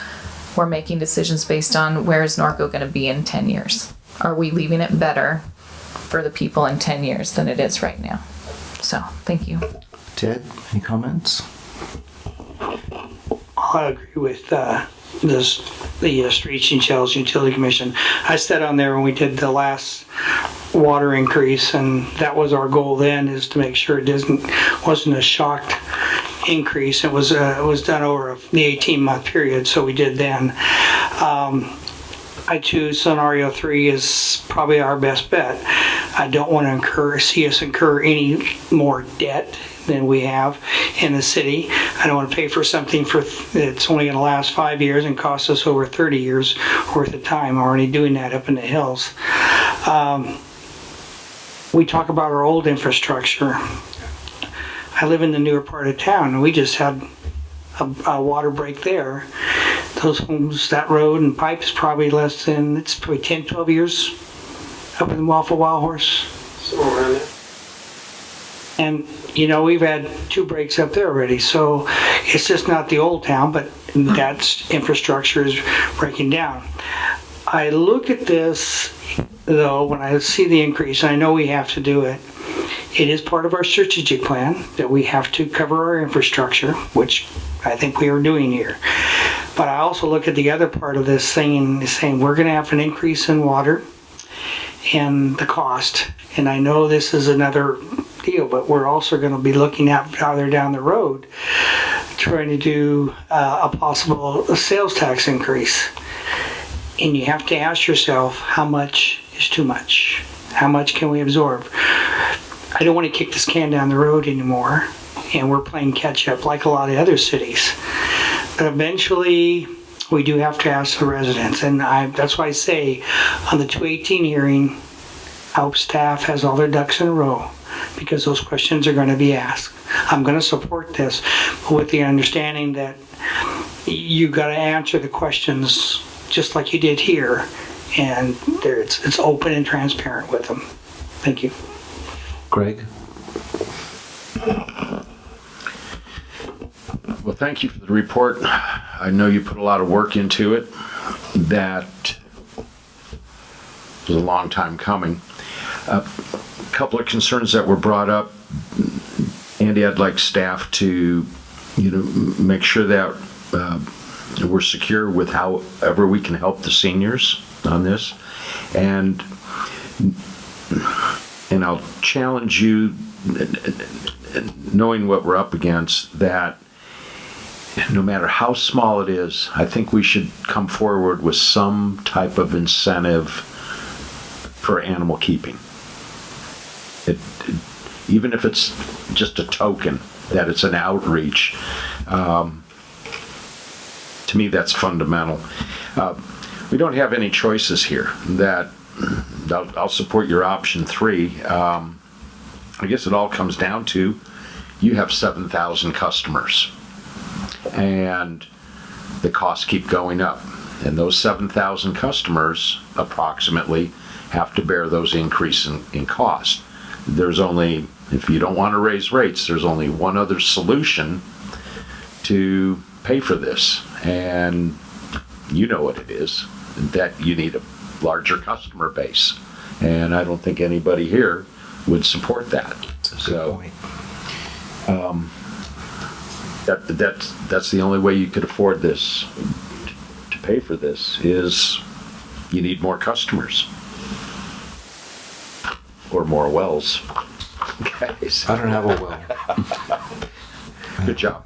We're making decisions based on where is Norco going to be in 10 years? Are we leaving it better for the people in 10 years than it is right now? So, thank you. Ted, any comments? I agree with the Streets and Shells Utility Commission. I sat on there when we did the last water increase, and that was our goal then, is to make sure it wasn't a shocked increase. It was done over the 18-month period, so we did then. I choose scenario 3 is probably our best bet. I don't want to see us incur any more debt than we have in the city. I don't want to pay for something that's only going to last 5 years and cost us over 30 years worth of time. We're already doing that up in the hills. We talk about our old infrastructure. I live in the newer part of town, and we just had a water break there. Those homes, that road and pipe is probably less than, it's probably 10, 12 years up in Waffle Wild Horse. Somewhere around there. And, we've had 2 breaks up there already, so it's just not the old town, but that's infrastructure is breaking down. I look at this, though, when I see the increase, and I know we have to do it, it is part of our strategic plan that we have to cover our infrastructure, which I think we are doing here. But I also look at the other part of this thing and saying we're going to have an increase in water and the cost. And I know this is another deal, but we're also going to be looking at farther down the road trying to do a possible sales tax increase. And you have to ask yourself, how much is too much? How much can we absorb? I don't want to kick this can down the road anymore, and we're playing catch up like a lot of other cities. But eventually, we do have to ask the residents, and that's why I say on the 218 hearing, I hope staff has all their ducks in a row, because those questions are going to be asked. I'm going to support this, but with the understanding that you got to answer the questions just like you did here, and it's open and transparent with them. Thank you. Greg? Well, thank you for the report. I know you put a lot of work into it. That was a long time coming. A couple of concerns that were brought up. Andy, I'd like staff to, make sure that we're secure with however we can help the seniors on this. And I'll challenge you, knowing what we're up against, that no matter how small it is, I think we should come forward with some type of incentive for animal keeping. Even if it's just a token, that it's an outreach, to me that's fundamental. We don't have any choices here. That I'll support your option 3. I guess it all comes down to you have 7,000 customers and the costs keep going up, and those 7,000 customers approximately have to bear those increases in cost. There's only, if you don't want to raise rates, there's only one other solution to pay for this, and you know what it is, that you need a larger customer base, and I don't think anybody here would support that. So that's the only way you could afford this, to pay for this, is you need more customers or more wells. Okay, so. I don't have a well. Good job.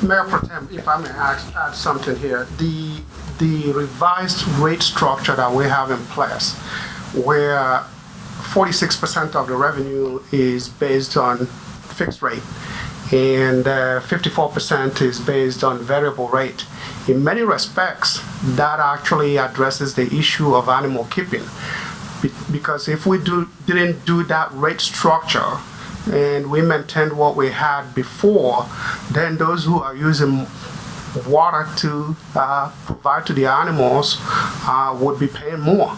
Mayor Pro Tem, if I may add something here, the revised rate structure that we have in place, where 46% of the revenue is based on fixed rate and 54% is based on variable rate. In many respects, that actually addresses the issue of animal keeping, because if we didn't do that rate structure and we maintained what we had before, then those who are using water to provide to the animals would be paying more.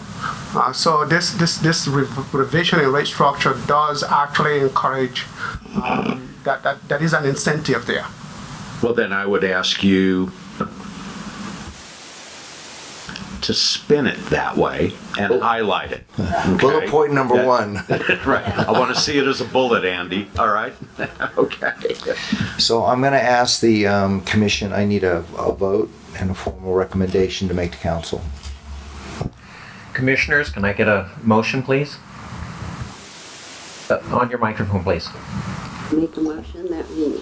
So this revision in rate structure does actually encourage that is an incentive there. Well, then I would ask you to spin it that way and highlight it. Bullet Okay? point number one. Right. I want to see it as a bullet, Andy. All right? Okay. So I'm going to ask the commission, I need a vote and a formal recommendation to make to council. Commissioners, can I get a motion, please? On your microphone, please. Make a motion that we,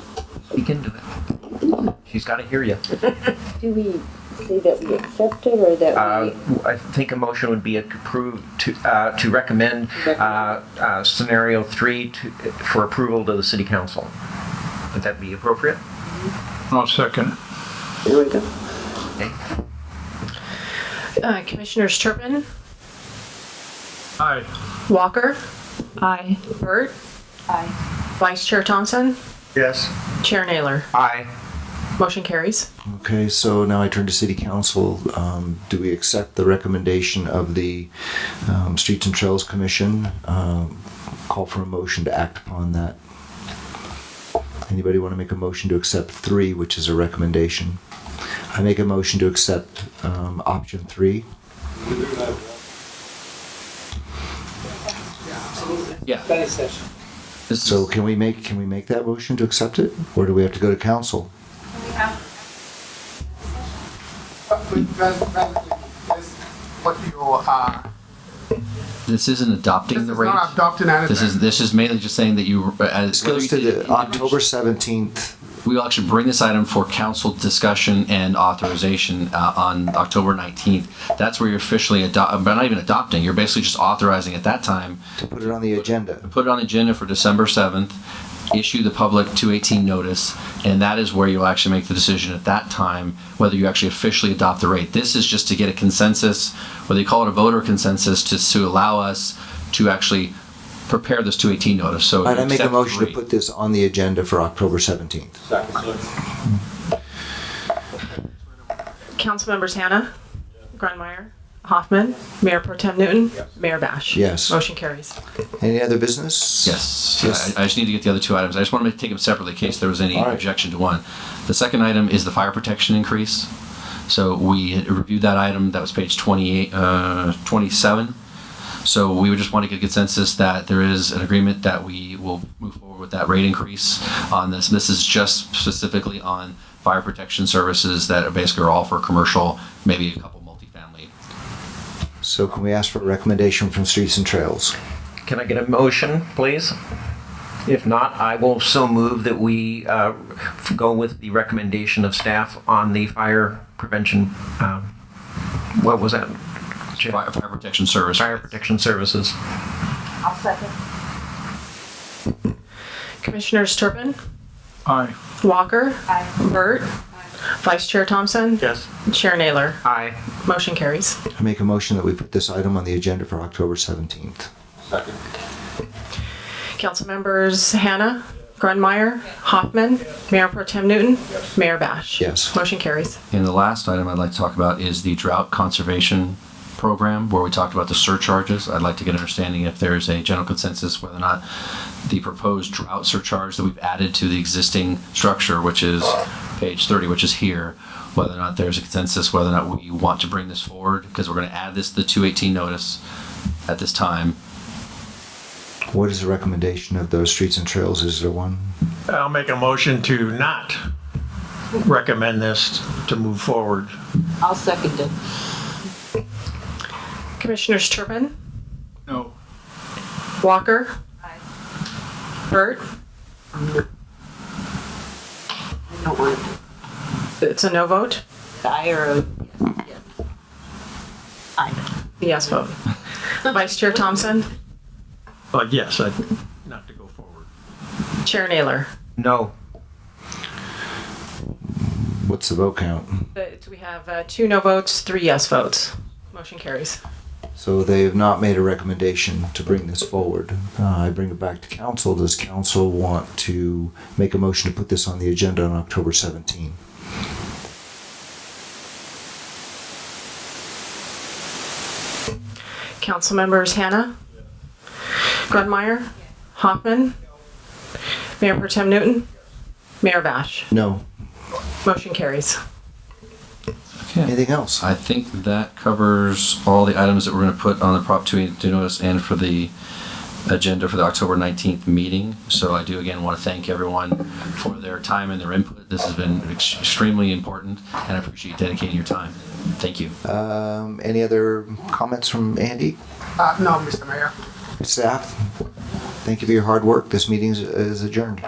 You can do it. She's got to hear you. do we say that we accept it or that we? I think a motion would be approved to recommend scenario 3 for approval to the city council. Would that be appropriate? I'll second it. There we go. Okay. Commissioners Turpin, Aye. Walker, Aye. Burt, Aye. Vice Chair Thompson, Yes. Chair Naylor. Aye. Motion carries. Okay, so now I turn to city council. Do we accept the recommendation of the Streets and Trails Commission? Call for a motion to act upon that. Anybody want to make a motion to accept 3, which is a recommendation? I make a motion to accept option 3. Yeah. This So is, can we make that motion to accept it, or do we have to go to council? What you, this isn't adopting this the is rate. not adopting anything. This is mainly just saying that you. This goes to the October 17th. We will actually bring this item for council discussion and authorization on October 19th. That's where you're officially but not even adopting. You're basically just authorizing at that time To put it on the agenda. put it on the agenda for December 7th, issue the public 218 notice, and that is where you'll actually make the decision at that time whether you actually officially adopt the rate. This is just to get a consensus, whether you call it a voter consensus, to allow us to actually prepare this 218 notice. So All right, I you make a accept motion the to rate. put this on the agenda for October 17th. Council members Hannah, Grunmeyer, Hoffman, Mayor Pro Tem Newton, Mayor Bash. Yes. Motion carries. Any other business? Yes. Yes. I just need to get the other 2 items. I just want to take them separately in case there was any All right. objection to one. The second item is the fire protection increase. So we reviewed that item. That was page 27. So we would just want to get consensus that there is an agreement that we will move forward with that rate increase on this. This is just specifically on fire protection services that basically are all for commercial, maybe a couple multifamily. So can we ask for a recommendation from Streets and Trails? Can I get a motion, please? If not, I will so move that we go with the recommendation of staff on the fire prevention, what was that? Fire protection service. Fire protection services. I'll second. Commissioners Turpin, Aye. Walker, Aye. Burt, Vice Chair Thompson, Yes. Chair Naylor. Aye. Motion carries. I make a motion that we put this item on the agenda for October 17th. Council members Hannah, Grunmeyer, Hoffman, Mayor Pro Tem Newton, Mayor Bash. Yes. Motion carries. And the last item I'd like to talk about is the drought conservation program, where we talked about the surcharges. I'd like to get an understanding if there's a general consensus whether or not the proposed drought surcharge that we've added to the existing structure, which is page 30, which is here, whether or not there's a consensus whether or not we want to bring this forward, because we're going to add this to the 218 notice at this time. What is the recommendation of those Streets and Trails? Is there one? I'll make a motion to not recommend this to move forward. I'll second it. Commissioners Turpin, No. Walker, Aye. Burt. I don't want It's a no vote. to. Aye or a yes? Aye. Yes vote. Vice Chair Thompson, Yes, not to go forward. Chair Naylor. No. What's the vote count? We have 2 no votes, 3 yes votes. Motion carries. So they have not made a recommendation to bring this forward. I bring it back to council. Does council want to make a motion to put this on the agenda on October 17th? Council members Hannah, Grunmeyer, Hoffman, Mayor Pro Tem Newton, Mayor Bash. No. Motion carries. Anything else? I think that covers all the items that we're going to put on the Prop 2 notice and for the agenda for the October 19th meeting. So I do again want to thank everyone for their time and their input. This has been extremely important, and I appreciate you dedicating your time. Thank you. Any other comments from Andy? No, Mr. Mayor. Staff? Thank you for your hard work. This meeting is adjourned.